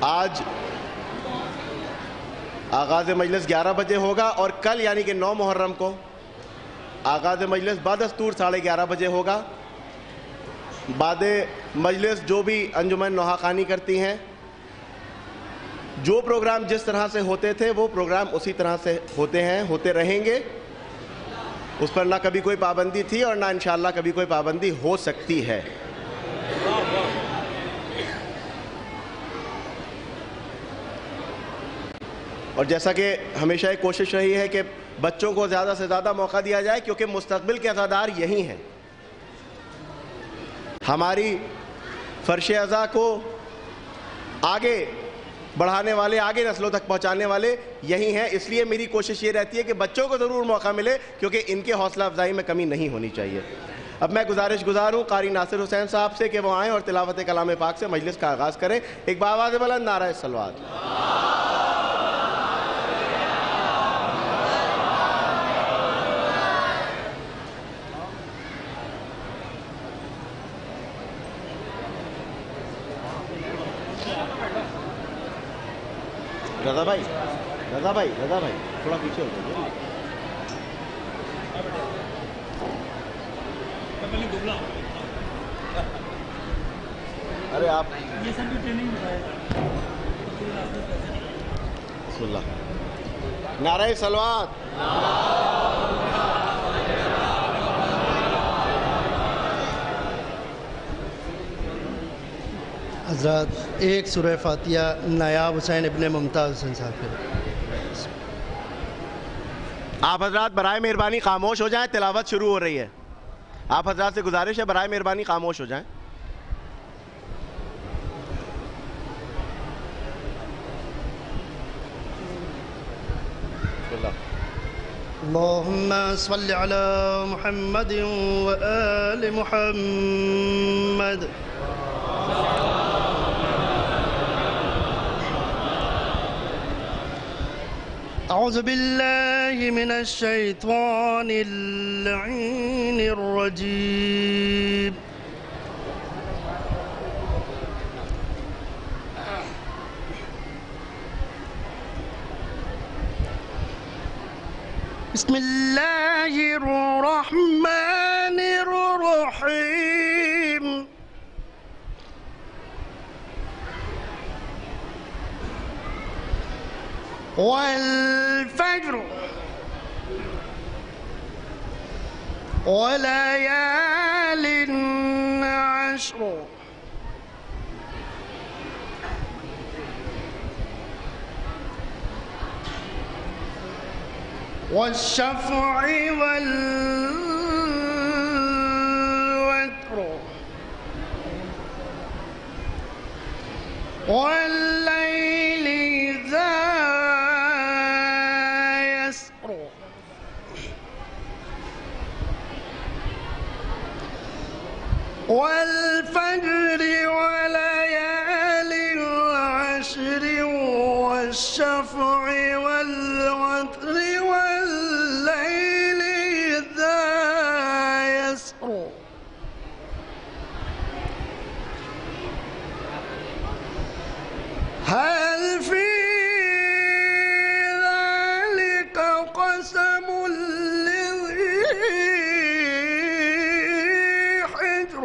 آج آغاز مجلس 11 بجے ہوگا اور کل یعنی کہ 9 محرم کو آغاز مجلس بدستور 11:30 بجے ہوگا۔ بعد مجلس جو بھی انجمن نوحہ خوانی کرتی ہیں، جو پروگرام جس طرح سے ہوتے تھے وہ پروگرام اسی طرح سے ہوتے ہیں، ہوتے رہیں گے۔ اس پر نہ کبھی کوئی پابندی تھی اور نہ انشاءاللہ کبھی کوئی پابندی ہو سکتی ہے۔ اور جیسا کہ ہمیشہ ایک کوشش رہی ہے کہ بچوں کو زیادہ سے زیادہ موقع دیا جائے، کیونکہ مستقبل کے عزادار یہی ہیں۔ ہماری فرش ازا کو آگے بڑھانے والے، آگے نسلوں تک پہنچانے والے یہی ہیں۔ اس لیے میری کوشش یہ رہتی ہے کہ بچوں کو ضرور موقع ملے، کیونکہ ان کے حوصلہ افزائی میں کمی نہیں ہونی چاہیے۔ اب میں گزارش گزار ہوں قاری ناصر حسین صاحب سے کہ وہ آئیں اور تلاوت کلام پاک سے مجلس کا آغاز کریں۔ ایک باواز بلند نعرہ صلوات۔ رضا بھائی تھوڑا پیچھے ہو جائیے۔ ارے آپ بسم اللہ، نعرہ صلوات۔ حضرات ایک سورہ فاتحہ نایاب حسین ابن ممتاز حسین صاحب کے۔ آپ حضرات برائے مہربانی خاموش ہو جائیں، تلاوت شروع ہو رہی ہے۔ آپ حضرات سے گزارش ہے برائے مہربانی خاموش ہو جائیں۔ اللہم صلی علی محمد و آل محمد۔ اعوذ باللہ من الشیطان اللعین الرجیم۔ بسم اللہ الرحمن الرحیم۔ والفجر وليال عشر والشفع والوتر والليل إذا يسر والفجر وليال عشر والشفع والوتر والليل إذا يسر هل في ذلك قسم لذي حجر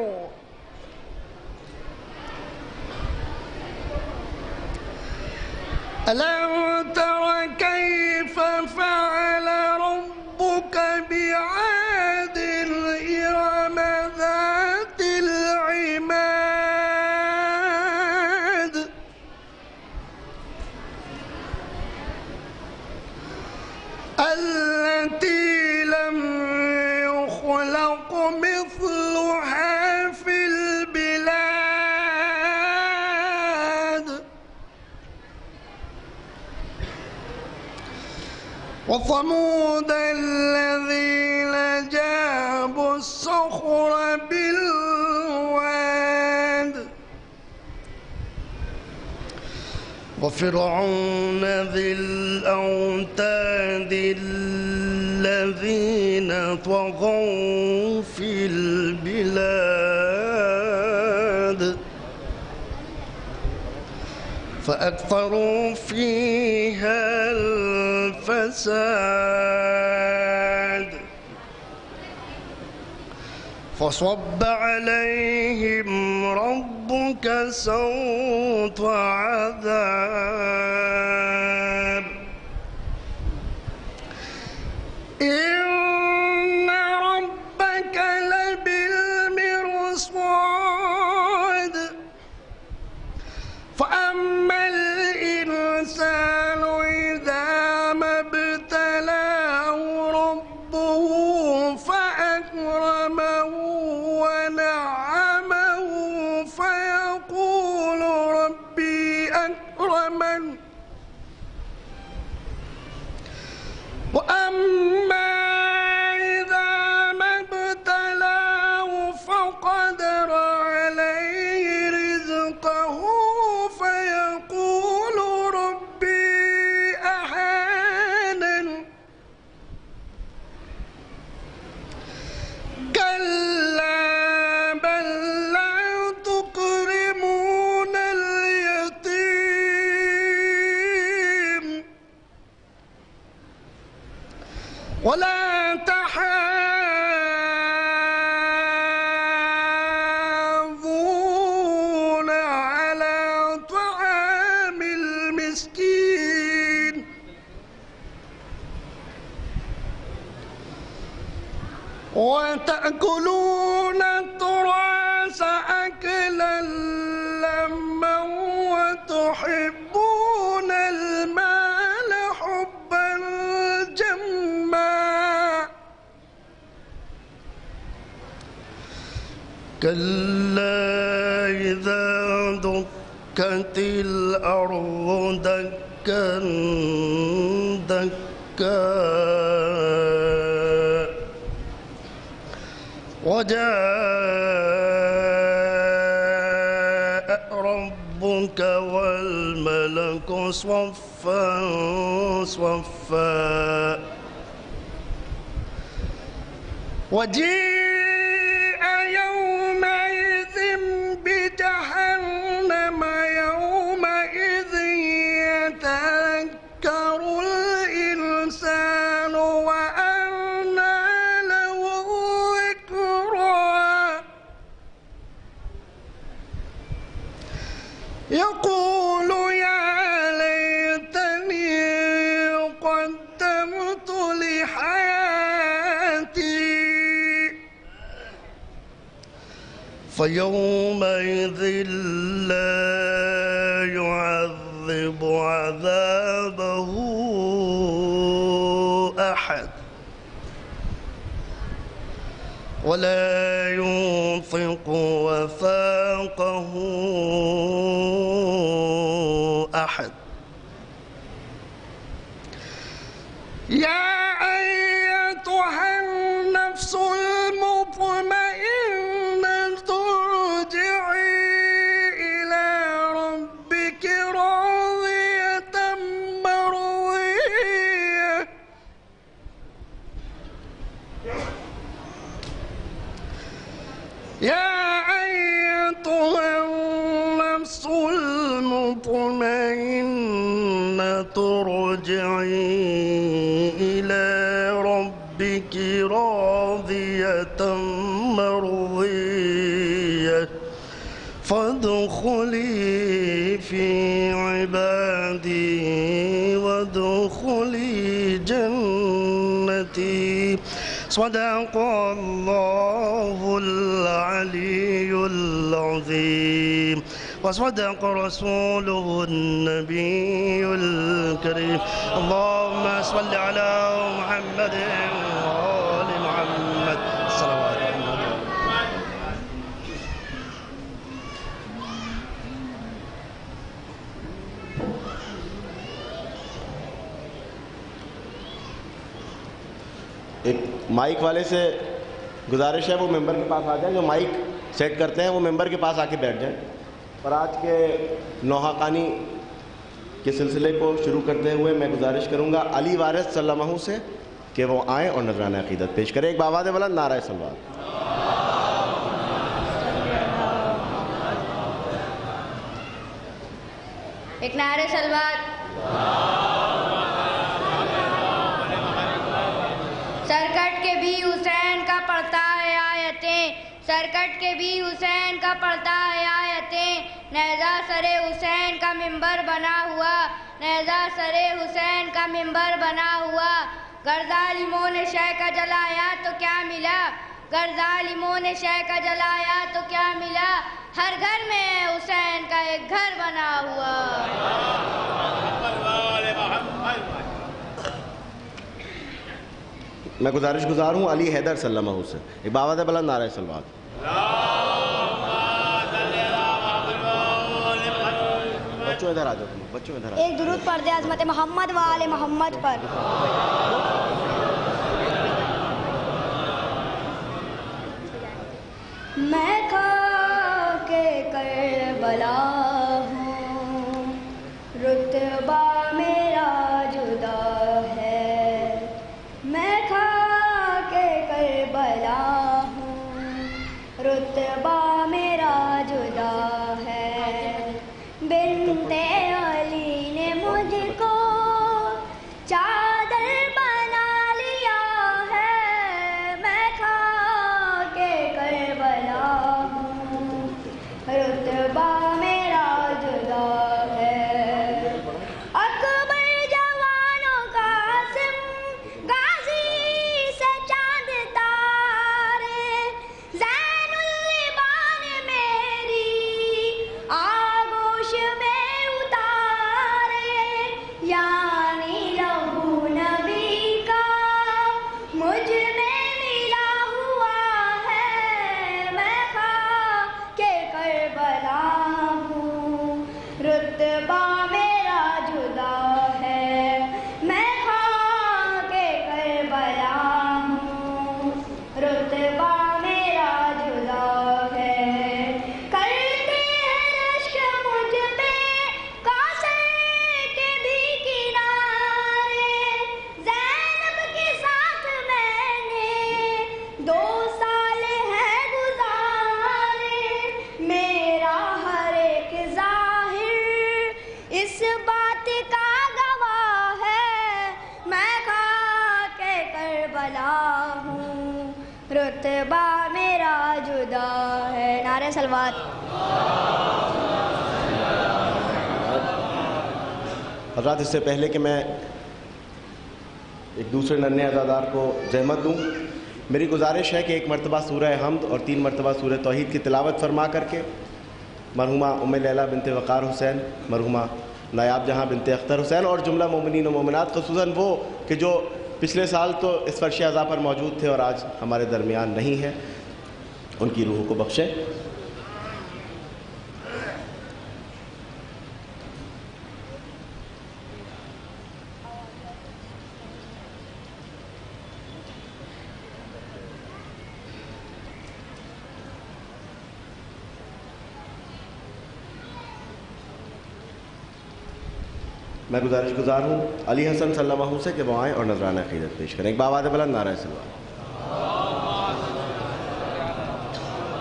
ألم تر كيف فعل ربك بعاد إرم ذات العماد التي لم يخلق مثلها في البلاد وثمود الذين جابوا الصخر بالواد وفرعون ذي الأوتاد الذين طغوا في البلاد فأكثروا فيها الفساد فصب عليهم ربك سوط عذاب إن ربك لبالمرصاد فأما الإنسان إذا ما ابتلاه ربه فأكرمه ونعمه فيقول ربي أكرمن وأما إذا ما ابتلاه فقدر عليه رزقه فيقول ربي أهانن كلا بل لا تكرمون اليتيم ولا تحاضون على طعام المسكين وتأكلون التراث أكلا لما وتحبون المال حبا جما كلا إذا دكت الأرض دكا دكا وجاء ربك والملك صفا صفا وجيء يومئذ بجهنم يومئذ يتذكر الإنسان وأنى له الذكرى يقول يا ليتني قدمت لحياتي فيومئذ لا يعذب عذابه أحد ولا يوثق وثاقه أحد يا أيتها النفس المطمئنة ارجعي إلى ربك راضية مرضية يا أيتها النفس المطمئنة ارجعي إلى ربك راضية مرضية فادخلي في عبادي وادخلي جنتي صدق الله العلي العظيم وصدق رسوله النبي الكريم اللهم صل على محمد وآل محمد صلوات الله. ایک مائک والے سے گزارش ہے وہ ممبر کے پاس آ جائیں، جو مائک سیٹ کرتے ہیں وہ ممبر کے پاس آ کے بیٹھ جائیں. اور آج کے نوحہ خوانی کے سلسلے کو شروع کرتے ہوئے میں گزارش کروں گا علی وارث صلی اللہ علیہ سے کہ وہ آئیں اور نذرانہ عقیدت پیش کریں. ایک بآواز بلند نعرہ صلوات. ایک نعرہ سلوات. سرکٹ کے بھی حسین کا پڑھتا ہے آیتیں, سرکٹ کے بھی حسین کا پڑھتا ہے آیتیں, نیزہ سر حسین کا منبر بنا ہوا, نیزہ سر حسین کا منبر بنا ہوا. گر ظالموں نے شہ کا جلایا تو کیا ملا, گر ظالموں نے شہ کا جلایا تو کیا ملا, ہر گھر میں حسین کا ایک گھر بنا ہوا. میں گزارش گزار ہوں علی حیدر سلمہ سے ایک باواد بلند نعرہ سلوات. بچوں ادھر آ جاؤ, بچوں ادھر آ جاؤ. ایک درود پڑھ دے عظمت محمد و آل محمد پر. میں خاک کربلا ہوں, رتبہ میرا جدا ہے. میں خاک کربلا ہوں, رتبہ میرا جدا ہے. بنت علی نے مجھ کو چادر بنا لیا ہے. میں خاک کربلا ہوں, رتبہ میرا جدا ہے. اکبر جوانوں کا قاسم غازی سے چاند تارے, زین اللبان میری آغوش میں اتارے. یعنی لہو نبی کا مجھ میں ملا ہوا ہے. میں خاک کربلا ہوں, رتبہ میرا جدا ہے. میں خاک کربلا ہوں, رتبہ میرا جدا ہے. کرتے ہیں رشک مجھ پہ کوثر کے بھی کنارے, زینب کے ساتھ میں نے 2 سال ہے گزارے. میرا ہر ایک ظاہر اس بات کا گواہ ہے. میں خاک کربلا ہوں, رتبہ میرا جدا ہے. نعرہ سلوات. حضرات, اس سے پہلے کہ میں ایک دوسرے ننھے عزادار کو زحمت دوں, میری گزارش ہے کہ 1 مرتبہ سورہ حمد اور 3 مرتبہ سورہ توحید کی تلاوت فرما کر کے مرحومہ ام لیلہ بنت وقار حسین, مرحومہ نایاب جہاں بنت اختر حسین اور جملہ مومنین و مومنات, خصوصاً وہ کہ جو پچھلے سال تو اس فرش عزا پر موجود تھے اور آج ہمارے درمیان نہیں ہیں, ان کی روح کو بخشے. میں گزارش گزار ہوں علی حسن سلمہ سے کہ وہ آئیں اور نذرانہ عقیدت پیش کریں. ایک باواد بلند نعرہ سلوات.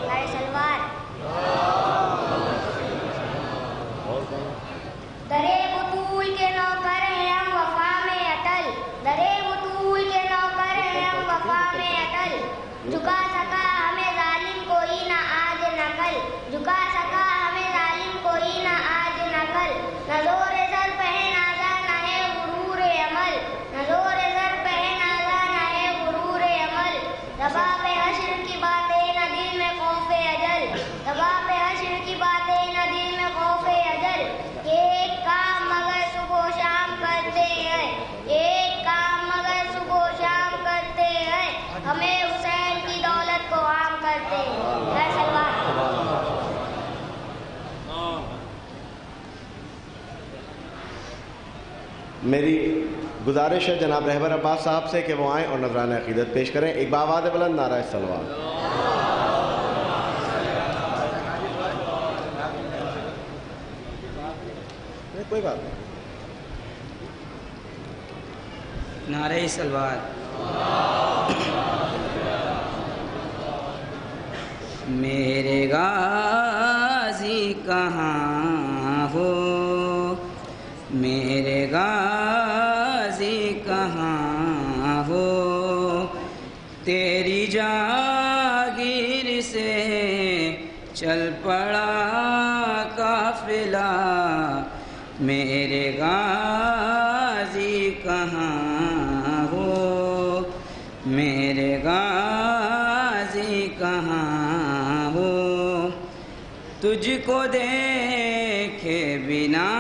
نعرہ سلوات. درے بطول کے نوکر ہیں ہم وفا میں اٹل, درے بطول کے نوکر ہیں ہم وفا میں اٹل. جھکا سکا ہمیں ظالم کوئی نہ آج نقل, جھکا سکا ہمیں ظالم کوئی نہ آج نقل. نہ زور سر پہ نازا نہ ہے غرور عمل, نہ زور سر پہ نازا نہ ہے غرور عمل. رباب حشر کی باتیں نہ دل میں خوف اجل, رباب حشر کی باتیں نہ دل میں خوف اجل. ایک کام مگر صبح و شام کرتے ہیں, ایک کام مگر صبح و شام کرتے ہیں, ہمیں حسین کی دولت کو عام کرتے ہیں. ہے سلوات. میری گزارش ہے جناب رہبر عباس صاحب سے کہ وہ آئیں اور نذرانہ عقیدت پیش کریں. ایک باواد بلند نعرہ سلوات. کوئی بات نہیں. نعرہ سلوات. میرے غازی کہاں ہو, میرے غازی کہاں ہو، تیری جاگیر سے چل پڑا قافلہ، میرے غازی کہاں ہو، میرے غازی کہاں ہو، تجھ کو دیکھے بنا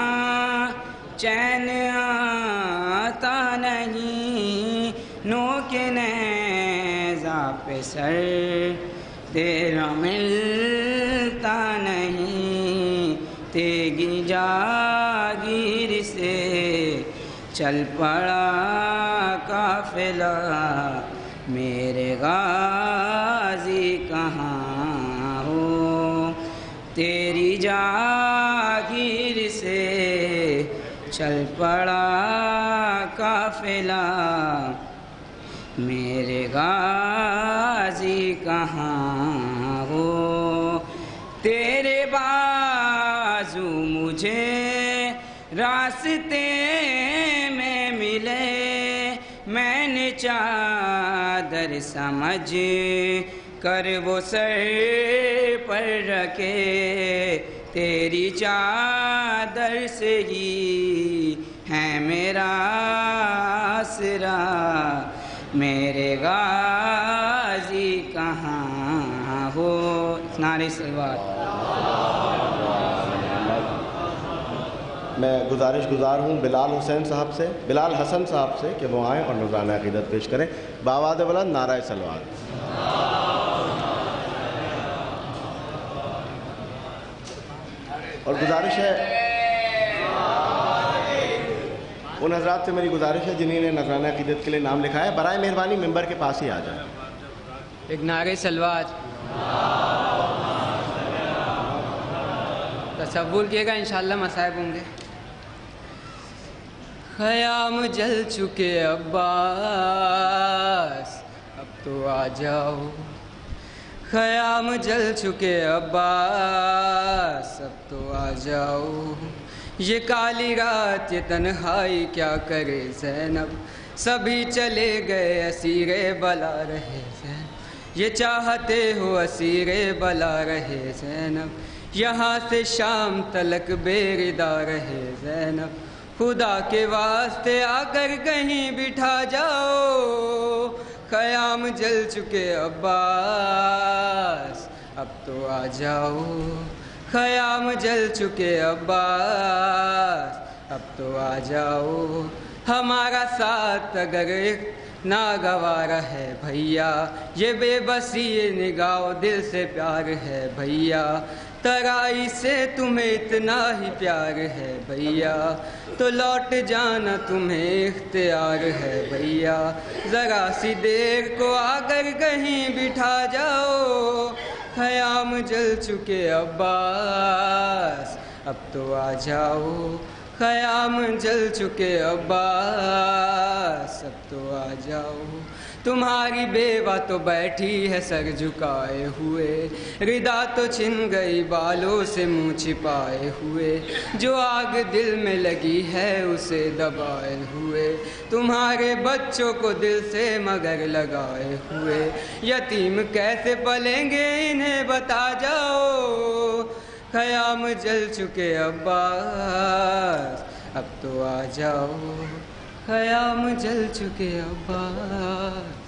چین آتا نہیں، نوک نیزہ پہ سر تیرا ملتا نہیں، تیگی جاگیر سے چل پڑا قافلہ، میرے غازی کہاں ہو، تیری جاگیر سے چل پڑا قافلہ، میرے غازی کہاں ہو، تیرے بازو مجھے راستے میں ملے، میں نے چادر سمجھ کر وہ سر پر رکھے، تیری چادر سے ہی ہے میرا آسرا، میرے غازی کہاں ہو، نعرہ سلوات۔ میں گزار ہوں بلال حسین صاحب سے، بلال حسن صاحب سے کہ وہ آئیں اور نذرانہ عقیدت پیش کریں بآواز بلند نعرہ سلوات۔ اور گزارش ہے ان حضرات سے، میری گزارش ہے جنہوں نے نذرانہ عقیدت کے لیے نام لکھا ہے، برائے مہربانی ممبر کے پاس ہی آ جائیں۔ ایک نعرہ سلوات تصور کیے گا، انشاءاللہ مصائب ہوں گے۔ خیام جل چکے عباس اب تو آ جاؤ، خیام جل چکے عباس اب تو آ جاؤ، یہ کالی رات یہ تنہائی کیا کرے زینب، سبھی چلے گئے اسیر بلا رہے زینب، یہ چاہتے ہو اسیر بلا رہے زینب، یہاں سے شام تلک بے ردا رہے زینب، خدا کے واسطے آ کر کہیں بٹھا جاؤ، خیام جل چکے عباس اب تو آ جاؤ، خیام جل چکے عباس اب تو آ جاؤ، ہمارا ساتھ اگر ناگوار ہے بھیا، یہ بے بسی یہ نگاہ دل سے پیار ہے بھیا، ترائی سے تمہیں اتنا ہی پیار ہے بھیا، تو لوٹ جانا تمہیں اختیار ہے بھیا، ذرا سی دیر کو آ کر کہیں بٹھا جاؤ، خیام جل چکے عباس اب تو آ جاؤ، خیام جل چکے عباس اب تو آ جاؤ، تمہاری بیوہ تو بیٹھی ہے سر جھکائے ہوئے، ردا تو چھن گئی بالوں سے منہ چھپائے ہوئے، جو آگ دل میں لگی ہے اسے دبائے ہوئے، تمہارے بچوں کو دل سے مگر لگائے ہوئے، یتیم کیسے پلیں گے انہیں بتا جاؤ، خیام جل چکے عباس اب تو آ جاؤ، خیام جل چکے عباس۔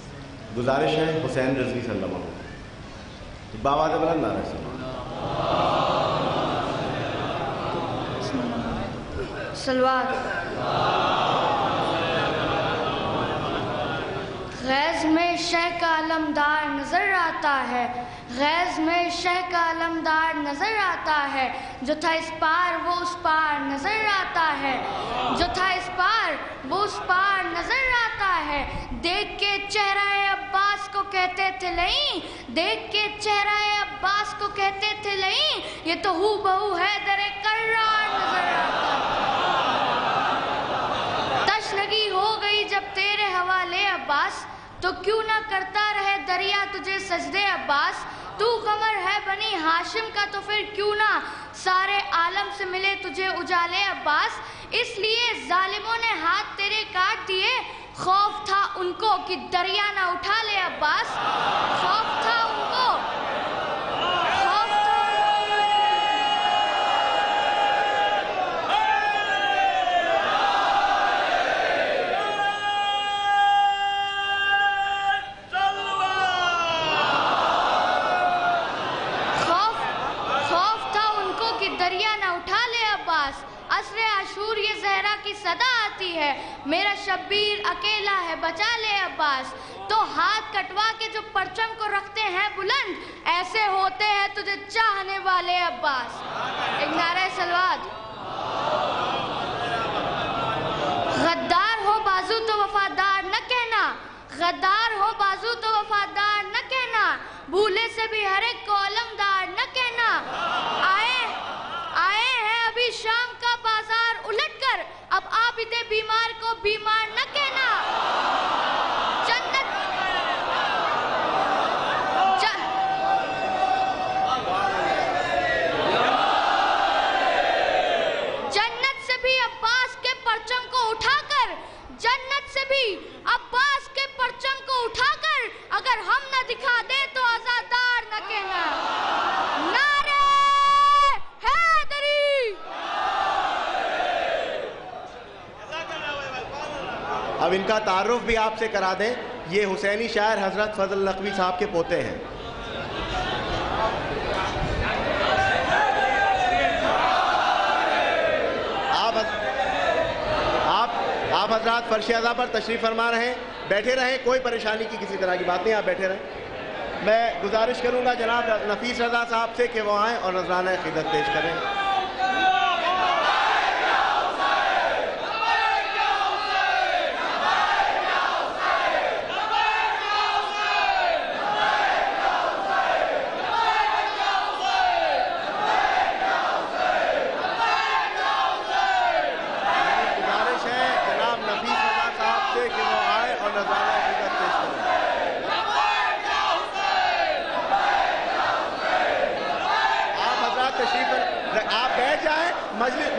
گزارش ہے حسین رضوی صلی اللہ علیہ وسلم بآواز بلند نعرہ سلوات۔ غیظ میں شہ کا علمدار نظر آتا ہے، غیظ میں شہ کا علمدار نظر آتا ہے، جو تھا اس پار وہ اس پار نظر آتا ہے، جو تھا اس پار وہ اس پار نظر آتا ہے، دیکھ کے چہرہ عباس کو کہتے تھے لئیں، دیکھ کے چہرہ عباس کو کہتے تھے لئیں، یہ تو ہو بہو ہے در کرار نظر آتا ہے، تشنگی ہو گئی جب تیرے حوالے عباس، تو کیوں نہ کرتا رہے دریا تجھے سجدے عباس، تو قمر ہے بنی ہاشم کا تو پھر کیوں نہ سارے عالم سے ملے تجھے اجالے عباس، اس لیے ظالموں نے ہاتھ تیرے کاٹ دیے، خوف تھا ان کو کہ دریا نہ اٹھا لے عباس، خوف تھا ان کو، خوف تھا۔ خوف تھا ان کو کہ دریا نہ اٹھا لے عباس، عصر عاشور یہ زہرا کی صدا آتی ہے، میرا شبیر اکیلا ہے بچا لے عباس۔ تو ہاتھ کٹوا کے جو پرچم کو رکھتے ہیں بلند، ایسے ہوتے ہیں تجھے چاہنے والے عباس۔ ایک نعرہ صلوات۔ غدار ہو بازو تو وفادار نہ کہنا، غدار ہو بازو تو وفادار نہ کہنا، بھولے سے بھی ہر ایک کو علمدار نہ کہنا۔ آئے ہیں ابھی شام کا بازار الٹ کر، اب عابد بیمار کو بیمار نہ کہنا۔ جنت سے بھی عباس کے پرچم کو اٹھا کر، جنت سے بھی عباس کے پرچم کو اٹھا کر، اگر ہم نہ دکھا دیں تو آزادار نہ کہنا۔ نعرہ حیدری۔ اب ان کا تعارف بھی آپ سے کرا دیں، یہ حسینی شاعر حضرت فضل نقوی صاحب کے پوتے ہیں۔ آپ حضرات فرش اعضا پر تشریف فرما رہے ہیں، بیٹھے رہیں، کوئی پریشانی کی کسی طرح کی بات نہیں، آپ بیٹھے رہیں۔ میں گزارش کروں گا جناب نفیس رضا صاحب سے کہ وہ آئیں اور نذرانہ عقیدت پیش کریں۔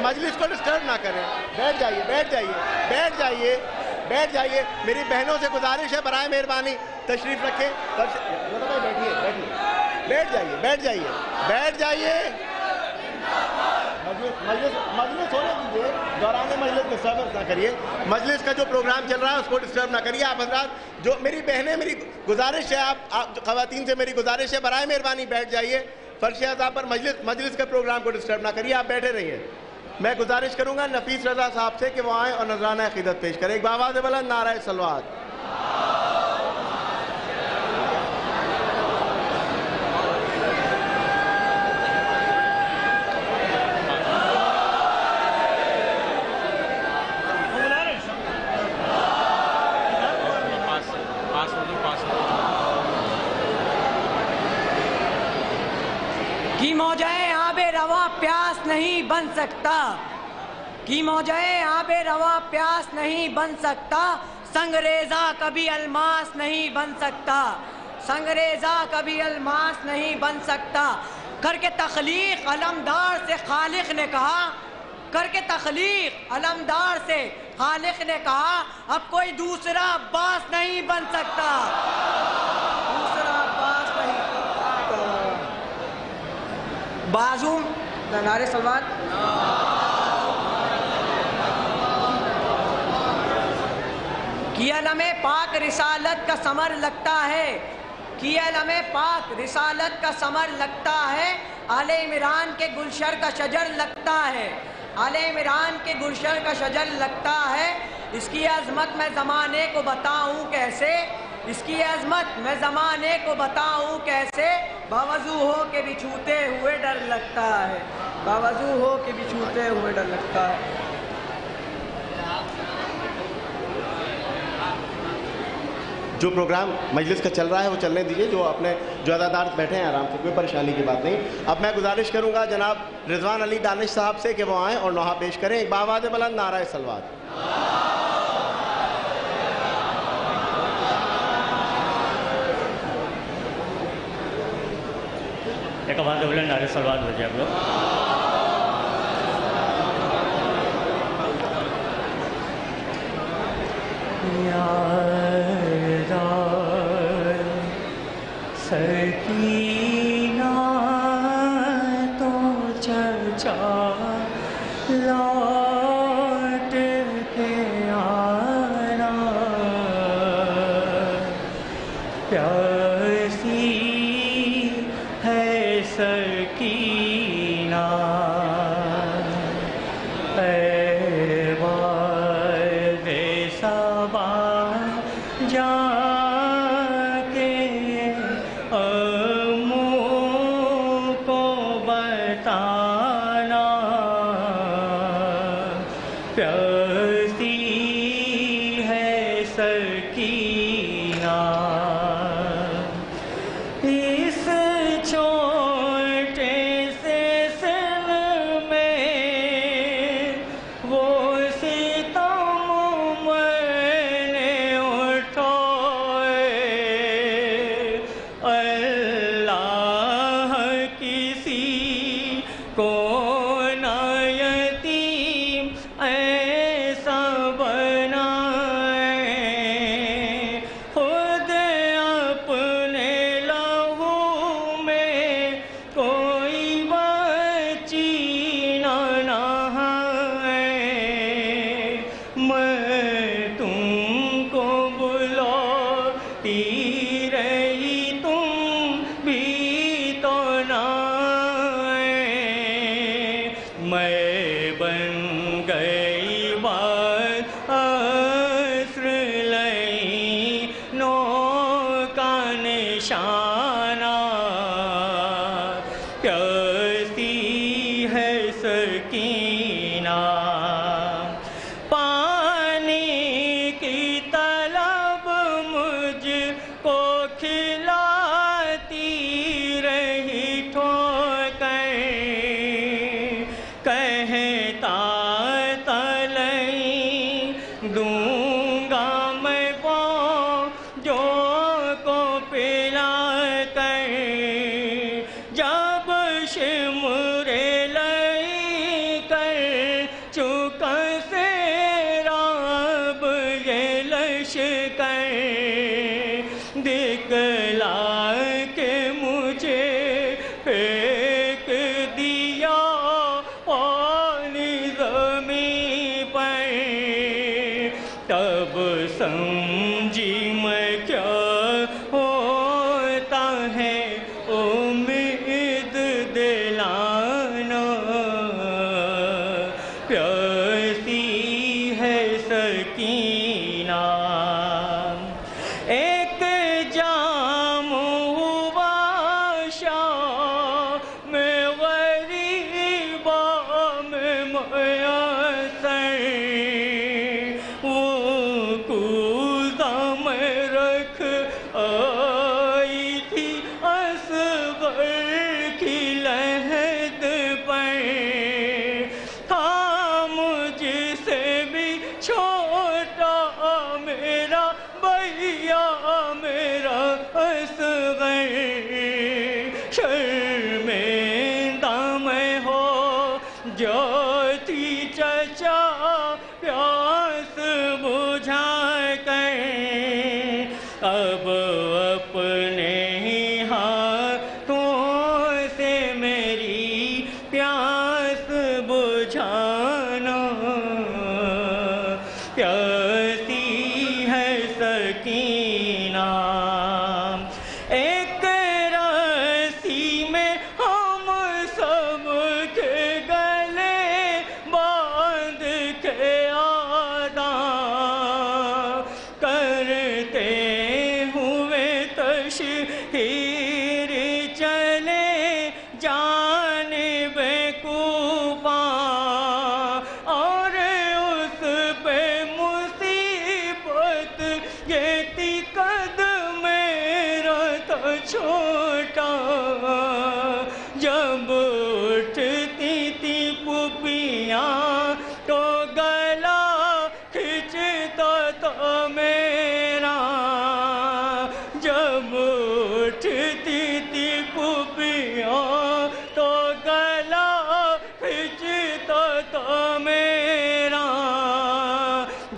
مجلس کو ڈسٹرب نہ کریں، بیٹھ جائیے بیٹھ جائیے بیٹھ جائیے بیٹھ جائیے، میری بہنوں سے گزارش ہے برائے مہربانی تشریف رکھیں، بیٹھیے بیٹھ جائیے بیٹھ جائیے بیٹھ جائیے، مجلس ہونے دیجیے، دوران مجلس ڈسٹربنس نہ کریے، مجلس کا جو پروگرام چل رہا ہے اس کو ڈسٹرب نہ کریے۔ آپ حضرات جو میری بہنیں، میری گزارش ہے، آپ خواتین سے میری گزارش ہے برائے مہربانی بیٹھ جائیے، فرش اعضا پر مجلس کے پروگرام کو ڈسٹرب نہ کریے، آپ بیٹھے رہیے۔ میں گزارش کروں گا نفیس رضا صاحب سے کہ وہ آئیں اور نذرانہ عقیدت پیش کریں۔ ایک بآواز بلند نعرہ صلوات۔ کی موجائے آب روا پیاس نہیں بن سکتا، کی موجائے آب روا پیاس نہیں بن سکتا، سنگریزہ کبھی الماس نہیں بن سکتا، سنگریزہ کبھی الماس نہیں بن سکتا۔ کر کے تخلیق علمدار سے خالق نے کہا، کر کے تخلیق علمدار سے خالق نے کہا، اب کوئی دوسرا عباس نہیں بن سکتا، دوسرا عباس نہیں بن سکتا۔ بازو نعرہ صلوات۔ کی علم پاک رسالت کا ثمر لگتا ہے، کی علم پاک رسالت کا ثمر لگتا ہے، آل عمران کے گلشر کا شجر لگتا ہے، آل عمران کے گلشر کا شجر لگتا ہے۔ اس کی عظمت میں زمانے کو بتاؤں کیسے، اس کی عظمت میں زمانے کو بتاؤں کیسے، باوضو ہو کے بھی چھوتے ہوئے ڈر لگتا ہے، باوضو ہو کے بھی چھوتے ہوئے ڈر لگتا ہے۔ جو پروگرام مجلس کا چل رہا ہے وہ چلنے دیجیے، جو اپنے جو عزادار بیٹھے ہیں آرام سے، کوئی پریشانی کی بات نہیں۔ اب میں گزارش کروں گا جناب رضوان علی دانش صاحب سے کہ وہ آئیں اور نوحہ پیش کریں۔ ایک بآواز بلند نعرہ صلوات۔ ایک آواز بلند نعرہ صلوات ہو جائے آپ لوگ۔ سکینہ تو چچا لوٹ کے آنا، پیاسی ہے سکینہ اے واد صبا جا کے امو کو بتانا، پیاسی ہے سکینہ اس چھوٹے سے سن میں وہ ستم میں نے اٹھائے، اللہ کسی کو نہ یتیم ایسا بنائے، خود اپنے لہو میں کوئی بچی نہ نہائے، میں تم کو بلاتی رہی تم بھی تو نہ آئے، میں بن گئی بات عصر لئی نو کا نشانہ، پیاسی ہے سکینہ پانی کی طلب مجھ کو کھلاتی رہی ٹھوکر، کہتا تلئی دوں گا میں پاؤں جو کو پلا کر، جب شمر لئی کر چکا سے راب یہ لشکر، دکھلا کے مجھے پھینک دیا پانی زمین پر، تب سمجھی میں کیا ہوتا ہے امید دلانا، پیاسی ہے سکینہ ایک جام ہوا شام میں غریبا میں میسر، وہ کوزہ میں رکھ آئی تھی اصغر کی لحد پر، تھا مجھ سے بھی چھوٹا میرا بھیا میرا اصغر، شرمندہ میں ہو جاتی چچا پیاس بجھا کر، اب اپنے ہی ہاتھوں سے میری پیاس بجھانا، پیاسی ہے سکینہ ایک رسی میں ہم سب کے گلے باندھ کے آدھا کرتے ہوئے تشہیر چلے جانب کوفہ، اور اس پہ مصیبت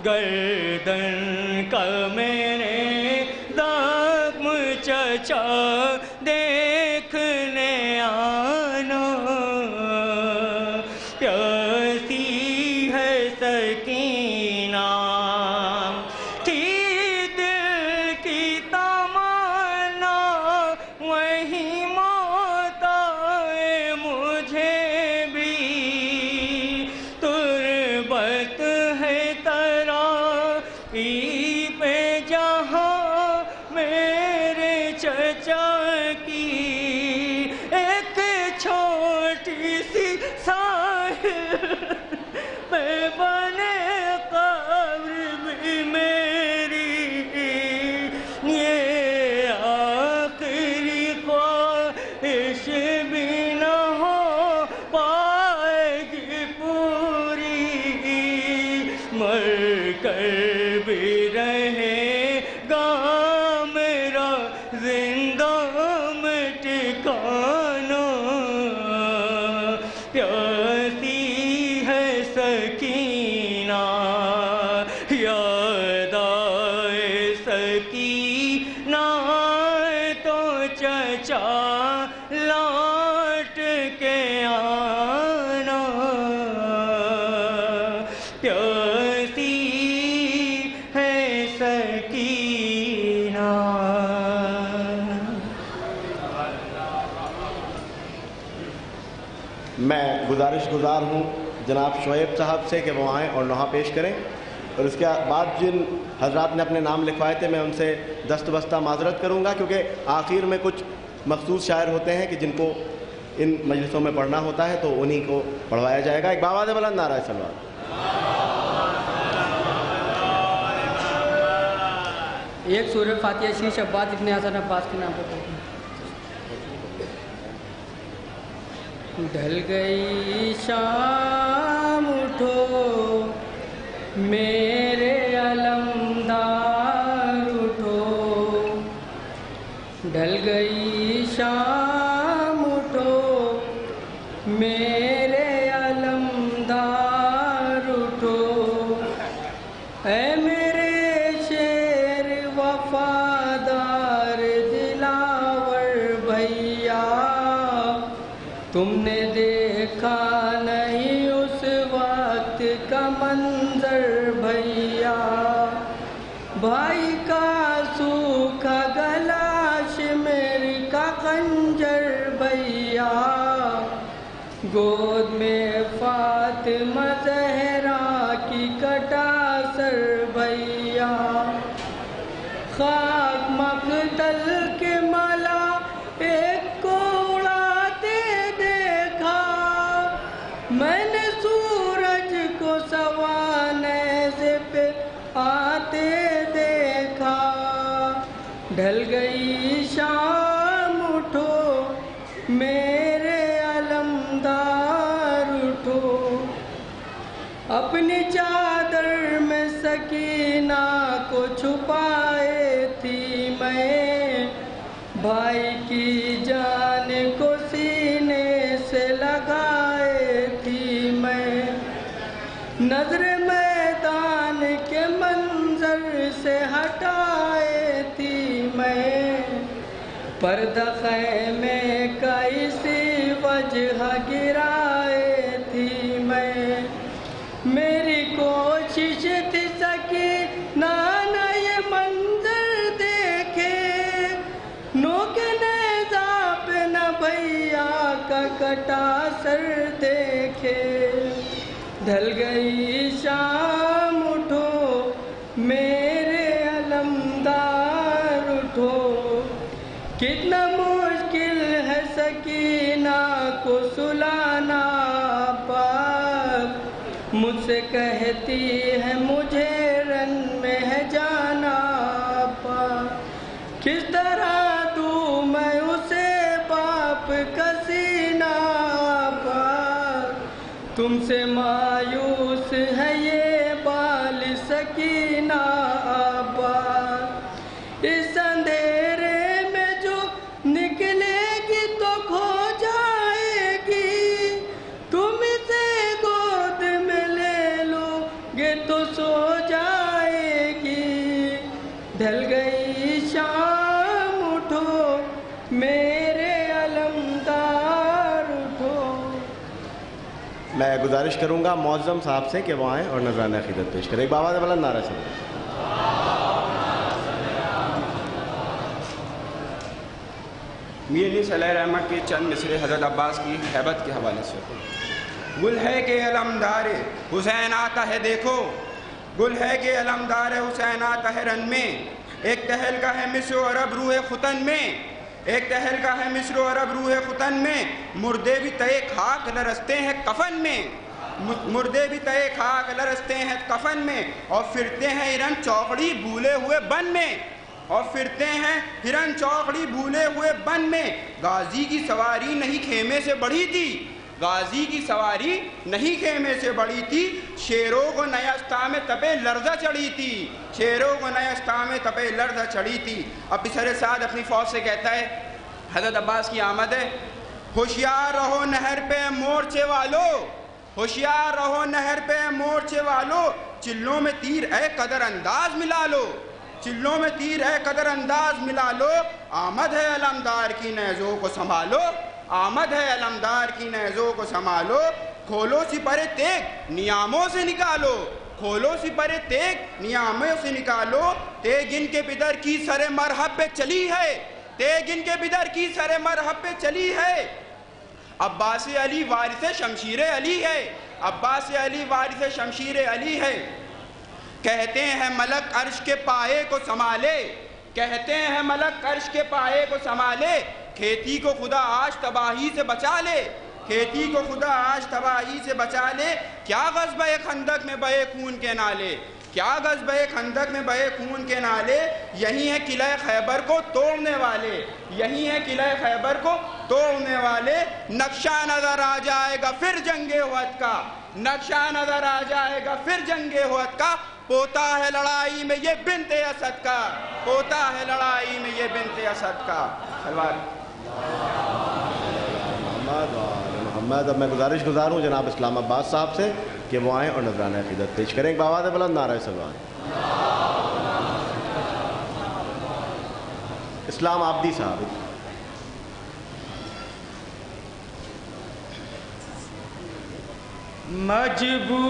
گردن کا میرے زخم چچا دیکھنے آنا، پیاسی ہے سکینہ تھی دل کی تمنا، وہی موت آئے مجھے بھی، تربت ہے ترائی پہ جہاں میرے چچا کی، ایک چھوٹی سی ساحل پہ بنے قبر بھی میری، یہ آخری خواہش بھی نہ ہو پائے گی پوری، مر کر بھی رہے گا میرا زندہ میں ٹھکانہ، پیاسی ہے سکینہ یاد آئے سکینہ تو چچا لوٹ کے آنا، پیاسی ہے سکینہ۔ میں گزارش گزار ہوں جناب شعیب صاحب سے کہ وہ آئیں اور نوحہ پیش کریں، اور اس کے بعد جن حضرات نے اپنے نام لکھوائے تھے میں ان سے دست بستہ معذرت کروں گا، کیونکہ آخر میں کچھ مخصوص شاعر ہوتے ہیں کہ جن کو ان مجلسوں میں پڑھنا ہوتا ہے تو انہی کو پڑھوایا جائے گا۔ ایک باواز بلند نعرہ صلوات۔ ایک سورہ فاتحہ شیش عباس ابن حسن عباس کے نام پر پڑھیں۔ ڈھل گئی شام اٹھو میرے علمدار اٹھو، ڈھل گئی شام اٹھو میرے علمدار اٹھو، اے میرے شیر وفادار دلاور بھیا، تم نے دیکھا نہیں اس وقت کا منظر بھیا، بھائی کا سوکھا گلا شمر کا خنجر بھیا، گود میں فاطمہ زہرا کی کٹا سر بھیا، خاک مقتل کے ملا ایک کو اڑاتے دیکھا، میں نے سورج کو سوانے پہ آتے دیکھا، ڈھل گئی شام اٹھو میرے علمدار اٹھو، اپنی چادر میں سکینہ کو چھپائے تھی میں، بھائی کی جان کو سینے سے لگائے تھی میں، نظر میدان کے منظر سے ہٹائے تھی میں، پردہ خیمے کا اسی وجہ گرائے تھی میں، میری کوشش تھی سکینہ نہ یہ منظر دیکھے، نوک نیزہ پہ نہ بھیا کا کٹا سر دیکھے، ڈھل گئی شام اٹھو میرے علمدار اٹھو، کتنا مشکل ہے سکینہ کو سلانا پاک، مجھ سے کہتی ہے مجھے رن میں ہے جانا پاک، کس طرح دوں میں اسے باپ کا سینہ پاک، تم سے مایوس ہے یہ بال سکینہ آباد، اس اندھیرے میں جو نکلے گی تو کھو جائے گی، تم اسے گود میں لے لو گے تو سو جائے میں گزارش کروں گا معظم صاحب سے کہ وہ آئیں اور نذرانہ عقیدت پیش کریں. ایک بابا بلند نعرہ سے. میاں علی صلی اللہ رحمت کے چند مصرے حضرت عباس کی ہیبت کے حوالے سے. گل ہے کہ علمدار حسین آتا ہے دیکھو، گل ہے کہ علمدار حسین آتا ہے رن میں، ایک تہل کا ہے مصر و عرب روح ختن میں، ایک تہل کا ہے مصر و عرب روح ختن میں، مردے بھی تئے خاک لرزتے ہیں کفن میں، مردے بھی تئے خاک لرزتے ہیں کفن میں، اور پھرتے ہیں ہرن چوکڑی بھولے ہوئے بن میں، اور پھرتے ہیں ہرن چوکڑی بھولے ہوئے بن میں. غازی کی سواری نہیں خیمے سے بڑھی تھی، غازی کی سواری نہیں خیمے سے بڑھی تھی، شیروں کو نئے استا میں تپے لرزہ چڑھی تھی، شیروں کو نئے استا میں تپے لرزہ چڑھی تھی. اب بسر سعد اپنی فوج سے کہتا ہے حضرت عباس کی آمد ہے. ہوشیار رہو نہر پہ مورچے والو، ہوشیار رہو نہر پہ مورچے والو، چلوں میں تیر اے قدر انداز ملا لو، چلوں میں تیر اے قدر انداز ملا لو، آمد ہے علمدار کی نیزوں کو سنبھالو، آمد ہے علمدار کی نیزوں کو سنبھالو، کھولو سپر تیغ نیاموں سے نکالو، کھولو سپر تیغ نیاموں سے نکالو، تیغ ان کے پدر کی سر مرحب پہ چلی ہے، تیغ ان کے پدر کی سر مرحب پہ چلی ہے. عباس علی وارث شمشیر علی ہے، عباس علی وارث شمشیر علی ہے. کہتے ہیں ملک عرش کے پائے کو سنبھالے، کہتے ہیں ملک عرش کے پائے کو سنبھالے، کھیتی کو خدا آج تباہی سے بچا لے، کھیتی کو خدا آج تباہی سے بچا لے. کیا غضب خندق میں بہے خون کے نالے، کیا غضب خندق میں بہے خون کے نالے، یہی ہے قلعہ خیبر کو توڑنے والے، یہی ہے قلعہ خیبر کو توڑنے والے. نقشہ نظر آ جائے گا پھر جنگ احد کا، نقشہ نظر آ جائے گا پھر جنگ احد کا، پوتا ہے لڑائی میں یہ بنت اسد کا، پوتا ہے لڑائی میں یہ بنت اسد کا. محمد. اب میں گزارش گزار ہوں جناب اسلام عباس صاحب سے کہ وہ آئیں اور نذرانہ عقیدت پیش کریں. ایک بآواز بلند نعرہ سلوان. اسلام عابدی صاحب.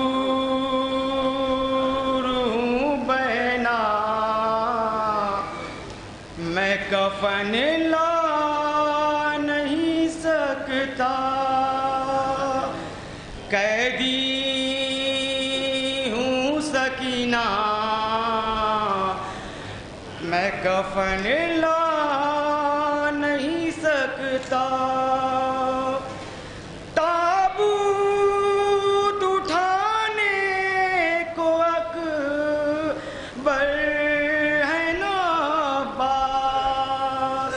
مجبور ہوں بہنا میں کفن لا نہیں سکتا، قیدی ہوں سکینہ میں کفن لا نہیں سکتا، تابوت اٹھانے کو اکبر ہے نا عباس،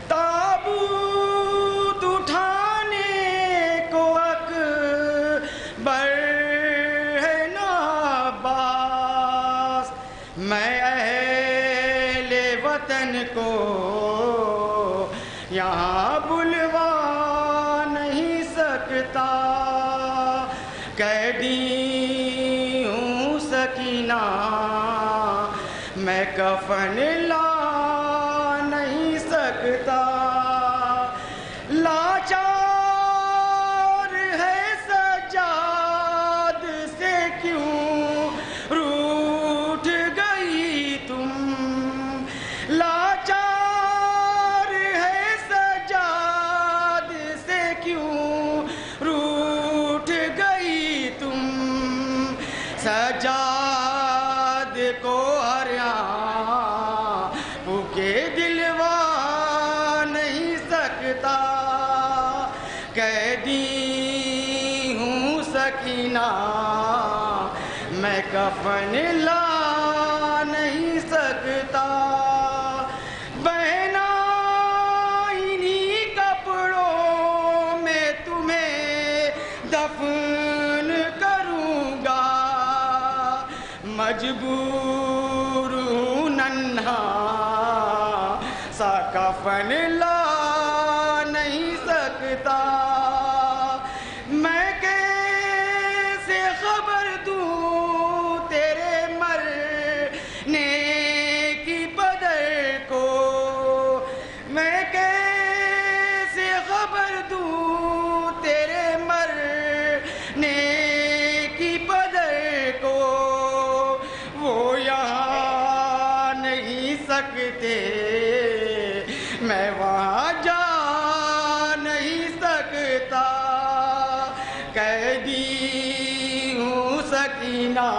تابوت اٹھانے کو اکبر ہے نا عباس، میں اہل وطن کو یہاں بلوا نہیں سکتا، قیدی ہوں سکینہ میں کفن لا نہیں سکتا، لاچار ہے سجاد سے کیوں روٹھ گئی تم، لاچار ہے سجاد سے کیوں روٹھ گئی تم، سجاد کو ہر آنکھ کے دلوا نہیں سکتا، قیدی ہوں سکینہ میں کفن لا نہیں سکتا، بہنا انہی کپڑوں میں تمہیں دفن کروں گا، مجبور ہوں ننھا سا کفن لا نہیں سکتا، میں کیسے خبر دوں تیرے مرنے کی بدر کو، میں کیسے خبر دوں تیرے مرنے سکتے، میں وہاں جا نہیں سکتا، قیدی ہوں سکینہ،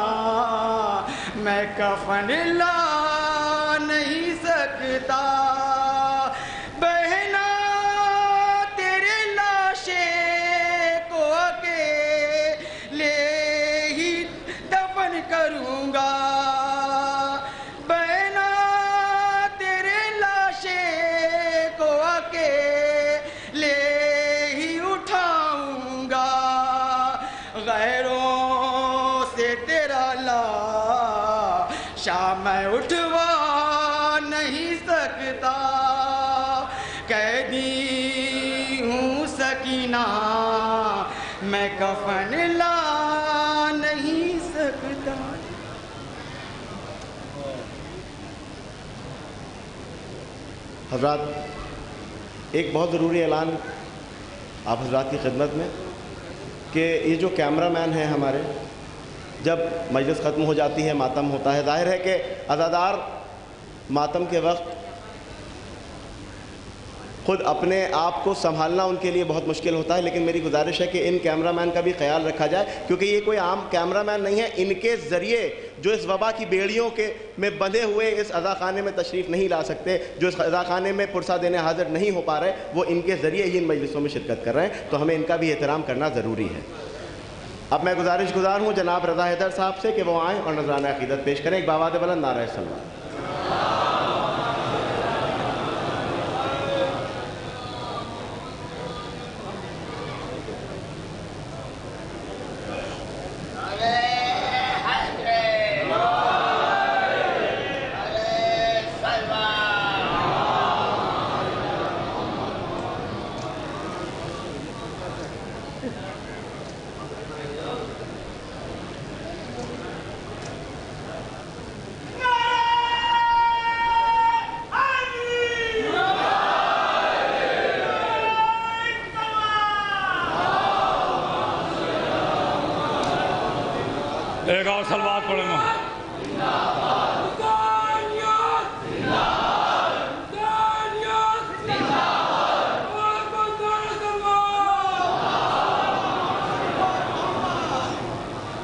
میں کفن لا نہیں سکتا، بہنا تیرے لاشے کو اکیلے ہی دفن کروں گا، بہنا تیرے لاشے کو اکیلے ہی اٹھاؤں گا، غیروں سے تیرا لاشا میں اٹھوا نہیں سکتا، قیدی ہوں سکینہ، میں کفن لا نہیں سکتا۔ حضرات، ایک بہت ضروری اعلان آپ حضرات کی خدمت میں کہ یہ جو کیمرہ مین ہیں ہمارے، جب مجلس ختم ہو جاتی ہے، ماتم ہوتا ہے، ظاہر ہے کہ عزادار ماتم کے وقت خود اپنے آپ کو سنبھالنا ان کے لیے بہت مشکل ہوتا ہے، لیکن میری گزارش ہے کہ ان کیمرہ مین کا بھی خیال رکھا جائے، کیونکہ یہ کوئی عام کیمرہ مین نہیں ہے، ان کے ذریعے جو اس وبا کی بیڑیوں میں بندھے ہوئے اس عزاخانے میں تشریف نہیں لا سکتے، جو اس عزاخانے میں پرسہ دینے حاضر نہیں ہو پا رہے، وہ ان کے ذریعے ہی ان مجلسوں میں شرکت کر رہے ہیں، تو ہمیں ان کا بھی احترام کرنا ضروری ہے۔ اب میں گزارش گزار ہوں جناب رضا حیدر صاحب سے کہ وہ آئیں اور نذرانہ عقیدت پیش کریں۔ ایک باواد بلند نعرہ سلوات۔ ایک اور سلوات پڑھیں گے۔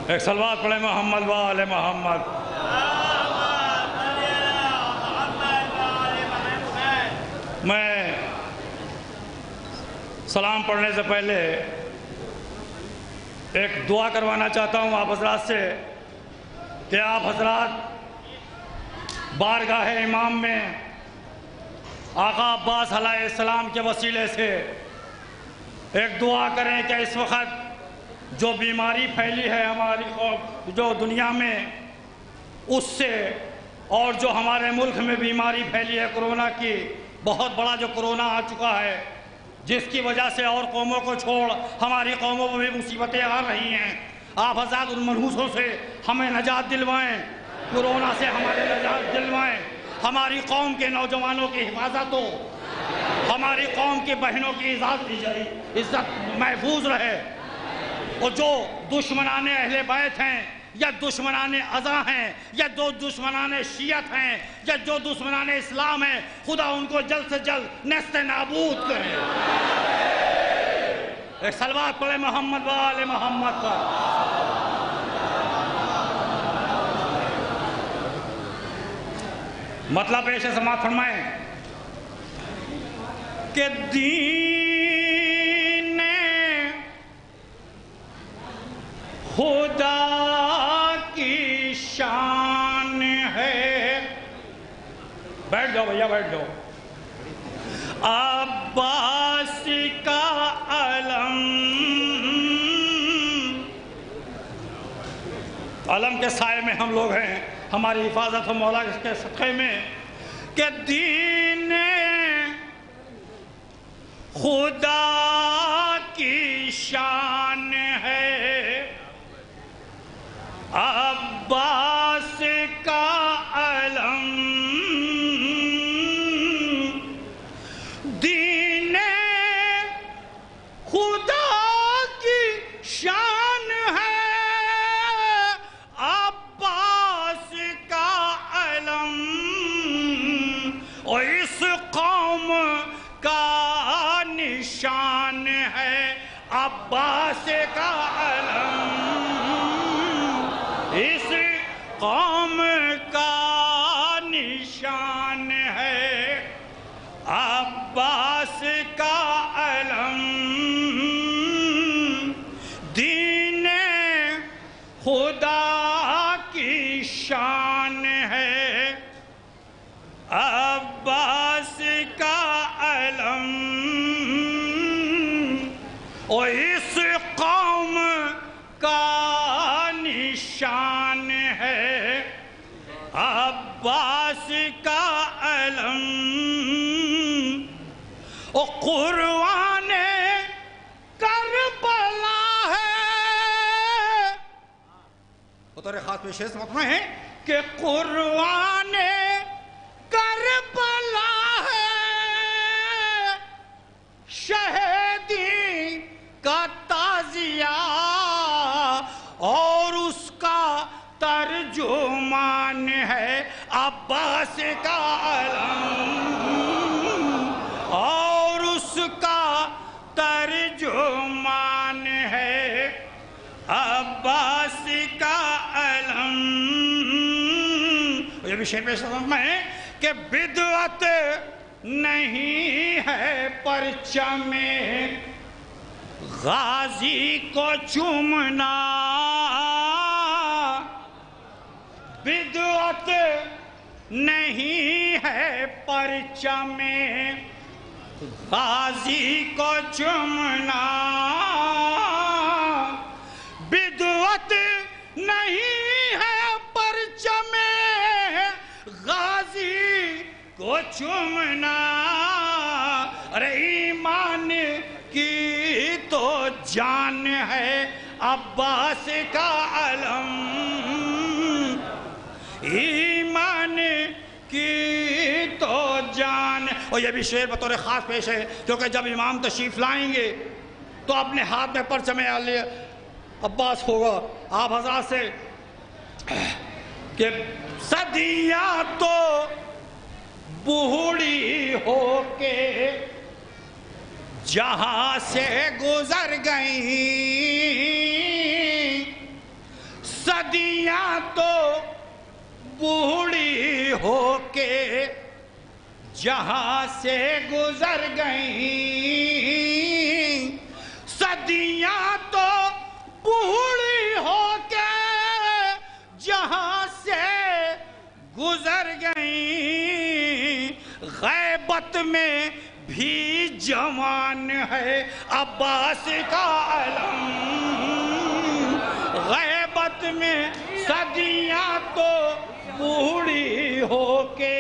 ایک سلوات پڑھیں محمد و آل محمد۔ میں سلام پڑھنے سے پہلے ایک دعا کروانا چاہتا ہوں آپ حضرات سے کہ آپ حضرات بارگاہ امام میں آقا عباس علیہ السلام کے وسیلے سے ایک دعا کریں کہ اس وقت جو بیماری پھیلی ہے ہماری جو دنیا میں، اس سے، اور جو ہمارے ملک میں بیماری پھیلی ہے کرونا کی، بہت بڑا جو کرونا آ چکا ہے، جس کی وجہ سے اور قوموں کو چھوڑ ہماری قوموں میں بھی مصیبتیں آ رہی ہیں، آپ حضرات ان منحوسوں سے ہمیں نجات دلوائیں، کرونا سے ہمارے نجات دلوائیں، ہماری قوم کے نوجوانوں کی حفاظت ہو، ہماری قوم کی بہنوں کی عزت محفوظ رہے، اور جو دشمنان اہل بیت ہیں یا دشمنان ازا ہیں یا جو دشمنان شیعت ہیں یا جو دشمنان اسلام ہیں، خدا ان کو جلد سے جلد نیست نابود کرے۔ ایک صلوات پڑھے محمد و آل محمد پر۔ مطلب پیش سماعت فرمائیں کہ دین خدا کی شان ہے، بیٹھ جاؤ بھیا بیٹھ جاؤ، عباس کا علم کے سائے میں ہم لوگ ہیں، ہماری حفاظت و مولا اس کے صدقے میں، کہ دین خدا کی شان ہے، عباس کا علم، دین خدا کی شان ہے، عباس کا علم، عباس کا علم اس قوم کا نشان ہے، عباس کا علم دین خدا کی شان ہے، عباس کا علم اور اس قوم کا نشان ہے، عباس کا علم اور قرآن کربلا ہے۔ بطور خاص پیش سمجھنا ہے کہ قرآن کربلا ہے، شہیدی کا تعزیہ اور اس کا ترجمان ہے، عباس کا علم اور اس کا ترجمان ہے، عباس کا علم۔ یہ بھی شعر پیش میں ہے کہ بدعت نہیں ہے پرچم غازی کو چومنا، بدعت نہیں ہے پرچم غازی کو چومنا، بدعت نہیں ہے پرچم غازی کو چومنا، ارے ایمان کی تو جان ہے عباس کا علم، ایمان کی تو جان۔ اور یہ بھی شعر بطور خاص پیش ہے کیونکہ جب امام تشریف لائیں گے تو اپنے ہاتھ میں پرچم علی عباس ہوگا، آپ حضرات سے کہ صدیاں تو بوڑھی ہو کے جہاں سے گزر گئیں، صدیاں تو بوڑھی ہو کے جہاں سے گزر گئیں، صدیاں تو بوڑھی ہو کے جہاں سے گزر گئیں، غیبت میں بھی جوان ہے عباس کا علم، غیبت میں صدیاں تو بوڑھی ہو کے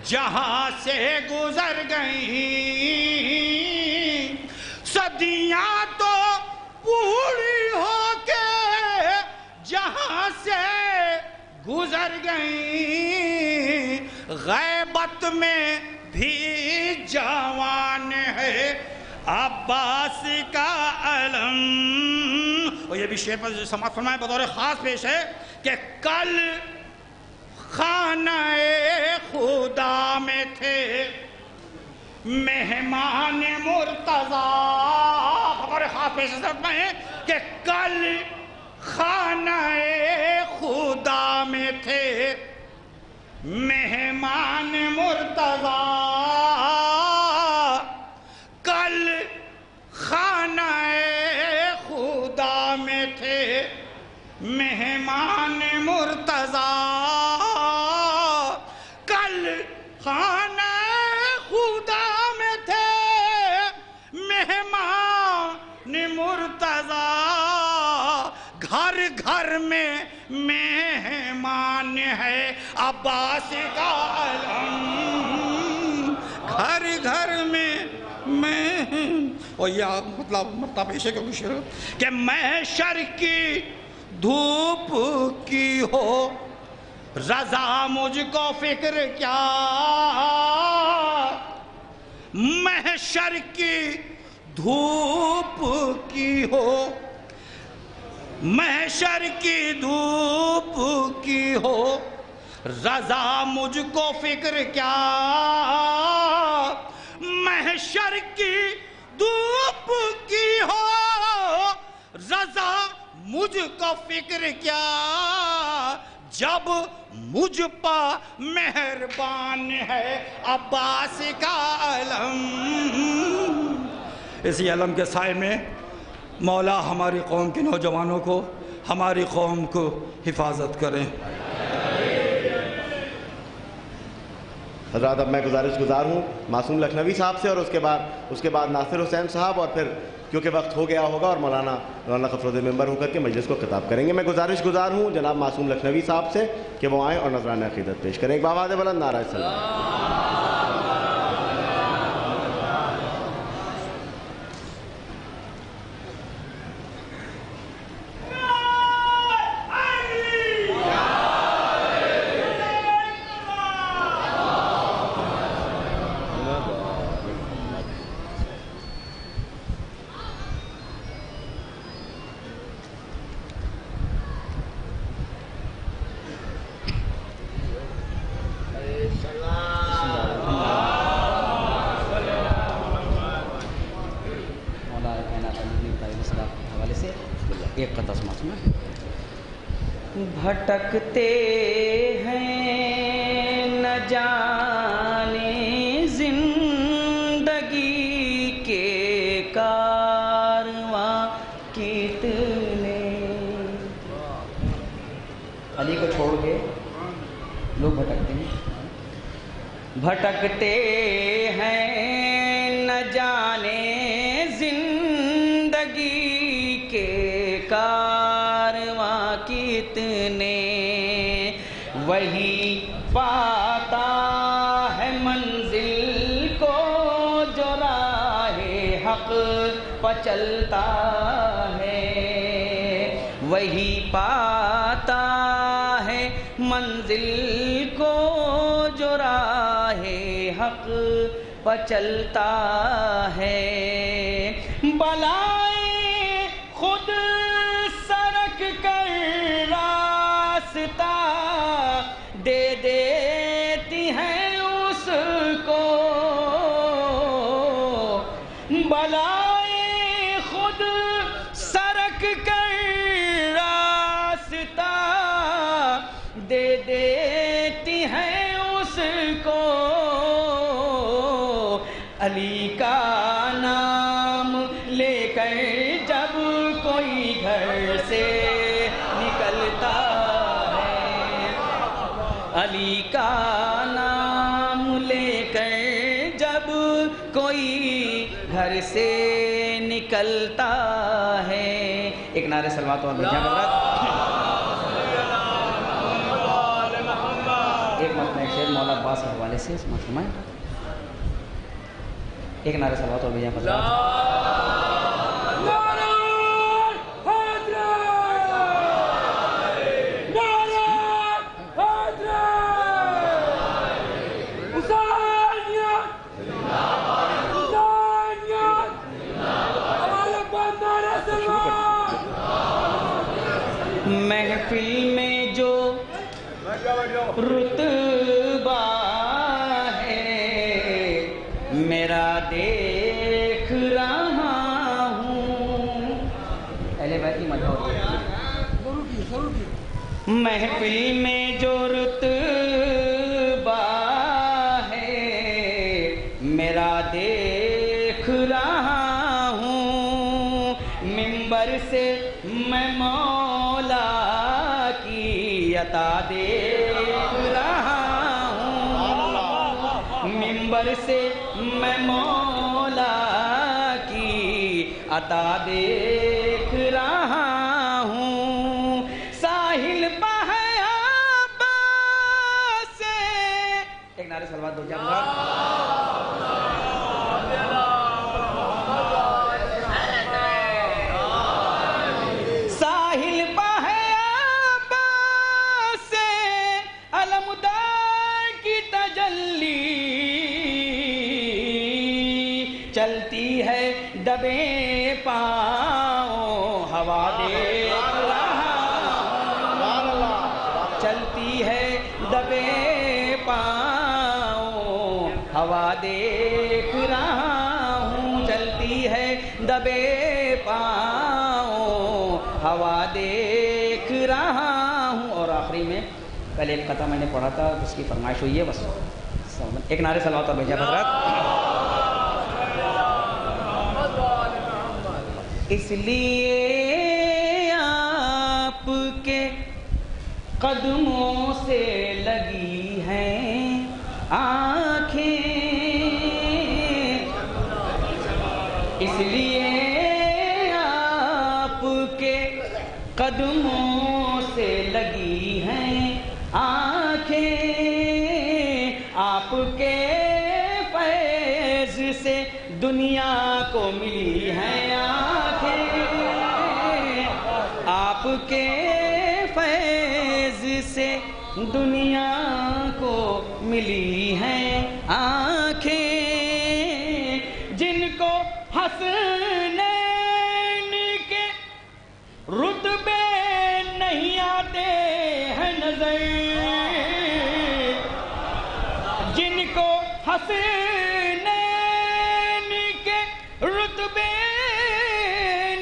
جہاں سے گزر گئیں، صدیاں تو بوڑھی ہو کے جہاں سے گزر گئیں، غیبت میں بھی جوان ہے عباس کا علم۔ اور یہ بھی شعر پر سماعت فرمائے بطور خاص پیش ہے کہ کل خانہ خدا میں تھے مہمان مرتضیٰ، بطور خاص پیش ہے کہ کل خانہ خدا میں تھے مہمان مرتضیٰ، کل خانہ خدا میں تھے مہمان مرتضیٰ، کل خانہ خدا میں تھے مہمان مرتضیٰ، گھر گھر میں مہمان ہے عباس کا علم، گھر گھر میں اور یہ مطلب پیش ہے کہ محشر کی دھوپ کی ہو رضا مجھ کو فکر کیا، محشر کی دھوپ کی ہو، محشر کی دھوپ کی ہو رضا مجھ کو فکر کیا، محشر کی دھوپ رب کی ہو رضا مجھ کو فکر کیا، جب مجھ پا مہربان ہے عباس کا علم۔ اسی علم کے سائے میں مولا ہماری قوم کے نوجوانوں کو، ہماری قوم کو حفاظت کریں۔ حضرات اب میں گزار ہوں معصوم لکھنوی صاحب سے، اور اس کے بعد ناصر حسین صاحب، اور پھر کیونکہ وقت ہو گیا ہوگا اور مولانا خفروز ممبر ہو کر کے مجلس کو خطاب کریں گے۔ میں گزار ہوں جناب معصوم لکھنوی صاحب سے کہ وہ آئیں اور نذرانہ عقیدت پیش کریں۔ ایک بآواز بلند نعرہ سلام۔ ایک قطعہ سماعت میں۔ بھٹکتے ہیں نہ جانے زندگی کے کارواں کتنے، علی کو چھوڑ کے لوگ بھٹکتے ہیں۔ بھٹکتے ہیں نہ جانے زندگی کے کارواں کتنے، وہی پاتا ہے منزل کو جو راہ حق پہ چلتا ہے، وہی پاتا ہے منزل کو جو راہ حق پہ چلتا ہے۔ بلائیں خود سرک کر راستہ دے دیتی ہیں اس کو، بلائیں خود سرک کر راستہ دے دیتی ہیں اس کو، علی کا نام لے کر جب کوئی گھر سے نکلتا ہے، علی کا نام لے کر جب کوئی گھر سے نکلتا ہے۔ ایک نعرہ صلوات اور بھیجا حضرات۔ ایک مطلب شعر مولا عباس کے حوالے سے سماعت فرمائیں۔ ایک نعرہ صلوات اور بھیجا حضرات۔ محفل میں جو رتبہ ہے میرا دیکھ رہا ہوں، اہل بیت کی مدح ہوتی ہے۔ محفل میں جو رتبہ ہے میرا دیکھ رہا ہوں، منبر سے میں مولا کی عطا دیکھ رہا ہوں، منبر سے میں مولا کی عطا دیکھ رہا ہوں، ساحل پہ ہے عباس سے۔ ایک نعرہ صلوات دو جا چلتی ہے دبے پاؤں ہوا دیکھ رہا ہوں، چلتی ہے دبے پاؤں ہوا دیکھ رہا ہوں، چلتی ہے دبے پاؤں ہوا دیکھ رہا ہوں. اور آخری میں کل ایک قطعہ میں نے پڑھا تھا, اس کی فرمائش ہوئی ہے, بس ایک نعرے صلوات اور بھیجا حضرات. اس لیے آپ کے قدموں سے لگی ہیں آنکھیں, اس لیے آپ کے قدموں سے لگی ہیں آنکھیں, آپ کے فیض سے دنیا کو ملی ہیں آنکھیں, آپ کے فیض سے دنیا کو ملی ہیں آنکھیں, جن کو حسنین کے رتبے نہیں آتے ہیں نظر, جن کو حسنین کے رتبے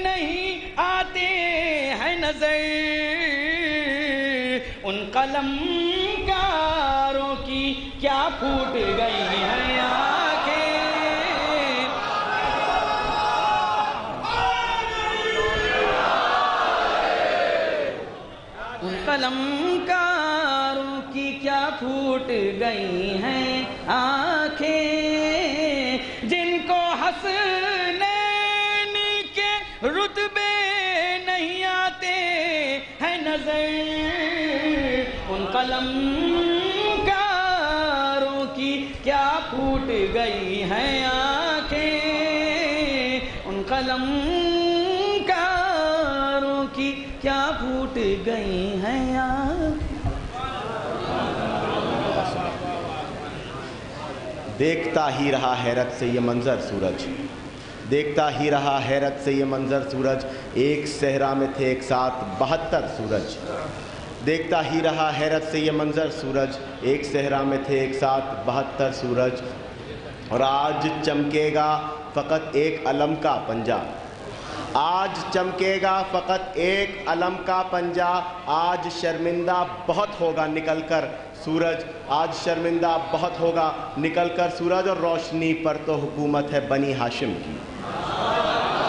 نہیں آتے ہیں نظر, ان قلم کاروں کی کیا پھوٹ گئی ہیں آنکھیں, ان قلم کاروں کی کیا پھوٹ گئی ہیں آنکھیں, جن کو حسنین کے رتبے نہیں آتے ہیں نظر, ان قلم کاروں کی کیا پھوٹ گئی ہیں آنکھیں, ان قلم کاروں کی کیا پھوٹ گئی ہیں آنکھیں. دیکھتا ہی رہا حیرت سے یہ منظر سورج, دیکھتا ہی رہا حیرت سے یہ منظر سورج, ایک صحرا میں تھے ایک ساتھ 72 سورج, دیکھتا ہی رہا حیرت سے یہ منظر سورج, ایک صحرا میں تھے ایک ساتھ 72 سورج, اور آج چمکے گا فقط ایک علم کا پنجہ, آج چمکے گا فقط ایک علم کا پنجہ, آج شرمندہ بہت ہوگا نکل کر سورج, آج شرمندہ بہت ہوگا نکل کر سورج, اور روشنی پر تو حکومت ہے بنی ہاشم کی,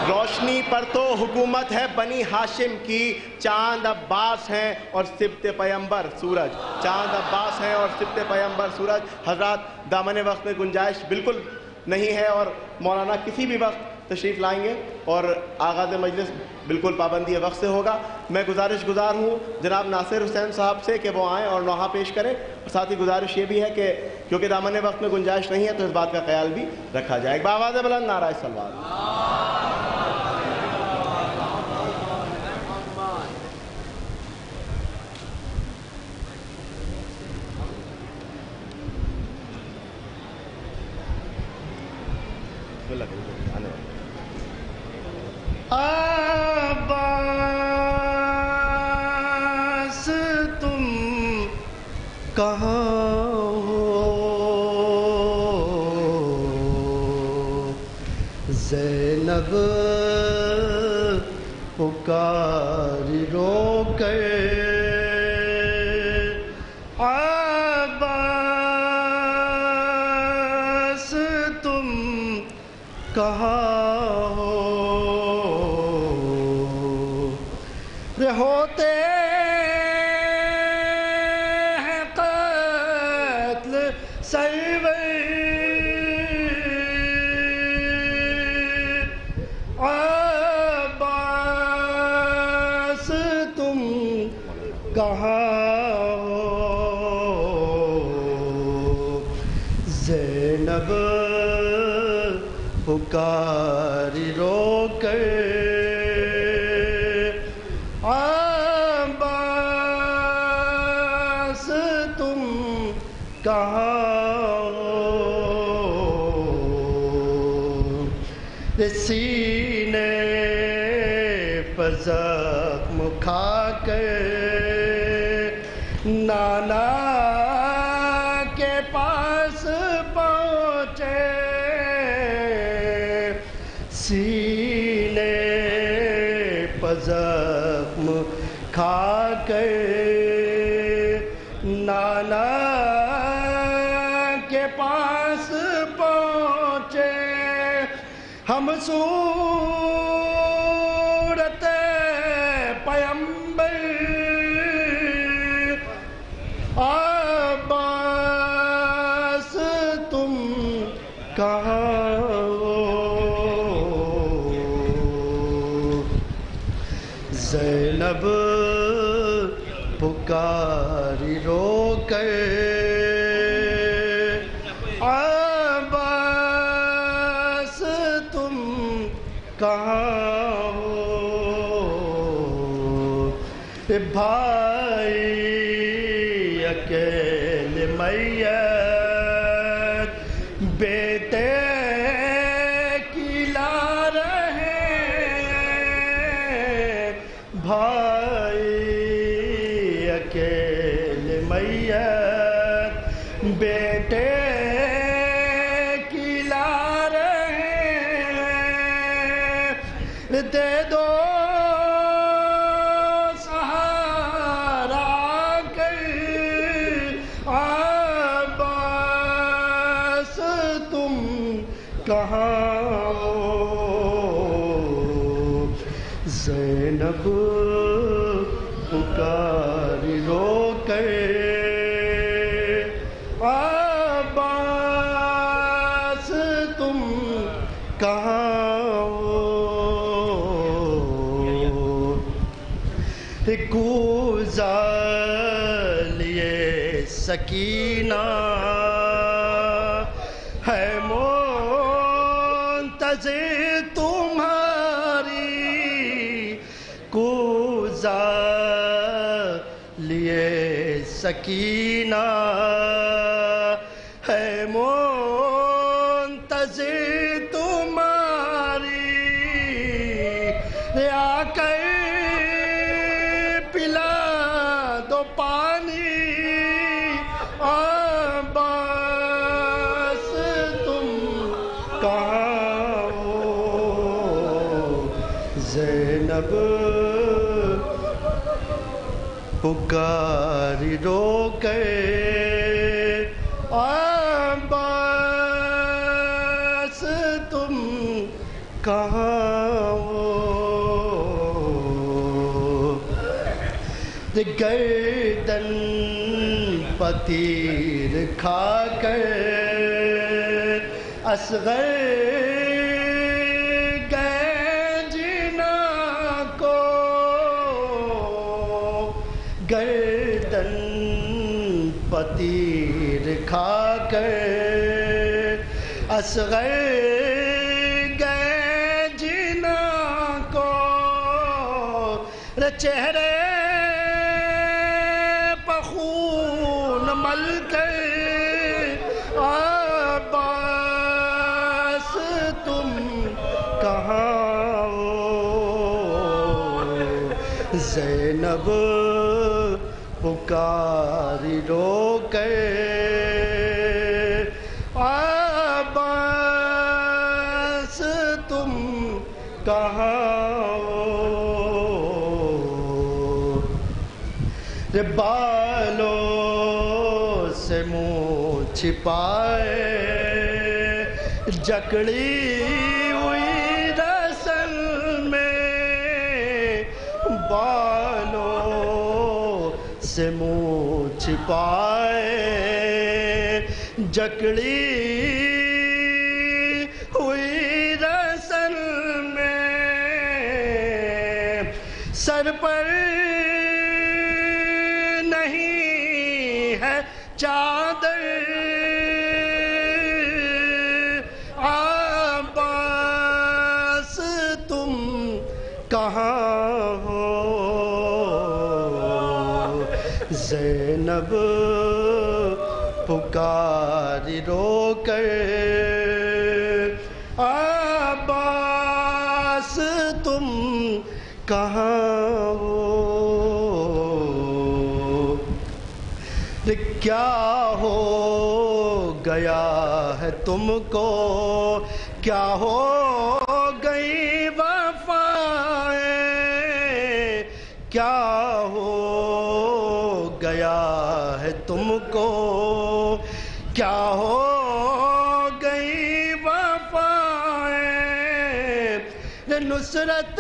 روشنی پر تو حکومت ہے بنی ہاشم کی, چاند عباس ہیں اور سبط پیمبر سورج, چاند عباس ہیں اور سبط پیمبر سورج. حضرات دامن وقت میں گنجائش بالکل نہیں ہے, اور مولانا کسی بھی وقت تشریف لائیں گے, اور آغاز مجلس بالکل پابندی وقت سے ہوگا. میں گزارش گزار ہوں جناب ناصر حسین صاحب سے کہ وہ آئیں اور نوحہ پیش کریں, اور ساتھ ہی گزارش یہ بھی ہے کہ کیونکہ دامن وقت میں گنجائش نہیں ہے تو اس بات کا خیال بھی رکھا جائے. ایک بآواز بلند نعرہ صلوات. عباس تم کہاں ہو, زینب پکاری رو کر, عباس تم کہاں ہوتے ہیں قتل سرور, عباس تم کہاں ہو, زینب پکاری رو کر, عباس تم کہاں ہو, سینے پر زخم کھا کر نانا کے پاس پہنچے, سینے مولانا کے پاس پہنچے ہم صورت پیمبر عباس تم کہاں ہو زینب پکاری رو کر عباس تم کہاں ہو بھائی اکیلے میت بیٹے کی لا رہے بھائی اکیلے میت بیٹے کی لا رہے دے دو سہارا کر عباس تم کہاں ہو زینب پکاری رو کر عباس تم کہاں ہو کوزہ لیے سکینہ ہے منتظر تمہاری کوزہ لیے سکینہ ہے منتظر تمہاری آ کر پلا دو پانی عباس تم کہاں ہو زینب پکاری رو کر عباس تم کہاں ہو گردن پتیر کھا کر اصغر گئے جنا کو گردن پتیر کھا کر اصغر گئے جنا کو چہرے خون مل کر عباس تم کہاں ہو زینب پکاری رو کر عباس تم کہاں ہو بالوں سے منہ چھپائے جکڑی ہوئی رسل میں بالوں سے منہ چھپائے جکڑی ہوئی رسل میں سر پر چادر عباس تم کہاں ہو زینب پکاری رو کر عباس تم کہاں ہو کیا ہو گیا ہے تم کو کیا ہو گئی وفائیں کیا ہو گیا ہے تم کو کیا ہو گئی وفائیں نصرت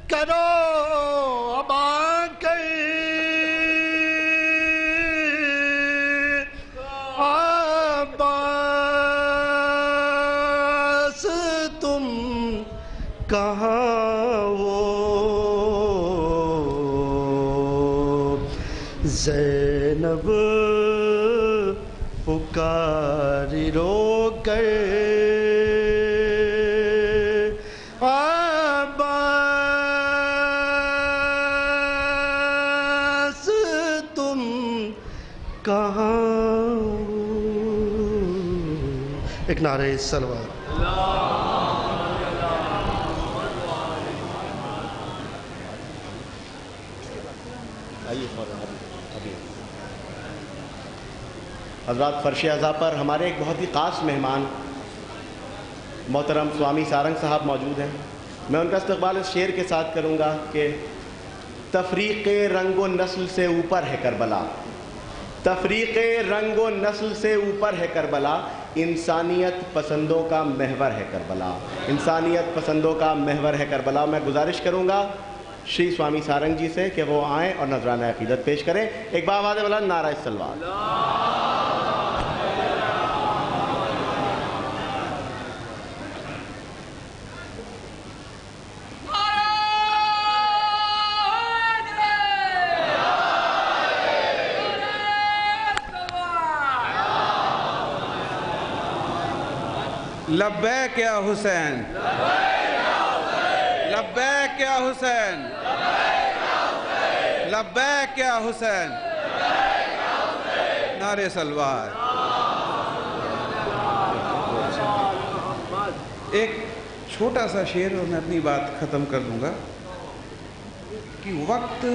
کرو اب آ کر عباس تم کہاں ہو زینب پکاری رو کر عباس تم کہاں ہو. ایک نعرہ صلوات. حضرات فرش اعزاء پر ہمارے ایک بہت ہی خاص مہمان محترم سوامی سارنگ صاحب موجود ہیں. میں ان کا استقبال اس شعر کے ساتھ کروں گا کہ تفریق رنگ و نسل سے اوپر ہے کربلا، تفریق رنگ و نسل سے اوپر ہے کربلا، انسانیت پسندوں کا محور ہے کربلا، انسانیت پسندوں کا محور ہے کربلا. میں گزارش کروں گا شری سوامی سارنگ جی سے کہ وہ آئیں اور نذرانہ عقیدت پیش کریں. ایک باآواز بلند نعرہ صلوات. لبیک یا حسین، لبیک یا حسین، لبیک یا حسین، نعرہ صلوات. ایک چھوٹا سا شعر اور میں اپنی بات ختم کر دوں گا کہ وقت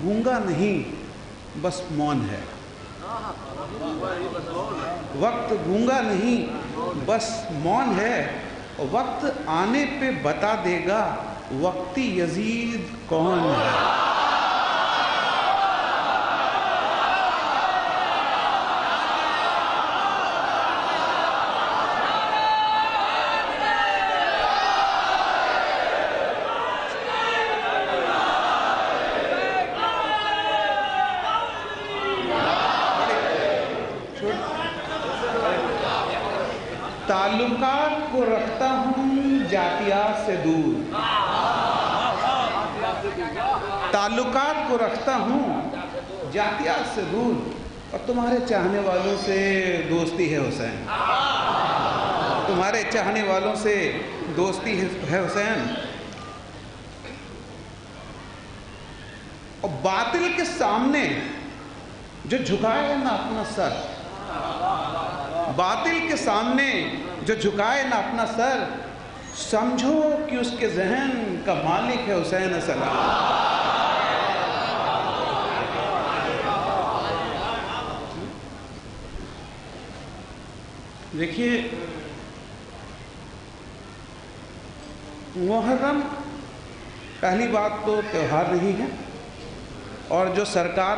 گونگا نہیں بس مون ہے، وقت گونگا نہیں بس مون ہے، وقت آنے پہ بتا دے گا وقتی یزید کون ہے. تعلقات کو رکھتا ہوں جاتیات سے دور، تعلقات کو رکھتا ہوں جاتیات سے دور، اور تمہارے چاہنے والوں سے دوستی ہے حسین، تمہارے چاہنے والوں سے دوستی ہے حسین. اور باطل کے سامنے جو جھکائے نہ اپنا سر، باطل کے سامنے جو جھکائے نہ اپنا سر، سمجھو کہ اس کے ذہن کا مالک ہے حسین السلام. دیکھیے محرم پہلی بات تو تہوار نہیں ہے، اور جو سرکار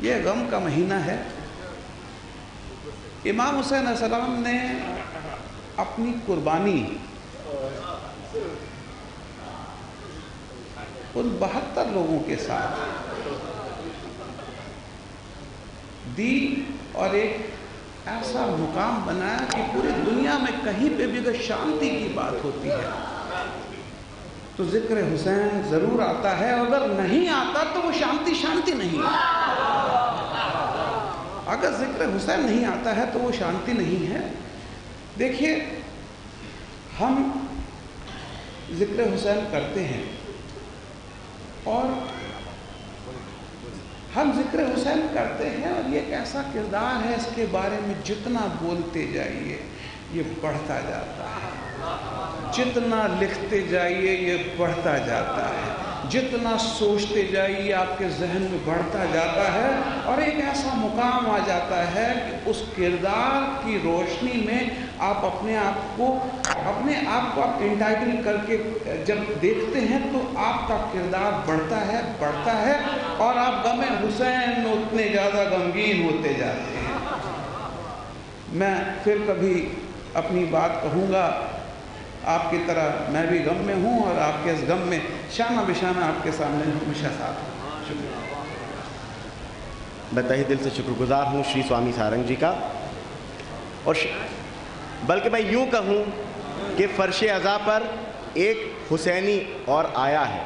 یہ غم کا مہینہ ہے. امام حسین علیہ السلام نے اپنی قربانی ان 72 لوگوں کے ساتھ دی اور ایک ایسا مقام بنایا کہ پوری دنیا میں کہیں پہ بھی اگر شانتی کی بات ہوتی ہے تو ذکر حسین ضرور آتا ہے، اگر نہیں آتا تو وہ شانتی شانتی نہیں ہے. اگر ذکر حسین نہیں آتا ہے تو وہ شانتی نہیں ہے. دیکھیے ہم ذکر حسین کرتے ہیں اور ہم ذکر حسین کرتے ہیں اور یہ ایک ایسا کردار ہے، اس کے بارے میں جتنا بولتے جائیے یہ بڑھتا جاتا ہے، جتنا لکھتے جائیے یہ بڑھتا جاتا ہے، جتنا سوچتے جائیے آپ کے ذہن میں بڑھتا جاتا ہے، اور ایک ایسا مقام آ جاتا ہے کہ اس کردار کی روشنی میں آپ اپنے آپ کو اپنے آپ کو آپ انٹائٹل کر کے جب دیکھتے ہیں تو آپ کا کردار بڑھتا ہے اور آپ غم حسین اتنے زیادہ غمگین ہوتے جاتے ہیں. میں پھر کبھی اپنی بات کہوں گا، آپ کی طرح میں بھی غم میں ہوں اور آپ کے اس غم میں شانہ بشانہ آپ کے سامنے ہمیشہ ساتھ ہوں. شکریہ. میں تہہ دل سے شکر گزار ہوں شری سوامی سارنگ جی کا، اور بلکہ میں یوں کہوں کہ فرش عزا پر ایک حسینی اور آیا ہے.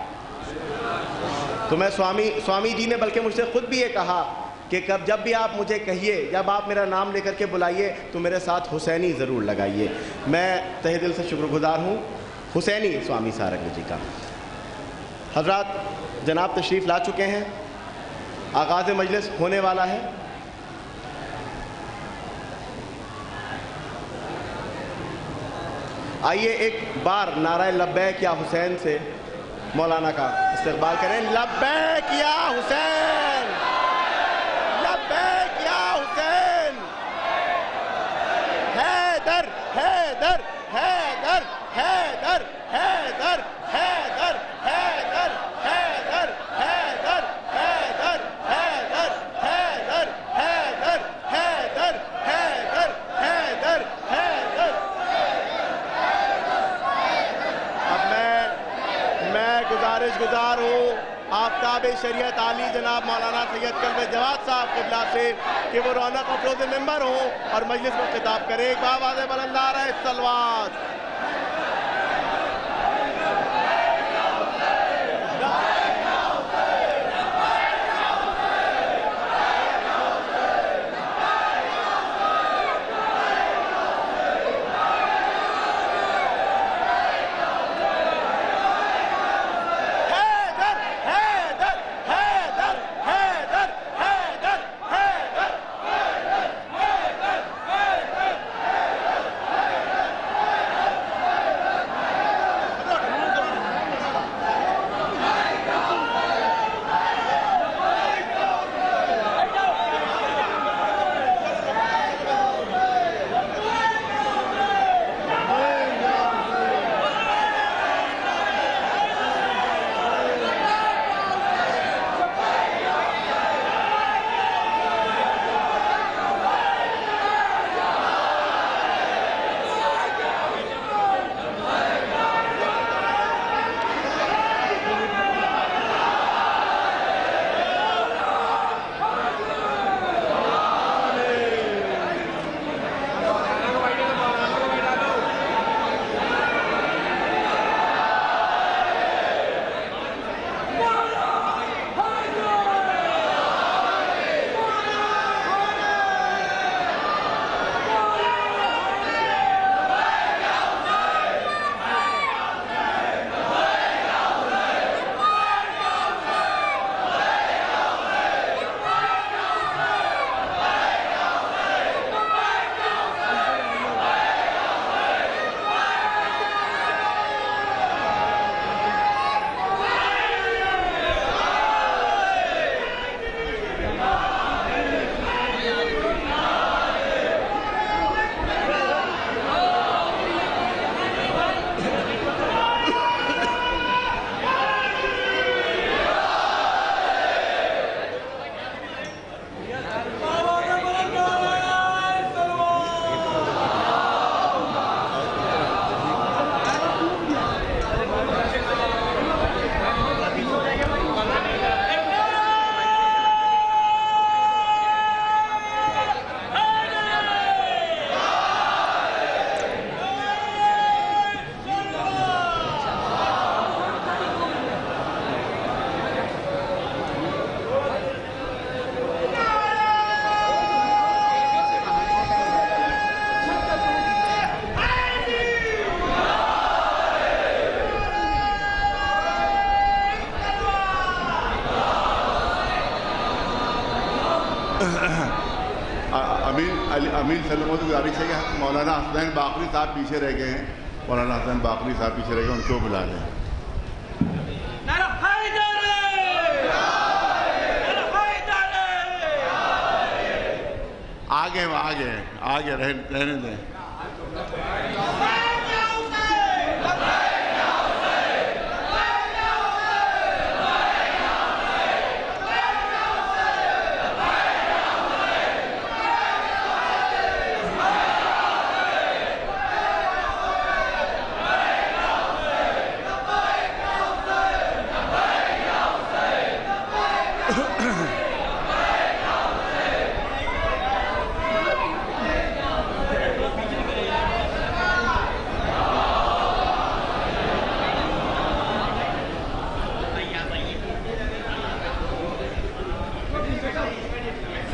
تو میں سوامی جی نے بلکہ مجھ سے خود بھی یہ کہا کہ جب بھی آپ مجھے کہیے، جب آپ میرا نام لے کر کے بلائیے تو میرے ساتھ حسینی ضرور لگائیے. میں تہہ دل سے شکر گزار ہوں حسینی سوامی سارنگ جی کا. حضرات جناب تشریف لا چکے ہیں، آغاز مجلس ہونے والا ہے. آئیے ایک بار نعرہ لبیک یا حسین سے مولانا کا استقبال کریں. لبیک یا حسین، لبیک یا حسین. حیدر حیدر حیدر حیدر حیدر حیدر حیدر حیدر حیدر حیدر حیدر حیدر حیدر حیدر حیدر حیدر حیدر. گزارش گزار ہوں آفتاب شریعت عالی جناب مولانا سید قلب جواد صاحب قبلہ سے کہ وہ رونق افروز ممبر ہوں اور مجلس کو خطاب کریں. ایک آواز بلندار ہے الصلوات. امین سلم کو گزارش ہے کہ مولانا حسین باقری صاحب پیچھے رہ گئے ہیں. مولانا حسین باقری صاحب پیچھے رہ گئے ہیں، ان کو بلا لیں. آگے رہنے دیں.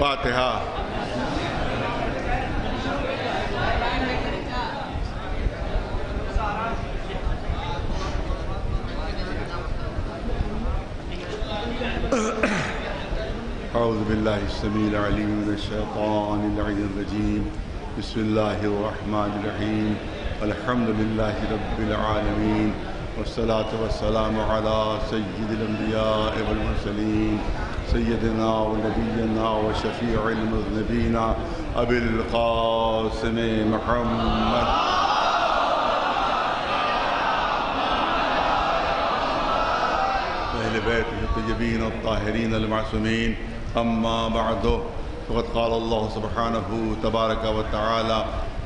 فاتحہ. اعوذ باللہ السمیع العلیم من الشیطان اللعین الرجیم. بسم اللہ الرحمن الرحیم. الحمد للہ رب العالمین والصلاة والسلام علی سید الانبیاء والمرسلین سیدنا و نبینا و شفیع المذنبین ابی القاسم محمد اہل بیت الطیبین الطاہرین المعصومین. اما بعد فقد قال اللہ سبحانہ تبارک و تعالی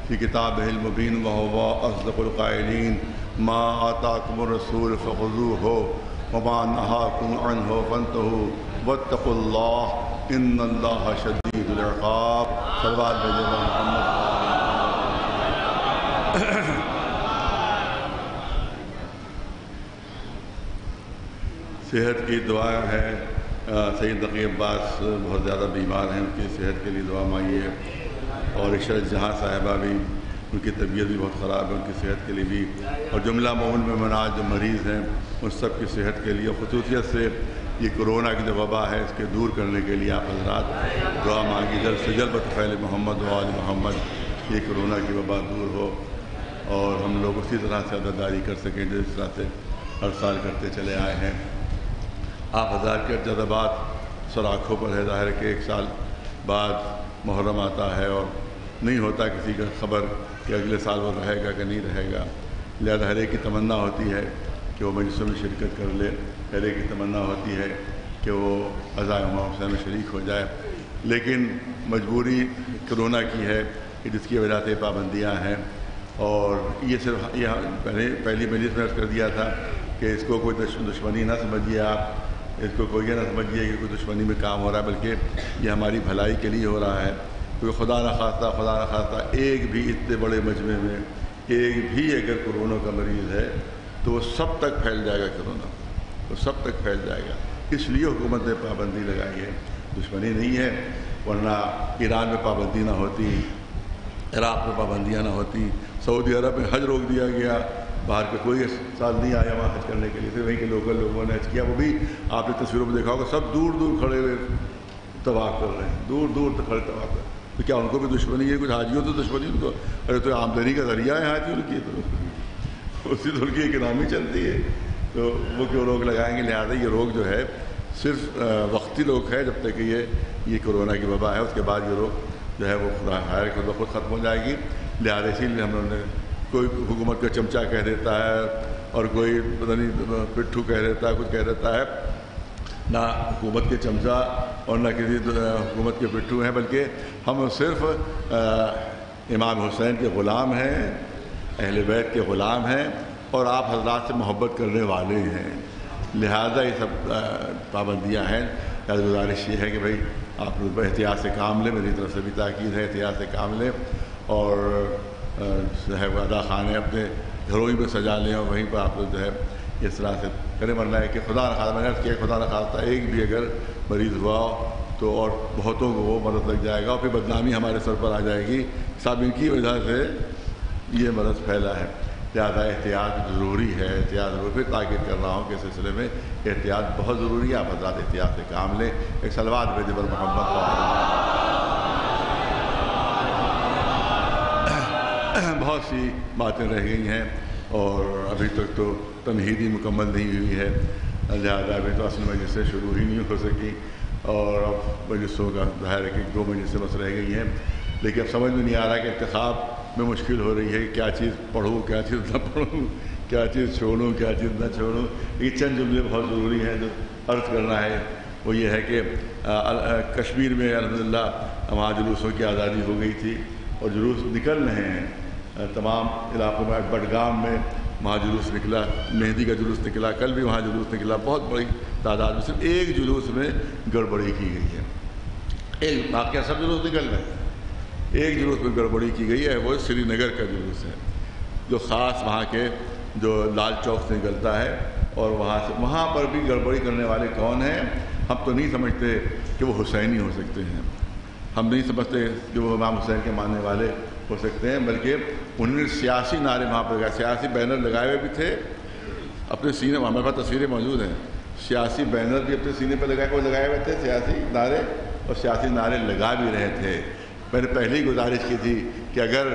فی کتابہ المبین وہو اصدق القائلین. ما آتاکم الرسول فخذوہ وما نہاکم عنہ فانتہوا واتقوا اللہ ان اللہ شدید العقاب. صلوات بھیجے محمد. صحت کی دعا ہے. سید تقی عباس بہت زیادہ بیمار ہیں, ان کی صحت کے لیے دعا مانگیے. اور عشرت جہاں صاحبہ بھی, ان کی طبیعت بھی بہت خراب ہے, ان کی صحت کے لیے بھی. اور جملہ مومن ممنات جو مریض ہیں ان سب کی صحت کے لیے, خصوصیت سے یہ کرونا کی جو وبا ہے اس کے دور کرنے کے لیے آپ حضرات دعا مانگی. جلد سے جلد بطفیل محمد و آل محمد یہ کرونا کی وبا دور ہو اور ہم لوگ اسی طرح سے عدداری کر سکیں جس طرح سے ہر سال کرتے چلے آئے ہیں. آپ حضرات کے جذبات سر آنکھوں پر ہے. ظاہر ہے کہ ایک سال بعد محرم آتا ہے اور نہیں ہوتا کسی کا خبر کہ اگلے سال وہ رہے گا کہ نہیں رہے گا. لہذا ہر ایک کی تمنا ہوتی ہے کہ وہ مجلسوں میں شرکت کر لے, ہر ایک کی تمنا ہوتی ہے کہ وہ عزائے امام حسین میں شریک ہو جائے. لیکن مجبوری کرونا کی ہے کہ جس کی وجہ سے پابندیاں ہیں. اور یہ صرف پہلی مجلس میں عرض کر دیا تھا کہ اس کو کوئی دشمنی نہ سمجھیے, آپ اس کو کوئی یہ نہ سمجھیے کہ کوئی دشمنی میں کام ہو رہا ہے, بلکہ یہ ہماری بھلائی کے لیے ہو رہا ہے. کیونکہ خدا نخواستہ ایک بھی اتنے بڑے مجمع میں ایک بھی اگر کورونا کا مریض ہے تو وہ سب تک پھیل جائے گا. کرونا وہ سب تک پھیل جائے گا. اس لیے حکومت نے پابندی لگائی ہے, دشمنی نہیں ہے. ورنہ ایران میں پابندی نہ ہوتی, عراق میں پابندیاں نہ ہوتی, سعودی عرب میں حج روک دیا گیا, باہر کے کوئی سال نہیں آیا وہاں حج کرنے کے لیے, صرف وہیں کے لوکل لوگوں نے حج کیا. وہ بھی آپ نے تصویروں میں دیکھا ہوگا سب دور دور کھڑے ہوئے طواف کر رہے ہیں, دور دور تک کھڑے طواف کر رہے ہیں. تو کیا ان کو بھی دشمنی ہے؟ کچھ حاجیوں تو دشمنی ان کو, ارے تو آمدنی کا ذریعہ ہے حاجیوں کی, تو اسی طور کی اکنامی چلتی ہے, تو وہ کیوں روک لگائیں گے؟ لہٰذا یہ روک جو ہے صرف وقتی روک ہے جب تک کہ یہ کرونا کی وبا ہے. اس کے بعد یہ روک جو ہے وہ خود بخود ختم ہو جائے گی. لہٰذا اسی لیے ہم لوگوں نے, کوئی حکومت کا چمچہ کہہ دیتا ہے اور کوئی پتہ نہیں پٹھو کہہ دیتا ہے, کچھ کہہ دیتا ہے. نہ حکومت کے چمچہ اور نہ کسی حکومت کے پٹھو ہیں, بلکہ ہم صرف امام حسین کے غلام ہیں, اہل بیت کے غلام ہیں اور آپ حضرات سے محبت کرنے والے ہیں. لہذا یہ سب پابندیاں ہیں. گزارش یہ ہے کہ بھائی آپ لوگ احتیاط سے کام لیں, میری طرف سے بھی تاکید ہے احتیاط سے کام لیں. اور جو ہے ادا خانے اپنے گھروں ہی میں سجا لیں اور وہیں پر آپ لوگ جو ہے اس طرح سے کریں. ورنہ ہے کہ خدا نخواستہ, میں نے کیا خدا نخواستہ ایک بھی اگر مریض ہوا تو اور بہتوں کو وہ مرض لگ جائے گا اور پھر بدنامی ہمارے سر پر آ جائے گی. صاحب ان کی وجہ سے یہ مرض پھیلا ہے. لہٰذا احتیاط ضروری ہے, احتیاط ضروری. پھر تاکید کر رہا ہوں کہ اس سلسلے میں احتیاط بہت ضروری ہے. آپ حضرات احتیاط سے کام لیں. ایک صلوات بھیجیں بر محمد. بہت سی باتیں رہ گئی ہیں اور ابھی تک تو تمہیدی مکمل نہیں ہوئی ہے. لہٰذا ابھی تو اصل مجلسیں شروع ہی نہیں ہو سکی اور اب مجلسوں کا ظاہر ہے کہ 2 مجلسیں بس رہ گئی ہیں. لیکن اب سمجھ میں نہیں آ رہا کہ انتخاب میں مشکل ہو رہی ہے کہ کیا چیز پڑھوں, کیا چیز نہ پڑھوں, کیا چیز چھوڑوں, کیا چیز نہ چھوڑوں. یہ چند جملے بہت ضروری ہیں جو عرض کرنا ہے. وہ یہ ہے کہ کشمیر میں الحمدللہ وہاں جلوسوں کی آزادی ہو گئی تھی اور جلوس نکل رہے ہیں تمام علاقوں میں. بڈگام میں وہاں جلوس نکلا, مہندی کا جلوس نکلا, کل بھی وہاں جلوس نکلا. بہت بڑی تعداد میں صرف ایک جلوس میں گڑبڑی کی گئی ہے. ایک باقی سب جلوس نکل گئے, ایک جلوس میں گڑبڑی کی گئی ہے. وہ سری نگر کا جلوس ہے جو خاص وہاں کے جو لال چوک سے نکلتا ہے اور وہاں پر بھی گڑبڑی کرنے والے کون ہیں؟ ہم تو نہیں سمجھتے کہ وہ حسینی ہو سکتے ہیں. ہم نہیں سمجھتے کہ وہ امام حسین کے ماننے والے ہو سکتے ہیں، بلکہ انہوں نے سیاسی نعرے وہاں پہ لگائے، سیاسی بینر لگائے ہوئے بھی تھے اپنے سینے، ہمارے پاس تصویریں موجود ہیں، سیاسی بینر بھی اپنے سینے پہ لگائے ہوئے تھے، سیاسی نعرے، اور سیاسی نعرے لگا بھی رہے تھے۔ میں نے پہلے ہی گزارش کی تھی کہ اگر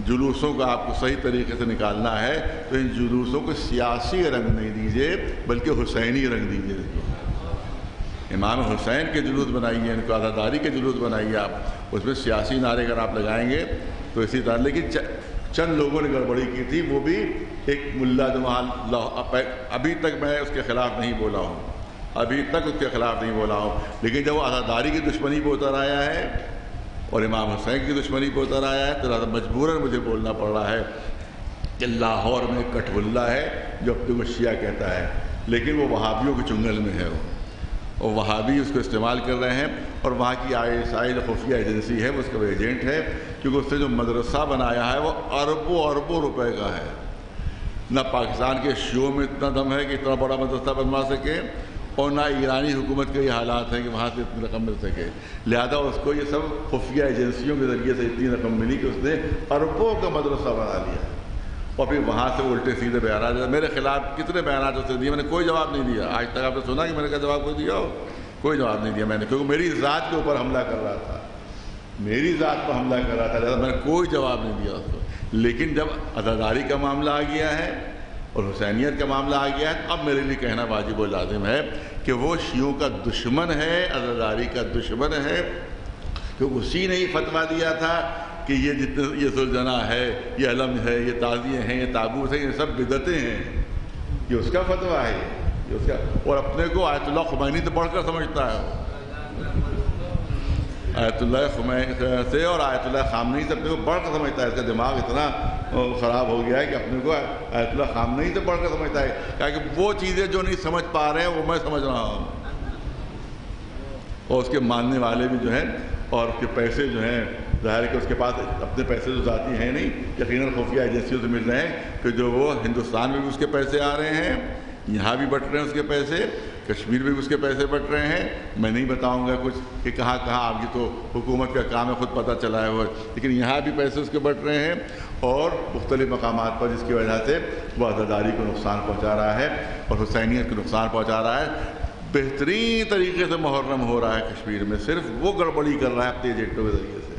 جلوسوں کا آپ کو صحیح طریقے سے نکالنا ہے تو ان جلوسوں کو سیاسی رنگ نہیں دیجیے بلکہ حسینی رنگ دیجیے۔ امام حسین کے جلوس بنائیے، ان کو عزاداری کے جلوس بنائیے، آپ اس میں سیاسی نعرے اگر آپ لگائیں گے تو اسی طرح، لیکن چند لوگوں نے گڑبڑی کی تھی، وہ بھی ایک ملا جو وہاں، ابھی تک میں اس کے خلاف نہیں بولا ہوں، ابھی تک اس کے خلاف نہیں بولا ہوں، لیکن جب وہ عزاداری کی دشمنی پہ اتر آیا ہے اور امام حسین کی دشمنی پہ اتر آیا ہے تو مجبوراً مجھے بولنا پڑ رہا ہے کہ لاہور میں کٹھ اللہ ہے جو اپنے کو شیعہ کہتا ہے، لیکن وہ وہابیوں کے چنگل میں ہے، اور وہابی اس کو استعمال کر رہے ہیں، اور وہاں کی ISI جو خفیہ ایجنسی ہے وہ اس کا ایجنٹ ہے، کیونکہ اس نے جو مدرسہ بنایا ہے وہ اربوں اربوں روپے کا ہے۔ نہ پاکستان کے شیعوں میں اتنا دم ہے کہ اتنا بڑا مدرسہ بنوا سکے، اور نہ ایرانی حکومت کے یہ حالات ہیں کہ وہاں سے اتنی رقم مل سکے، لہذا اس کو یہ سب خفیہ ایجنسیوں کے ذریعے سے اتنی رقم ملی کہ اس نے اربوں کا مدرسہ بنا لیا، اور پھر وہاں سے الٹے سیدھے بیانات، میرے خلاف کتنے بیانات اس نے دیے، میں نے کوئی جواب نہیں دیا، آج تک آپ نے سنا کہ میں نے کہا جواب کوئی دیا ہو؟ کوئی جواب نہیں دیا میں نے، کیونکہ میری ذات کے اوپر حملہ کر رہا تھا، میری ذات پر حملہ کر رہا تھا، لہذا میں نے کوئی جواب نہیں دیا اس کو۔ لیکن جب عزاداری کا معاملہ آ گیا ہے اور حسینیت کا معاملہ آ گیا ہے، اب میرے لیے کہنا واجب و لازم ہے کہ وہ شیعوں کا دشمن ہے، عزاداری کا دشمن ہے، کہ اسی نے ہی فتویٰ دیا تھا کہ یہ جتنے یہ سلجنا ہے، یہ علم ہے، یہ تعزیے ہیں، یہ تابوت ہیں، یہ سب بدعتیں ہیں، یہ اس کا فتویٰ ہے، یہ اس کا، اور اپنے کو آیت اللہ خمینی سے بڑھ کر سمجھتا ہے، آیت اللہ خمینی سے اور آیت اللہ خامنئی سے اپنے کو بڑھ کر سمجھتا ہے، اس کا دماغ اتنا خراب ہو گیا ہے کہ اپنے کو آیت اللہ خامنئی سے بڑھ کر سمجھتا ہے، کہ وہ چیزیں جو نہیں سمجھ پا رہے ہیں وہ میں سمجھ رہا ہوں، اور اس کے ماننے والے بھی جو ہیں، اور اس کے پیسے جو ہیں، ظاہر ہے کہ اس کے پاس اپنے پیسے تو ذاتی ہیں نہیں، یقیناً خفیہ ایجنسیوں سے مل رہے ہیں کہ جو وہ ہندوستان میں بھی اس کے پیسے آ رہے ہیں، یہاں بھی بٹ رہے ہیں اس کے پیسے، کشمیر میں بھی اس کے پیسے بٹ رہے ہیں، میں نہیں بتاؤں گا کچھ کہ کہاں کہاں، آپ کی تو حکومت کا کام ہے خود پتہ چلا ہے وہ، لیکن یہاں بھی پیسے اس کے بٹ رہے ہیں، اور مختلف مقامات پر، جس کی وجہ سے وہ عزاداری کو نقصان پہنچا رہا ہے اور حسینیت کو نقصان پہنچا رہا ہے۔ بہترین طریقے سے محرم ہو رہا ہے کشمیر میں، صرف وہ گڑبڑی کر رہا ہے اپنے ایجنٹوں کے ذریعے سے،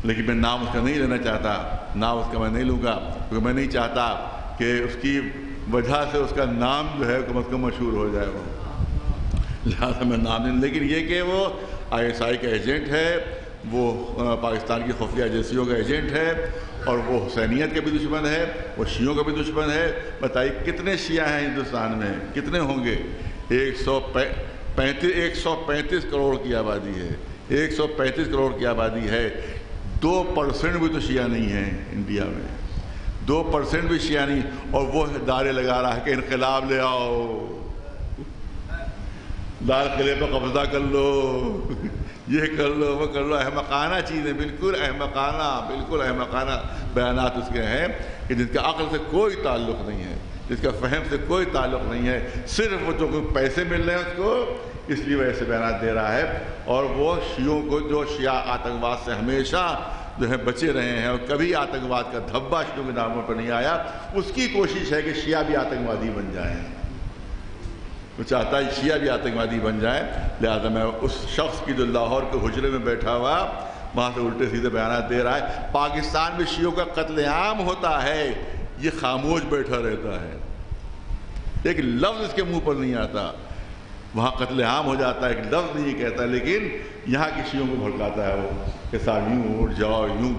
لیکن میں نام اس کا نہیں لینا چاہتا، نام اس کا میں نہیں لوں گا، کیونکہ میں نہیں چاہتا کہ اس کی وجہ سے اس کا نام جو ہے کم از کم مشہور ہو جائے، وہ لہٰذا میں نام نہیں، لیکن یہ کہ وہ ISI کا ایجنٹ ہے، وہ پاکستان کی خفیہ ایجنسیوں کا ایجنٹ ہے، اور وہ حسینیت کا بھی دشمن ہے، وہ شیعوں کا بھی دشمن ہے۔ بتائیے کتنے شیعہ ہیں ہندوستان میں، کتنے ہوں گے؟ 135 کروڑ کی آبادی ہے، 135 کروڑ کی آبادی ہے، 2% بھی تو شیعہ نہیں ہیں انڈیا میں، 2% بھی شیعہ نہیں، اور وہ دعوے لگا رہا ہے کہ انقلاب لے آؤ، لال قلعے پہ قبضہ کر لو، یہ کر لو، وہ کر لو، احمقانہ چیزیں، بالکل احمقانہ بیانات اس کے ہیں کہ جن کا عقل سے کوئی تعلق نہیں ہے، جس کا فہم سے کوئی تعلق نہیں ہے، صرف وہ جو پیسے مل رہے ہیں اس کو، اس لیے وہ ایسے بیانات دے رہا ہے۔ اور وہ شیعوں کو، جو شیعہ آتنکواد سے ہمیشہ جو ہے بچے رہے ہیں اور کبھی آتنکواد کا دھبا شیعوں کے ناموں پر نہیں آیا، اس کی کوشش ہے کہ شیعہ بھی آتنکوادی بن جائیں، وہ چاہتا ہے شیعہ بھی آتنکوادی بن جائے۔ لہذا میں اس شخص کی جو لاہور کے حجرے میں بیٹھا ہوا وہاں سے الٹے سیدھے بیانات دے رہا ہے، پاکستان میں شیعوں کا قتل عام ہوتا ہے، یہ خاموش بیٹھا رہتا ہے، ایک لفظ اس کے منہ پر نہیں آتا، وہاں قتل عام ہو جاتا ہے، ایک لفظ نہیں کہتا، لیکن یہاں کے شیعوں کو بھڑکاتا ہے وہ کہ صاحب یوں اٹھ جاؤ، یوں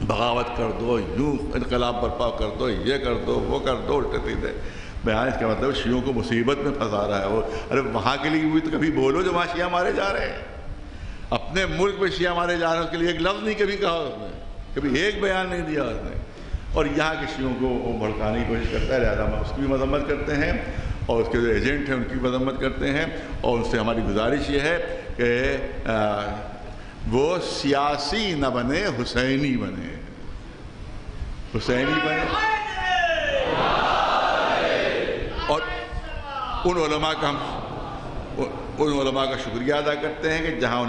بغاوت کر دو، یوں انقلاب برپا کر دو، یہ کر دو، وہ کر دو، الٹے سیدھے بیان۔ اس کا مطلب شیعوں کو مصیبت میں پھنسا رہا ہے وہ۔ ارے وہاں کے لیے بھی تو کبھی بولو جو وہاں شیعہ مارے جا رہے ہیں، اپنے ملک میں شیعہ مارے جا رہے ہیں، اس کے لیے ایک لفظ نہیں کبھی کہا اس نے، کبھی ایک بیان نہیں دیا اس نے، اور یہاں کے شیعوں کو وہ بھڑکانے کی کوشش کرتا ہے۔ لہٰذا ہم اس کی بھی مذمت کرتے ہیں اور اس کے جو ایجنٹ ہیں ان کی مذمت کرتے ہیں، اور ان سے ہماری گزارش یہ ہے کہ وہ سیاسی نہ بنے، حسینی بنے، حسینی بنے۔ اور ان علماء کا ان علماء کا شکریہ ادا کرتے ہیں کہ جہاں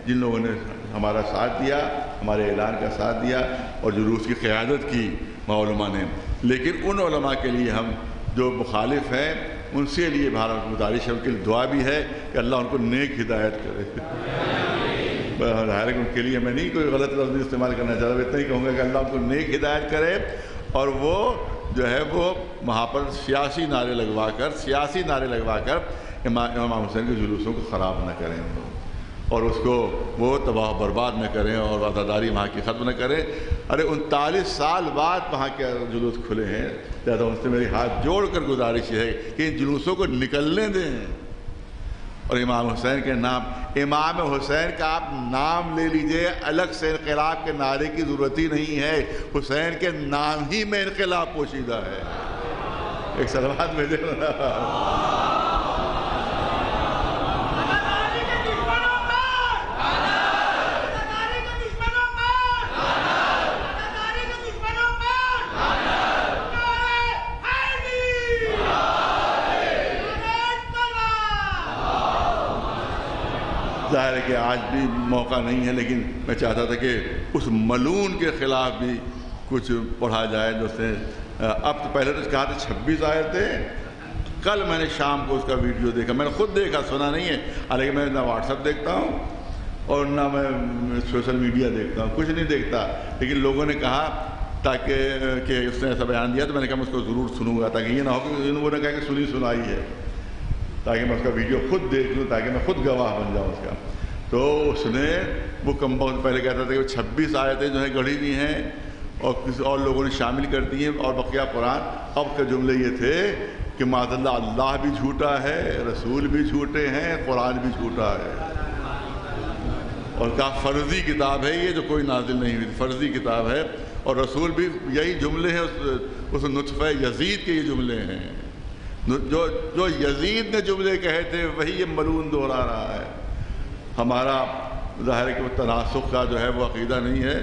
جن لوگوں نے ہمارا ساتھ دیا، ہمارے اعلان کا ساتھ دیا اور جلوس کی قیادت کی علماء نے. لیکن ان علماء کے لیے ہم جو مخالف ہیں ان سے لیے بھارت گزارش ہے، ان کے لیے دعا بھی ہے کہ اللہ ان کو نیک ہدایت کرے. ظاہر ہے کہ ان کے لیے میں نہیں کوئی غلط لفظ استعمال کرنا چاہتا، اتنا ہی کہوں گا کہ اللہ ان کو نیک ہدایت کرے اور وہ جو ہے وہ وہاں پر سیاسی نعرے لگوا کر امام حسین کے جلوسوں کو خراب نہ کریں اور اس کو وہ تباہ و برباد نہ کریں اور عزاداری وہاں کی ختم نہ کریں. ارے 39 سال بعد وہاں کے جلوس کھلے ہیں، لہٰذا ان سے میری ہاتھ جوڑ کر گزارش ہے کہ ان جلوسوں کو نکلنے دیں اور امام حسین کے نام، امام حسین کا آپ نام لے لیجئے، الگ سے انقلاب کے نعرے کی ضرورت ہی نہیں ہے، حسین کے نام ہی میں انقلاب پوشیدہ ہے. ایک صلوات بھیجے. ظاہر ہے کہ آج بھی موقع نہیں ہے، لیکن میں چاہتا تھا کہ اس ملعون کے خلاف بھی کچھ پڑھا جائے جو سے اب تو پہلے تو کہا تھا 26 آیتیں. کل میں نے شام کو اس کا ویڈیو دیکھا، میں نے خود دیکھا، سنا نہیں ہے، حالانکہ میں نہ واٹس ایپ دیکھتا ہوں اور نہ میں سوشل میڈیا دیکھتا ہوں، کچھ نہیں دیکھتا، لیکن لوگوں نے کہا تاکہ کہ اس نے ایسا بیان دیا تو میں نے کہا میں اس کو ضرور سنوں گا تاکہ یہ نہ ہو کہ انہوں نے کہا کہ سنی سنائی ہے، تاکہ میں اس کا ویڈیو خود دیکھ لوں، تاکہ میں خود گواہ بن جاؤں اس کا. تو اس نے وہ پہلے کہتا تھا کہ 26 آیتیں جو ہیں گڑھی ہوئی ہیں اور کسی اور لوگوں نے شامل کر دی ہیں اور بقیہ قرآن. اب کے جملے یہ تھے کہ معاذ اللہ بھی جھوٹا ہے، رسول بھی جھوٹے ہیں، قرآن بھی جھوٹا ہے. اور کہا فرضی کتاب ہے یہ جو کوئی نازل نہیں ہوئی، فرضی کتاب ہے اور رسول بھی یہی جملے ہیں، اس نطفہ یزید کے یہ جملے ہیں، جو یزید نے جملے کہے تھے وہی یہ ملعون دہرا رہا ہے. ہمارا ظاہر ہے کہ وہ تناسخ کا جو ہے وہ عقیدہ نہیں ہے،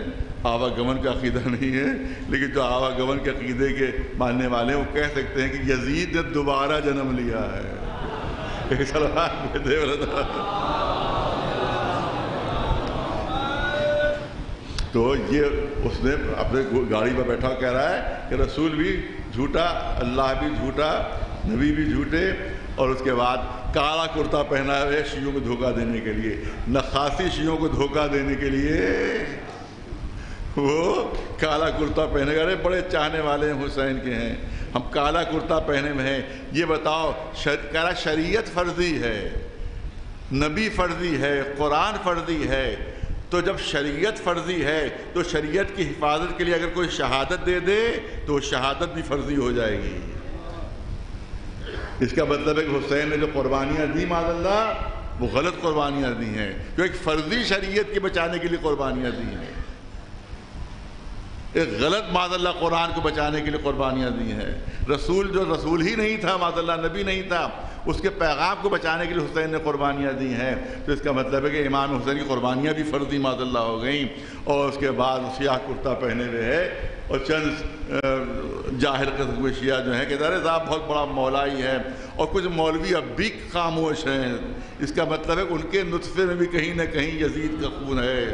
آواگمن کا عقیدہ نہیں ہے، لیکن جو آواگمن کے عقیدے کے ماننے والے ہیں وہ کہہ سکتے ہیں کہ یزید نے دوبارہ جنم لیا ہے. تو یہ اس نے اپنے گاڑی پر بیٹھا کہہ رہا ہے کہ رسول بھی جھوٹا، اللہ بھی جھوٹا، نبی بھی جھوٹے، اور اس کے بعد کالا کرتا پہنا ہے شیعوں کو دھوکہ دینے کے لیے، نخاسی شیعوں کو دھوکہ دینے کے لیے وہ کالا کرتا پہنے گا. بڑے چاہنے والے ہیں حسین کے ہیں، ہم کالا کرتا پہنے میں ہیں. یہ بتاؤ کہہ رہا شریعت فرضی ہے، نبی فرضی ہے، قرآن فرضی ہے، تو جب شریعت فرضی ہے تو شریعت کی حفاظت کے لیے اگر کوئی شہادت دے دے تو شہادت بھی فرضی ہو جائے گی. اس کا مطلب ہے کہ حسین نے جو قربانیاں دی معاذ اللہ وہ غلط قربانیاں دی ہیں، جو ایک فرضی شریعت کے بچانے کے لیے قربانیاں دی ہیں، ایک غلط معاذ اللہ قرآن کو بچانے کے لیے قربانیاں دی ہیں. رسول جو رسول ہی نہیں تھا معاذ اللہ، نبی نہیں تھا، اس کے پیغام کو بچانے کے لیے حسین نے قربانیاں دی ہیں. تو اس کا مطلب ہے کہ امام حسین کی قربانیاں بھی فرضی معاذ اللہ ہو گئیں. اور اس کے بعد سیاہ کرتا پہنے ہوئے ہے اور چند جاہل قسم کے شیعہ جو ہیں کہ ارے صاحب بہت بڑا مولائی ہے، اور کچھ مولوی اب بھی خاموش ہیں. اس کا مطلب ہے کہ ان کے نطفے میں بھی کہیں نہ کہیں یزید کا خون ہے،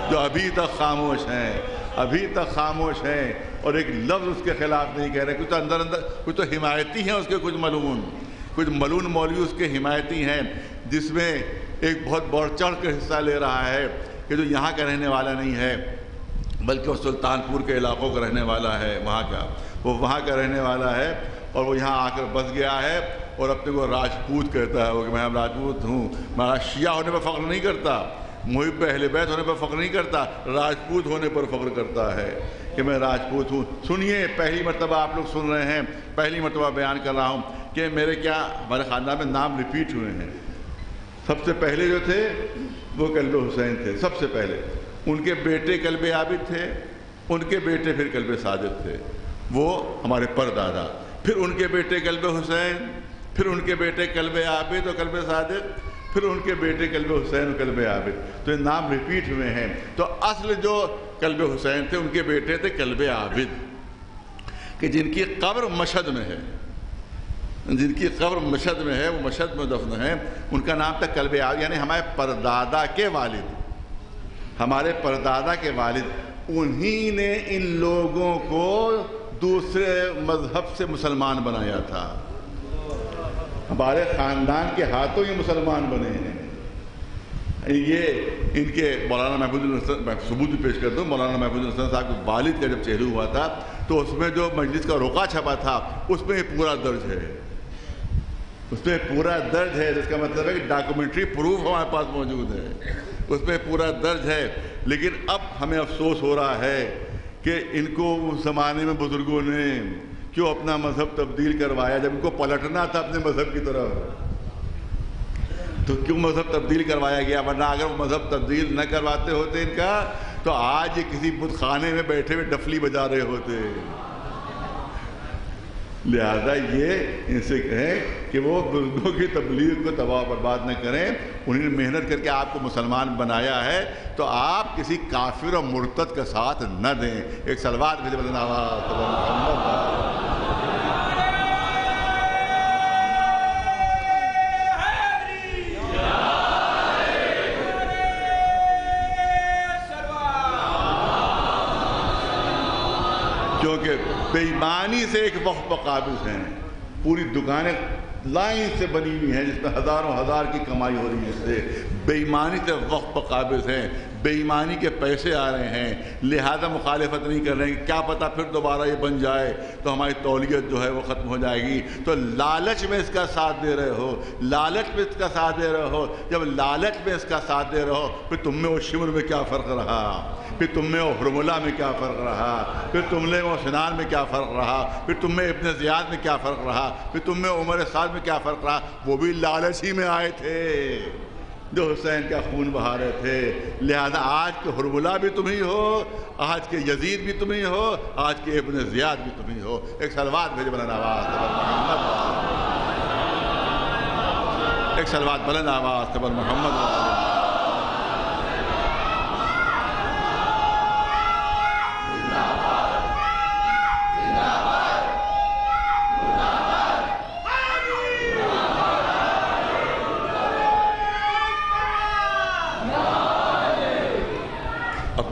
جو ابھی تک خاموش ہیں، ابھی تک خاموش ہیں اور ایک لفظ اس کے خلاف نہیں کہہ رہے. کچھ تو اندر کچھ تو حمایتی ہیں اس کے، کچھ ملعون مولوی اس کے حمایتی ہیں، جس میں ایک بہت بڑھ چڑھ کر حصہ لے رہا ہے کہ جو یہاں کا رہنے والا نہیں ہے بلکہ وہ سلطان پور کے علاقوں کا رہنے والا ہے، وہ وہاں کا رہنے والا ہے اور وہ یہاں آ کر بس گیا ہے اور اپنے کو راجپوت کہتا ہے وہ کہ میں راجپوت ہوں. میں شیعہ ہونے پر فخر نہیں کرتا، محب اہل بیت ہونے پر فخر نہیں کرتا، راجپوت ہونے پر فخر کرتا ہے کہ میں راجپوت ہوں. سنیے، پہلی مرتبہ آپ لوگ سن رہے ہیں، پہلی مرتبہ بیان کر رہا ہوں کہ ہمارے خاندان میں نام ریپیٹ ہوئے ہیں. سب سے پہلے جو تھے وہ کلب حسین تھے، سب سے پہلے. ان کے بیٹے کلب عابد تھے، ان کے بیٹے پھر کلب صادق تھے، وہ ہمارے پردادا. پھر ان کے بیٹے کلب حسین، پھر ان کے بیٹے کلب عابد اور کلب صادق، پھر ان کے بیٹے کلب حسین اور کلب عابد. تو یہ نام ریپیٹ ہوئے ہیں. تو اصل جو کلب حسین تھے ان کے بیٹے تھے کلب عابد، کہ جن کی قبر مشہد میں ہے. جن کی قبر مشہد میں ہے، وہ مشہد میں دفن ہے، ان کا نام تھا کلب آب، یعنی ہمارے پردادا کے والد، ہمارے پردادا کے والد، انہی نے ان لوگوں کو دوسرے مذہب سے مسلمان بنایا تھا. ہمارے خاندان کے ہاتھوں یہ مسلمان بنے ہیں. یہ ان کے مولانا محفوظ الحسن، میں ثبوت بھی پیش کرتا ہوں، مولانا محفوظ الحسن صاحب کے والد کا جب چہرو ہوا تھا تو اس میں جو مجلس کا رقعہ چھپا تھا اس میں یہ پورا درج ہے، اس میں پورا درج ہے، جس کا مطلب ہے کہ ڈاکومنٹری پروف ہمارے پاس موجود ہے، اس میں پورا درج ہے. لیکن اب ہمیں افسوس ہو رہا ہے کہ ان کو اس زمانے میں بزرگوں نے کیوں اپنا مذہب تبدیل کروایا، جب ان کو پلٹنا تھا اپنے مذہب کی طرف تو کیوں مذہب تبدیل کروایا گیا؟ ورنہ اگر وہ مذہب تبدیل نہ کرواتے ہوتے ان کا تو آج یہ کسی بت خانے میں بیٹھے ہوئے ڈفلی بجا رہے ہوتے. لہذا یہ ان سے کہیں کہ وہ بزرگوں کی تبلیغ کو تباہ برباد نہ کریں. انہوں نے محنت کر کے آپ کو مسلمان بنایا ہے تو آپ کسی کافر اور مرتد کا ساتھ نہ دیں. ایک صلوات بھیجے بدن آواز کیونکہ بے ایمانی سے ایک وقت پر قابض ہیں. پوری دکانیں لائن سے بنی ہوئی ہیں جس میں ہزاروں ہزار کی کمائی ہو رہی ہے. اس سے بے ایمانی سے وقت پر قابض ہیں، بے ایمانی کے پیسے آ رہے ہیں، لہذا مخالفت نہیں کر رہے ہیں. کیا پتہ پھر دوبارہ یہ بن جائے تو ہماری تولیت جو ہے وہ ختم ہو جائے گی. تو لالچ میں اس کا ساتھ دے رہے ہو، لالچ میں اس کا ساتھ دے رہے ہو. جب لالچ میں اس کا ساتھ دے رہے ہو پھر تم میں وہ شمر میں کیا فرق رہا، پھر تم میں وہ حرملہ میں کیا فرق رہا، پھر تم میں وہ سنان میں کیا فرق رہا، پھر تم میں ابن زیاد میں کیا فرق رہا، پھر تم میں عمر سعد میں کیا فرق رہا. وہ بھی لالچ ہی میں آئے تھے جو حسین کا خون بہا رہے تھے. لہذا آج کے حرملہ بھی تم ہی ہو، آج کے یزید بھی تم ہی ہو، آج کے ابن زیاد بھی تم ہی ہو. ایک صلوات بھیجے بلند آواز، ایک صلوات بلند آواز تبر محمد.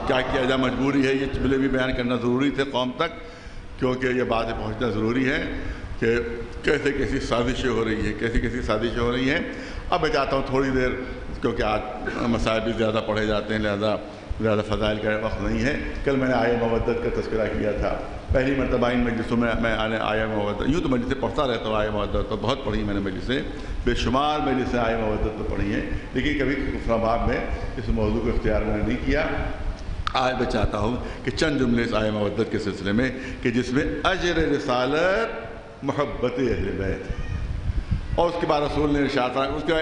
کیا کیا جائے، مجبوری ہے. یہ جملے بھی بیان کرنا ضروری تھے قوم تک کیونکہ یہ باتیں پہنچنا ضروری ہے کہ کیسے کیسی سازشیں ہو رہی ہیں، کیسی سازشیں ہو رہی ہیں. اب میں چاہتا ہوں تھوڑی دیر، کیونکہ آج مسائل بھی زیادہ پڑھے جاتے ہیں لہذا زیادہ فضائل کا وقت نہیں ہے. کل میں نے آیہ مودت کا تذکرہ کیا تھا. پہلی مرتبہ ان مجلسوں میں آیہ مودت، یوں تو مجلسیں پڑھتا رہتا ہوں، آیہ مودت تو بہت پڑھی میں نے مجلسیں، بے شمار مجلسیں آیہ مودت تو پڑھی ہیں، لیکن کبھی کفر باب میں اس موضوع کو اختیار میں نے نہیں کیا. آج میں چاہتا ہوں کہ چند جملے اس آیہ مودت کے سلسلے میں کہ جس میں اجر رسالت محبت اہل بیت، اور اس کے بعد رسول نے ارشاد فرمایا، اس کے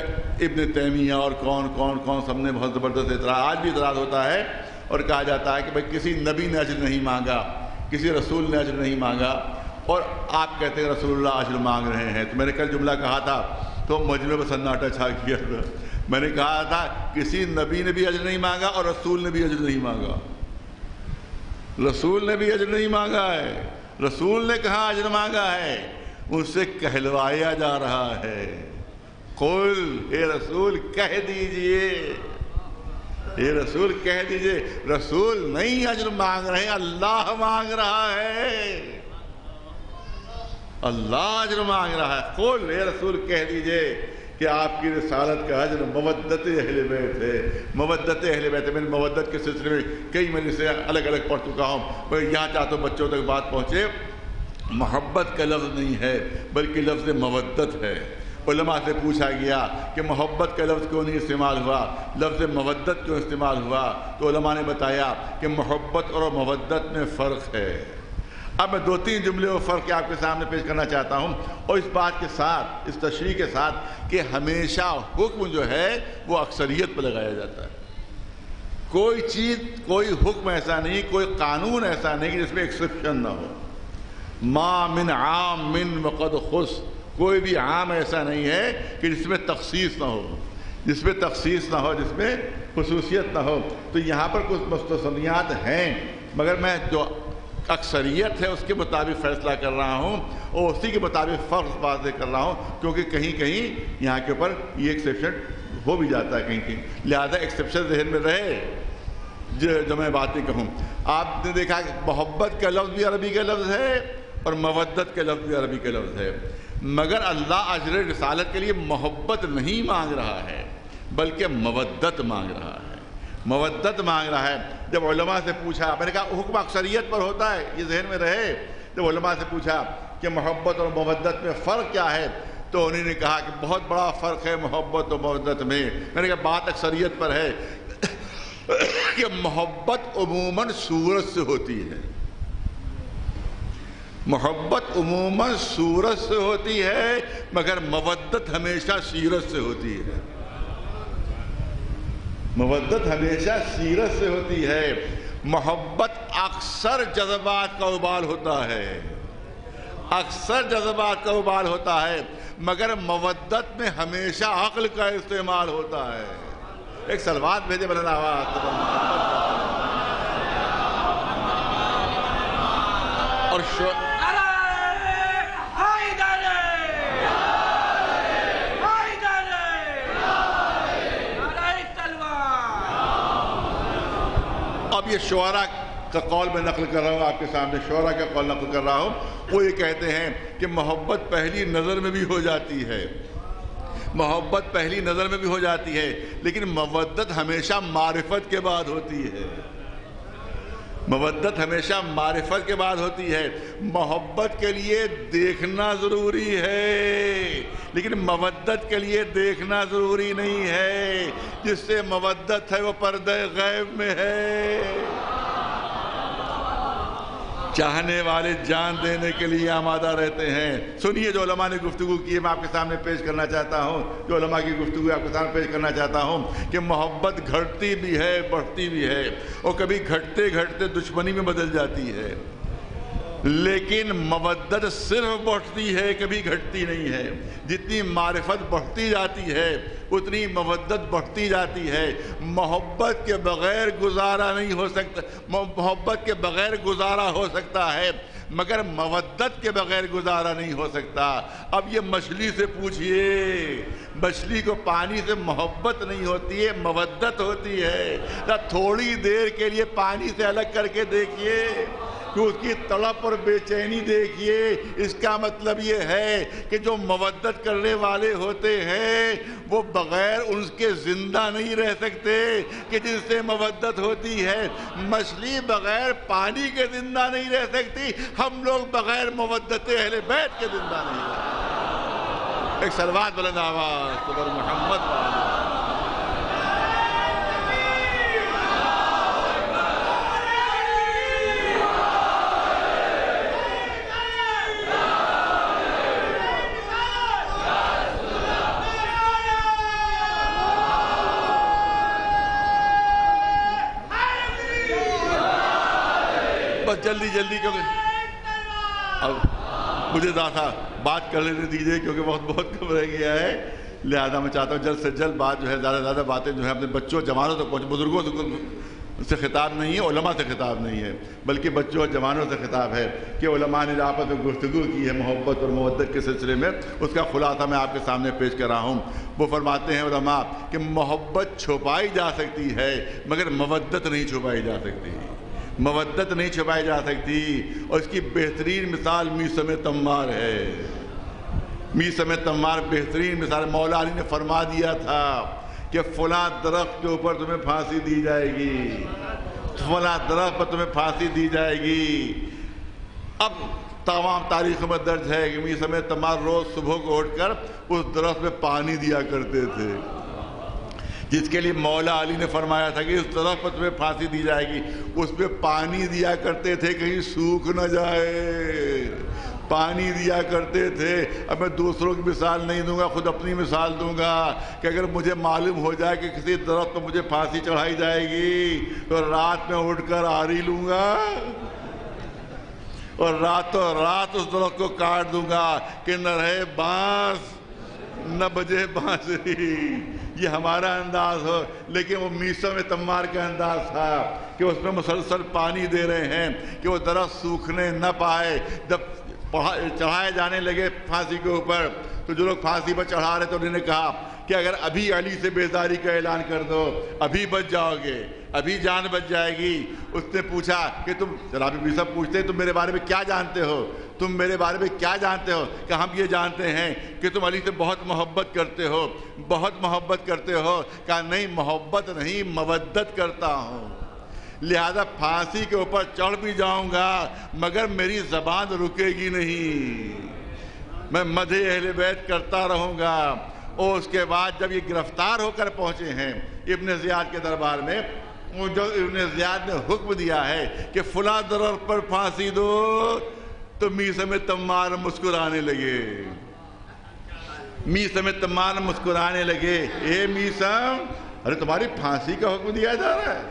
ابن تیمیہ اور کون سب نے بہت زبردست اعتراض، آج بھی اعتراض ہوتا ہے اور کہا جاتا ہے کہ بھائی کسی نبی نے اجر نہیں مانگا، کسی رسول نے اجر نہیں مانگا، اور آپ کہتے ہیں رسول اللہ اجر مانگ رہے ہیں. تو میں نے کل جملہ کہا تھا تو مجمع میں سناٹا چھا گیا تھا. میں نے کہا تھا کسی نبی نے بھی اجر نہیں مانگا اور رسول نے بھی اجر نہیں مانگا. رسول نے بھی اجر نہیں مانگا ہے. رسول نے کہاں اجر مانگا ہے؟ ان سے کہلوایا جا رہا ہے. قل، اے رسول کہہ دیجئے، اے رسول کہہ دیجئے، رسول نہیں اجر مانگ رہے ہیں، اللہ مانگ رہا ہے، اللہ اجر مانگ رہا ہے. قل، اے رسول کہہ دیجئے کہ آپ کی رسالت کا اجر مودت اہل بیت ہے. مودت اہل بیت ہے. میں مودت کے سلسلے میں کئی مجلسیں الگ الگ پڑھ چکا ہوں، میں یہاں چاہتا ہوں بچوں تک بات پہنچے. محبت کا لفظ نہیں ہے بلکہ لفظ مودت ہے. علماء سے پوچھا گیا کہ محبت کا لفظ کیوں نہیں استعمال ہوا، لفظ مودت کیوں استعمال ہوا؟ تو علماء نے بتایا کہ محبت اور مودت میں فرق ہے. اب میں 2-3 جملے اور فرق آپ کے سامنے پیش کرنا چاہتا ہوں، اور اس بات کے ساتھ، اس تشریح کے ساتھ کہ ہمیشہ حکم جو ہے وہ اکثریت پہ لگایا جاتا ہے. کوئی چیز، کوئی حکم ایسا نہیں، کوئی قانون ایسا نہیں کہ جس میں ایکسپشن نہ ہو. ما من عام من وقد خص، کوئی بھی عام ایسا نہیں ہے کہ جس میں تخصیص نہ ہو، جس میں تخصیص نہ ہو، جس میں خصوصیت نہ ہو. تو یہاں پر کچھ مستثنیات ہیں، مگر میں جو اکثریت ہے اس کے مطابق فیصلہ کر رہا ہوں اور اسی کے مطابق فرق واضح کر رہا ہوں، کیونکہ کہیں کہیں یہاں کے اوپر یہ ایکسیپشن ہو بھی جاتا ہے کہیں کہیں، لہذا ایکسیپشن ذہن میں رہے جو میں باتیں کہوں۔ آپ نے دیکھا کہ محبت کا لفظ بھی عربی کا لفظ ہے اور مودت کا لفظ بھی عربی کا لفظ ہے، مگر اللہ اجر رسالت کے لیے محبت نہیں مانگ رہا ہے بلکہ مودت مانگ رہا ہے، مودت مانگ رہا ہے۔ جب علماء سے پوچھا، میں نے کہا حکم اکثریت پر ہوتا ہے، یہ ذہن میں رہے، جب علماء سے پوچھا کہ محبت اور مودت میں فرق کیا ہے تو انہوں نے کہا کہ بہت بڑا فرق ہے محبت اور مودت میں نے کہا بات اکثریت پر ہے کہ محبت عموماً صورت سے ہوتی ہے، محبت عموماً صورت سے ہوتی ہے مگر مودت ہمیشہ سیرت سے ہوتی ہے، مودت ہمیشہ سیرت سے ہوتی ہے۔ محبت اکثر جذبات کا ابال ہوتا ہے، اکثر جذبات کا ابال ہوتا ہے مگر مودت میں ہمیشہ عقل کا استعمال ہوتا ہے۔ ایک سلوات بھیجے بلند آواز اور اب یہ شعراء کا قول میں نقل کر رہا ہوں آپ کے سامنے، شعراء کا قول نقل کر رہا ہوں، وہ یہ کہتے ہیں کہ محبت پہلی نظر میں بھی ہو جاتی ہے، محبت پہلی نظر میں بھی ہو جاتی ہے لیکن مودت ہمیشہ معرفت کے بعد ہوتی ہے، مودت ہمیشہ معرفت کے بعد ہوتی ہے۔ محبت کے لیے دیکھنا ضروری ہے لیکن مودت کے لیے دیکھنا ضروری نہیں ہے، جس سے مودت ہے وہ پردہ غیب میں ہے۔ چاہنے والے جان دینے کے لیے آمادہ رہتے ہیں۔ سنیے جو علماء نے گفتگو کی ہے میں آپ کے سامنے پیش کرنا چاہتا ہوں، جو علماء کی گفتگو آپ کے سامنے پیش کرنا چاہتا ہوں کہ محبت گھٹتی بھی ہے بڑھتی بھی ہے اور کبھی گھٹتے گھٹتے دشمنی میں بدل جاتی ہے، لیکن مودت صرف بڑھتی ہے کبھی گھٹتی نہیں ہے۔ جتنی معرفت بڑھتی جاتی ہے اتنی مودت بڑھتی جاتی ہے۔ محبت کے بغیر گزارا نہیں ہو سکتا، محبت کے بغیر گزارا ہو سکتا ہے مگر مودت کے بغیر گزارا نہیں ہو سکتا۔ اب یہ مچھلی سے پوچھئے، مچھلی کو پانی سے محبت نہیں ہوتی ہے مودت ہوتی ہے، تھوڑی دیر کے لیے پانی سے الگ کر کے دیکھیے کہ اس کی تڑپ اور بے چینی دیکھیے۔ اس کا مطلب یہ ہے کہ جو مودت کرنے والے ہوتے ہیں وہ بغیر ان کے زندہ نہیں رہ سکتے کہ جن سے مودت ہوتی ہے۔ مچھلی بغیر پانی کے زندہ نہیں رہ سکتی، ہم لوگ بغیر مودت اہل بیت کے زندہ نہیں رہ سکتے۔ ایک صلوات بلند آواز پر محمد جلدی کیونکہ اب مجھے ذرا بات کر لینے دیجئے کیونکہ وقت بہت کم رہ گیا ہے، لہذا میں چاہتا ہوں جلد سے جلد بات جو ہے زیادہ باتیں جو ہے اپنے بچوں جوانوں تک پہنچے۔ بزرگوں سے خطاب نہیں ہے، علماء سے خطاب نہیں ہے، بلکہ بچوں اور جوانوں سے خطاب ہے کہ علماء نے آپس میں گفتگو کی ہے محبت اور مودت کے سلسلے میں، اس کا خلاصہ میں آپ کے سامنے پیش کر رہا ہوں۔ وہ فرماتے ہیں علماء کہ محبت چھپائی جا سکتی ہے مگر مودت نہیں چھپائی جا سکتی، مودت نہیں چھپائی جا سکتی، اور اس کی بہترین مثال میثم تمار ہے۔ میثم تمار بہترین مثال، مولا علی نے فرما دیا تھا کہ فلاں درخت کے اوپر تمہیں پھانسی دی جائے گی، فلاں درخت پر تمہیں پھانسی دی جائے گی۔ اب تمام تاریخ میں درج ہے کہ میثم تمار روز صبح کو اٹھ کر اس درخت میں پانی دیا کرتے تھے، جس کے لیے مولا علی نے فرمایا تھا کہ اس درخت پر تمہیں پھانسی دی جائے گی، اس پہ پانی دیا کرتے تھے کہیں سوکھ نہ جائے، پانی دیا کرتے تھے۔ اب میں دوسروں کی مثال نہیں دوں گا، خود اپنی مثال دوں گا کہ اگر مجھے معلوم ہو جائے کہ کسی درخت پر مجھے پھانسی چڑھائی جائے گی تو رات میں اٹھ کر آری لوں گا اور راتوں رات اس درخت کو کاٹ دوں گا کہ نہ رہے بانس نہ بجے بانسری، یہ ہمارا انداز ہو، لیکن وہ میسم تمار کا انداز تھا کہ اس میں مسلسل پانی دے رہے ہیں کہ وہ درخت سوکھنے نہ پائے۔ جب چڑھائے جانے لگے پھانسی کے اوپر تو جو لوگ پھانسی پر چڑھا رہے تھے انہوں نے کہا کہ اگر ابھی علی سے بیزاری کا اعلان کر دو ابھی بچ جاؤ گے، ابھی جان بچ جائے گی۔ اس نے پوچھا کہ تم، جناب ابی صاحب پوچھتے تم میرے بارے میں کیا جانتے ہو، تم میرے بارے میں کیا جانتے ہو؟ کہ ہم یہ جانتے ہیں کہ تم علی سے بہت محبت کرتے ہو، بہت محبت کرتے ہو۔ کہا نہیں، محبت نہیں، مودت کرتا ہوں، لہذا پھانسی کے اوپر چڑھ بھی جاؤں گا مگر میری زبان رکے گی نہیں، میں مدح اہل بیت کرتا رہوں گا۔ اور اس کے بعد جب یہ گرفتار ہو کر پہنچے ہیں ابن زیاد کے دربار میں، جو ابن زیاد نے حکم دیا ہے کہ فلاں درخت پر پھانسی دو، تو میثم تمار مسکرانے لگے، میثم تمار مسکرانے لگے۔ اے میثم، ارے تمہاری پھانسی کا حکم دیا جا رہا ہے،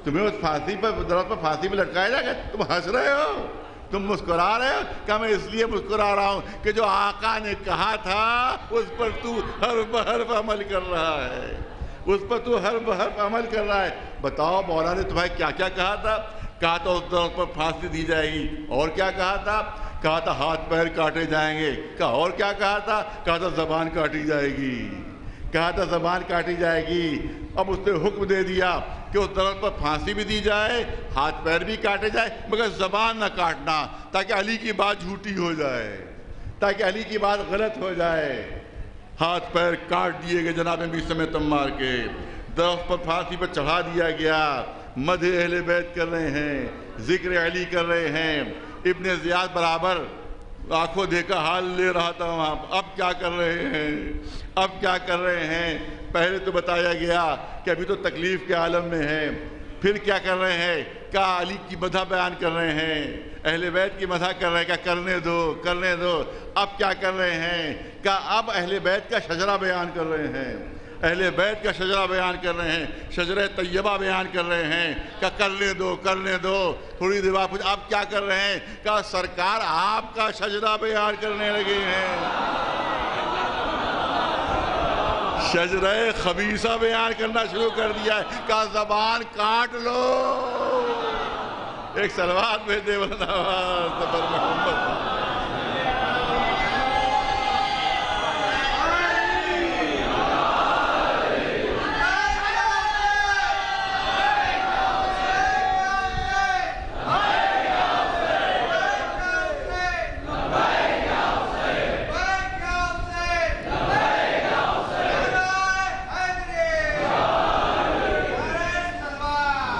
تمہیں اس پھانسی پر، درخت پر پھانسی پہ لٹکایا جائے گا، تم ہنس رہے ہو، تم مسکرا رہے ہو؟ کہ میں اس لیے مسکرا رہا ہوں کہ جو آقا نے کہا تھا اس پر تو حرف بحرف عمل کر رہا ہے، اس پر تو حرف بحرف عمل کر رہا ہے۔ بتاؤ مولا نے تمہیں کیا کیا کہا تھا؟ کہا تھا اس درخت پر پھانسی دی جائے گی، اور کیا کہا تھا؟ کہا تھا ہاتھ پیر کاٹے جائیں گے، کہا اور کیا کہا تھا؟ کہا تھا زبان کاٹی جائے گی، کہا تھا زبان کاٹی جائے گی۔ اب اس نے حکم دے دیا کہ اس درخت پر پھانسی بھی دی جائے، ہاتھ پیر بھی کاٹے جائے، مگر زبان نہ کاٹنا، تاکہ علی کی بات جھوٹی ہو جائے، تاکہ علی کی بات غلط ہو جائے۔ ہاتھ پیر کاٹ دیے گئے جناب میثم تمار کے، درخت پر پھانسی پر چڑھا دیا گیا۔ مدح اہل بیت کر رہے ہیں، ذکر علی کر رہے ہیں۔ ابن زیاد برابر آنکھوں دیکھا حال لے رہا تھا وہاں۔ اب کیا کر رہے ہیں، اب کیا کر رہے ہیں؟ پہلے تو بتایا گیا کہ ابھی تو تکلیف کے عالم میں ہے، پھر کیا کر رہے ہیں؟ کہا علی کی مدح بیان کر رہے ہیں، اہل بیت کی مدح کر رہے ہیں، کہا کرنے دو کرنے دو۔ اب کیا کر رہے ہیں؟ کہا اب اہل بیت کا شجرہ بیان کر رہے ہیں، اہل بیت کا شجرہ بیان کر رہے ہیں، شجرہ طیبہ بیان کر رہے ہیں۔ کہا کرنے دو کرنے دو۔ تھوڑی دیر بعد آپ کیا کر رہے ہیں؟ کہا سرکار آپ کا شجرہ بیان کرنے لگے ہیں، شجرہ خبیثہ بیان کرنا شروع کر دیا ہے۔ کہا زبان کاٹ لو۔ ایک صلوات بھیج دے ورنہ سفر محمد۔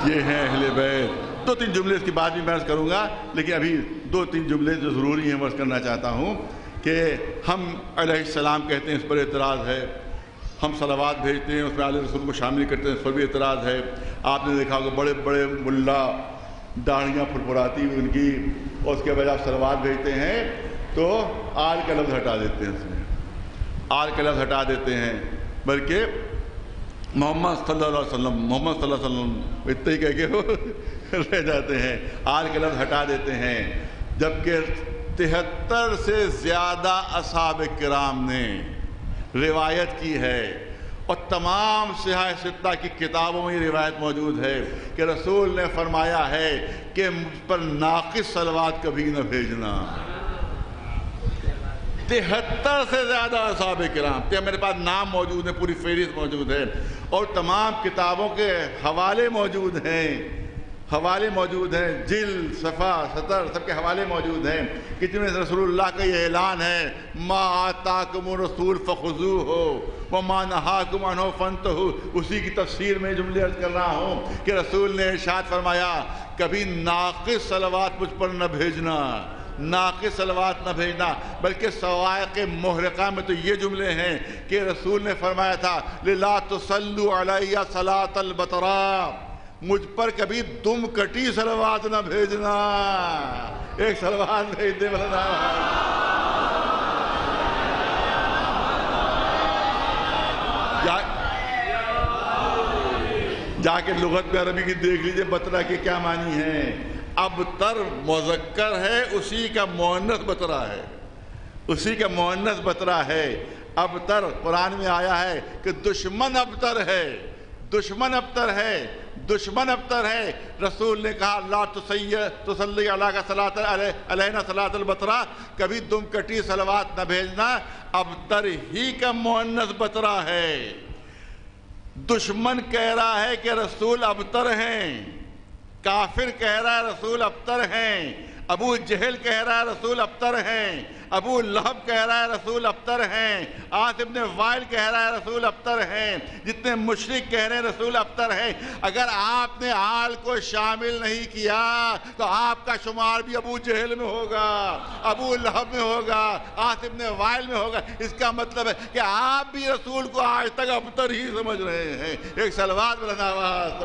یہ ہیں اہل بیت۔ دو تین جملے اس کی بعد بھی میں عرض کروں گا، لیکن ابھی دو تین جملے جو ضروری ہیں وہ عرض کرنا چاہتا ہوں کہ ہم علیہ السلام کہتے ہیں، اس پر اعتراض ہے۔ ہم صلوات بھیجتے ہیں، اس میں آل رسول کو شامل کرتے ہیں، اس پر بھی اعتراض ہے۔ آپ نے دیکھا ہوگا بڑے بڑے ملا داڑھیاں پھرپھراتی ہوئی ان کی، اور اس کے بعد آپ صلوات بھیجتے ہیں تو آل کا لفظ ہٹا دیتے ہیں، اس میں آل کا لفظ ہٹا دیتے ہیں، بلکہ محمد صلی اللہ علیہ وسلم، محمد صلی اللہ علیہ وسلم اتنے ہی کہہ کے وہ رہ جاتے ہیں، آل کے لفظ ہٹا دیتے ہیں۔ جبکہ 73 سے زیادہ اصحاب کرام نے روایت کی ہے، اور تمام صحاح ستہ کی کتابوں میں یہ روایت موجود ہے کہ رسول نے فرمایا ہے کہ مجھ پر ناقص صلوات کبھی نہ بھیجنا۔ 73 سے زیادہ اصحاب کرام، میرے پاس نام موجود ہے، پوری فہرست موجود ہے، اور تمام کتابوں کے حوالے موجود ہیں، حوالے موجود ہیں، جلد، صفحہ، سطر، سب کے حوالے موجود ہیں کہ جن میں رسول اللہ کا یہ اعلان ہے، ما آتاکم الرسول فخذوہ وما نہاکم عنہ فانتہوا۔ اسی کی تفسیر میں جملے عرض کر رہا ہوں کہ رسول نے ارشاد فرمایا کبھی ناقص صلوات مجھ پر نہ بھیجنا، ناقص صلوات نہ بھیجنا۔ بلکہ صواعق محرقہ میں تو یہ جملے ہیں کہ رسول نے فرمایا تھا لَا تُصَلُّوا عَلَيَّ صَلَاةَ الْبَطْرَا، مجھ پر کبھی دم کٹی صلوات نہ بھیجنا۔ ایک صلوات بھیج دے بلنا۔ جا کے لغت میں عربی کی دیکھ لیجئے بطرہ کے کیا معنی ہیں۔ ابتر مذکر ہے، اسی کا مؤنث بطرہ ہے، اسی کا مؤنث بطرہ ہے۔ ابتر قرآن میں آیا ہے کہ دشمن ابتر ہے، دشمن ابتر ہے، دشمن ابتر ہے۔ رسول نے کہا لا تصلی علینا صلاۃ البترا، کبھی دم کٹی صلوات نہ بھیجنا، ابتر ہی کا مؤنث بترا ہے۔ دشمن کہہ رہا ہے کہ رسول ابتر ہیں، کافر کہہ رہا ہے رسول ابتر ہیں، ابو جہل کہہ رہا ہے رسول ابتر ہیں، ابو لہب کہہ رہا ہے رسول ابتر ہیں، عاص ابن وائل کہہ رہا ہے رسول ابتر ہیں، جتنے مشرک کہہ رہے ہیں رسول ابتر ہیں۔ اگر آپ نے آل کو شامل نہیں کیا تو آپ کا شمار بھی ابو جہل میں ہوگا، ابو لہب میں ہوگا، عاص ابن وائل میں ہوگا۔ اس کا مطلب ہے کہ آپ بھی رسول کو آج تک ابتر ہی سمجھ رہے ہیں۔ ایک صلوات بلند آواز سے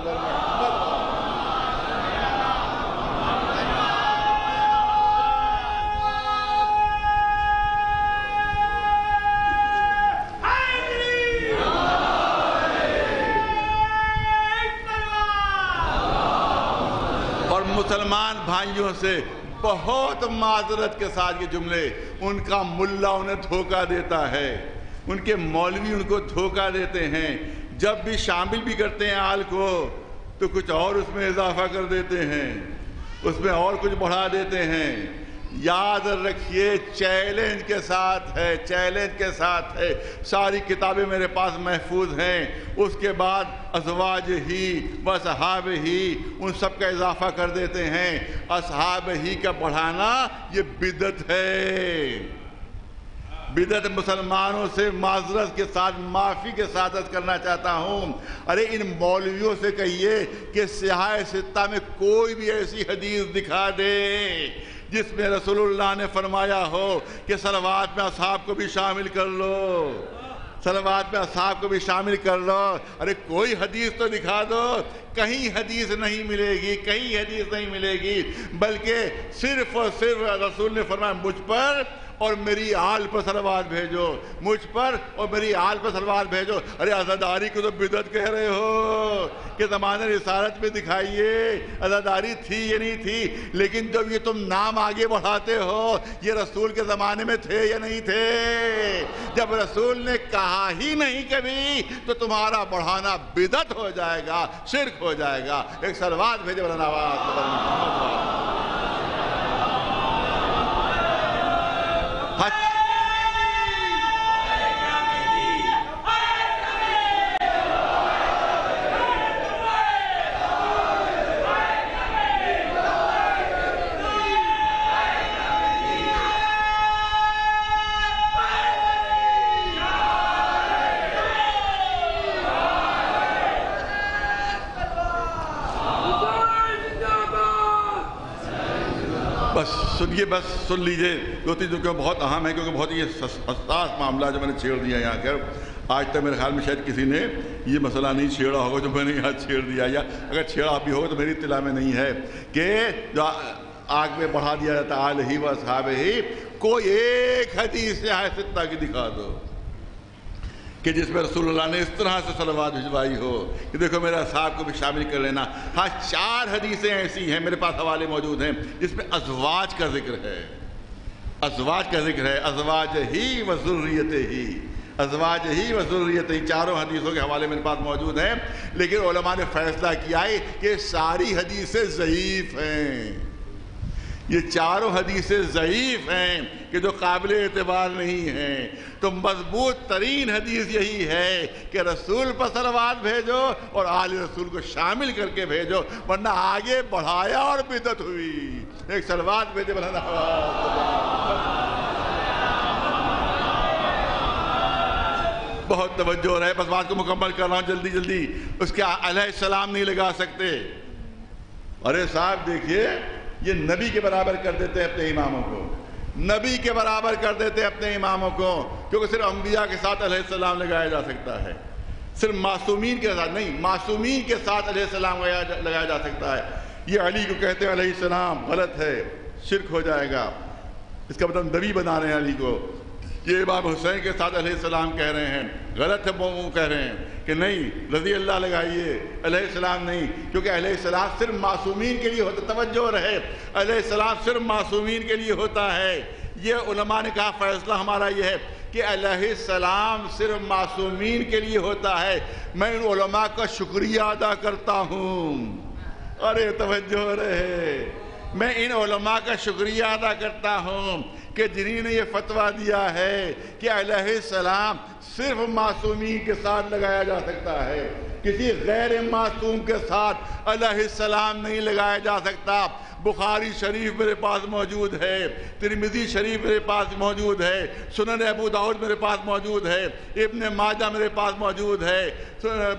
مسلمان بھائیوں سے بہت معذرت کے ساتھ یہ جملے، ان کا ملا انہیں دھوکہ دیتا ہے، ان کے مولوی ان کو دھوکہ دیتے ہیں، جب بھی شامل بھی کرتے ہیں آل کو تو کچھ اور اس میں اضافہ کر دیتے ہیں، اس میں اور کچھ بڑھا دیتے ہیں۔ یاد رکھیے چیلنج کے ساتھ ہے، چیلنج کے ساتھ ہے۔ ساری کتابیں میرے پاس محفوظ ہیں، اس کے بعد ازواج ہی و اصحاب ہی ان سب کا اضافہ کر دیتے ہیں۔ اصحاب ہی کا بڑھانا یہ بدعت ہے، بدعت۔ مسلمانوں سے معذرت کے ساتھ معافی کے ساتھ عرض کرنا چاہتا ہوں، ارے ان مولویوں سے کہیے کہ سیاہ ستہ میں کوئی بھی ایسی حدیث دکھا دے جس میں رسول اللہ نے فرمایا ہو کہ صلوات میں اصحاب کو بھی شامل کر لو، صلوات میں اصحاب کو بھی شامل کر لو۔ ارے کوئی حدیث تو دکھا دو۔ کہیں حدیث نہیں ملے گی، کہیں حدیث نہیں ملے گی، بلکہ صرف اور صرف رسول نے فرمایا مجھ پر اور میری آل پر صلوات بھیجو، مجھ پر اور میری آل پر صلوات بھیجو۔ ارے عزاداری کو تو بدعت کہہ رہے ہو کہ زمانہ رسالت میں دکھائیے عزاداری تھی یا نہیں تھی، لیکن جب یہ تم نام آگے بڑھاتے ہو یہ رسول کے زمانے میں تھے یا نہیں تھے؟ جب رسول نے کہا ہی نہیں کبھی تو تمہارا بڑھانا بدعت ہو جائے گا، شرک ہو جائے گا۔ ایک صلوات بھیجے بلند آواز۔ بس سن لیجئے دو تین جو بہت اہم ہے، کیونکہ بہت یہ حساس معاملہ جو میں نے چھیڑ دیا یہاں کر۔ آج تک میرے خیال میں شاید کسی نے یہ مسئلہ نہیں چھیڑا ہوگا جو میں نے یہاں چھیڑ دیا، یا اگر چھیڑا بھی ہوگا تو میری اطلاع میں نہیں ہے کہ جو آگ میں بڑھا دیا جاتا آل ہی و اصحاب ہی۔ کوئی ایک حدیث سیاہ ستہ کی دکھا دو کہ جس میں رسول اللہ نے اس طرح سے صلوات بھجوائی ہو کہ دیکھو میرے اصحاب کو بھی شامل کر لینا۔ ہاں 4 حدیثیں ایسی ہیں میرے پاس حوالے موجود ہیں جس میں ازواج کا ذکر ہے، ازواج کا ذکر ہے، ازواج ہی و ذریت ہی، ازواج ہی و ذریت ہی، 4 حدیثوں کے حوالے میرے پاس موجود ہیں، لیکن علماء نے فیصلہ کیا ہے کہ ساری حدیثیں ضعیف ہیں۔ یہ 4 حدیثیں ضعیف ہیں کہ جو قابل اعتبار نہیں ہیں۔ تو مضبوط ترین حدیث یہی ہے کہ رسول پر صلوات بھیجو اور آل رسول کو شامل کر کے بھیجو، ورنہ آگے بڑھایا اور بدعت ہوئی۔ ایک صلوات بھیجے بلند آواز۔ بہت توجہ رہے، بس بات کو مکمل کر رہا ہوں جلدی جلدی۔ اس کے علیہ السلام نہیں لگا سکتے۔ ارے صاحب دیکھیے یہ نبی کے برابر کر دیتے ہیں اپنے اماموں کو، نبی کے برابر کر دیتے ہیں اپنے اماموں کو، کیونکہ صرف انبیاء کے ساتھ علیہ السلام لگایا جا سکتا ہے، صرف معصومین کے ساتھ نہیں، معصومین کے ساتھ علیہ السلام لگایا جا سکتا ہے۔ یہ علی کو کہتے ہیں علیہ السلام، غلط ہے، شرک ہو جائے گا، اس کا مطلب نبی بنا رہے ہیں علی کو۔ یہ امام حسین کے ساتھ علیہ السلام کہہ رہے ہیں، غلط ہے، وہ کہہ رہے ہیں کہ نہیں رضی اللہ لگائیے، علیہ السلام نہیں، کیونکہ علیہ السلام صرف معصومین کے لیے ہوتا، توجہ رہے، علیہ السلام صرف معصومین کے لیے ہوتا ہے۔ یہ علماء نے کہا فیصلہ ہمارا یہ ہے کہ علیہ السلام صرف معصومین کے لیے ہوتا ہے، میں ان علماء کا شکریہ ادا کرتا ہوں. ارے توجہ رہے، میں ان علماء کا شکریہ ادا کرتا ہوں کہ جنہوں نے یہ فتویٰ دیا ہے کہ علیہ السلام صرف معصومین کے ساتھ لگایا جا سکتا ہے، کسی غیر معصوم کے ساتھ علیہ السلام نہیں لگایا جا سکتا. بخاری شریف میرے پاس موجود ہے، ترمذی شریف میرے پاس موجود ہے، سنن ابو داؤد میرے پاس موجود ہے، ابن ماجہ میرے پاس موجود ہے،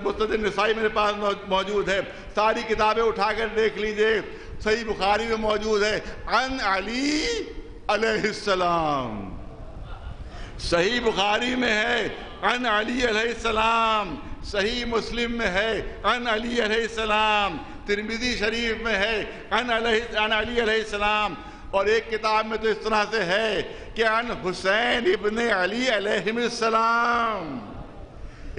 مسند نسائی میرے پاس موجود ہے. ساری کتابیں اٹھا کر دیکھ لیجئے، صحیح بخاری میں موجود ہے عن علی علیہ السلام، صحیح بخاری میں ہے عن علی علیہ السلام، صحیح مسلم میں ہے عن علی علیہ السلام، ترمذی شریف میں ہے عن علی علیہ السلام. اور ایک کتاب میں تو اس طرح سے ہے کہ عن حسین ابن علی علیہ السلام.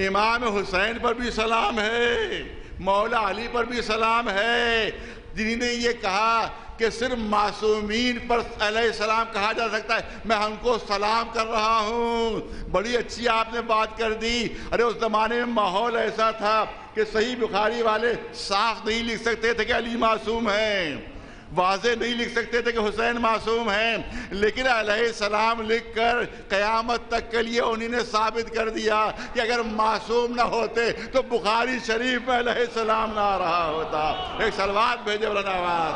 امام حسین پر بھی سلام ہے، مولا علی پر بھی سلام ہے، جنہوں نے یہ کہا کہ صرف معصومین پر علیہ السلام کہا جا سکتا ہے. میں ہم کو سلام کر رہا ہوں. بڑی اچھی آپ نے بات کر دی. ارے اس زمانے میں ماحول ایسا تھا کہ صحیح بخاری والے صاف نہیں لکھ سکتے تھے کہ علی معصوم ہیں، واضح نہیں لکھ سکتے تھے کہ حسین معصوم ہیں، لیکن علیہ السلام لکھ کر قیامت تک کے لیے انہوں نے ثابت کر دیا کہ اگر معصوم نہ ہوتے تو بخاری شریف میں علیہ السلام نہ آ رہا ہوتا. ایک صلوات بھیجے مولانا آواز.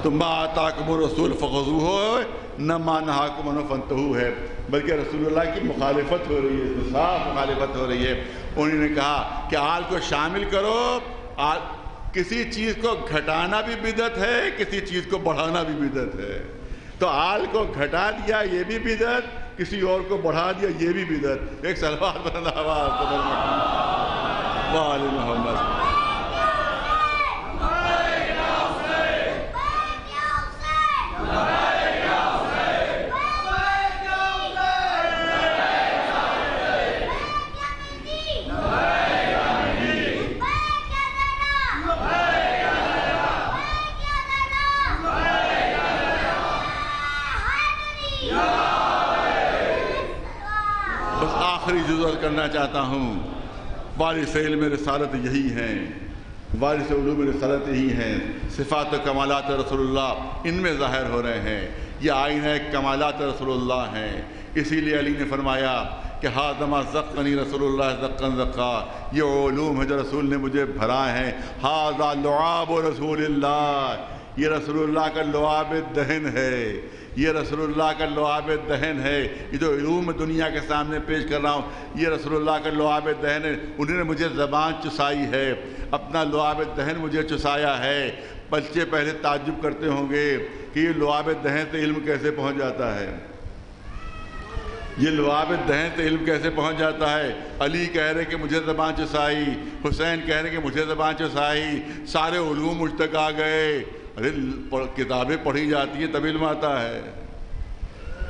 تو ما آتاکم الرسول فخذوہ نہ ما نہاکم عنہ فانتہوا ہے، بلکہ رسول اللہ کی مخالفت ہو رہی ہے، اس میں صاف مخالفت ہو رہی ہے. انہوں نے کہا کہ آل کو شامل کرو. کسی چیز کو گھٹانا بھی بدعت ہے، کسی چیز کو بڑھانا بھی بدعت ہے. تو آل کو گھٹا دیا یہ بھی بدعت، کسی اور کو بڑھا دیا یہ بھی بدعت. ایک صلوات بلند آواز وآل محمد. آخری جزء کرنا چاہتا ہوں. وارث علم رسالت یہی ہیں، وارث علوم رسالت یہی ہیں. صفات و کمالات رسول اللہ ان میں ظاہر ہو رہے ہیں. یہ آئینہ کمالات رسول اللہ ہیں. اسی لیے علی نے فرمایا کہ ھذا ما زقنی رسول اللہ زقا زقا، یہ علوم ہے جو رسول نے مجھے بھرائے ہیں. ھذا لعاب رسول اللہ، یہ رسول اللہ کا لعاب دہن ہے، یہ رسول اللہ کا لعاب دہن ہے. یہ جو علوم دنیا کے سامنے پیش کر رہا ہوں یہ رسول اللہ کا لعاب دہن ہے. انہوں نے مجھے زبان چسائی ہے، اپنا لعاب دہن مجھے چسایا ہے. بچے پہلے تعجب کرتے ہوں گے کہ یہ لعاب دہن سے علم کیسے پہنچ جاتا ہے، یہ لعاب دہن سے علم کیسے پہنچ جاتا ہے. علی کہہ رہے کہ مجھے زبان چسائی، حسین کہہ رہے کہ مجھے زبان چسائی، سارے علوم مجھ تک آ گئے. ارے کتابیں پڑھی جاتی ہیں تب علم آتا ہے،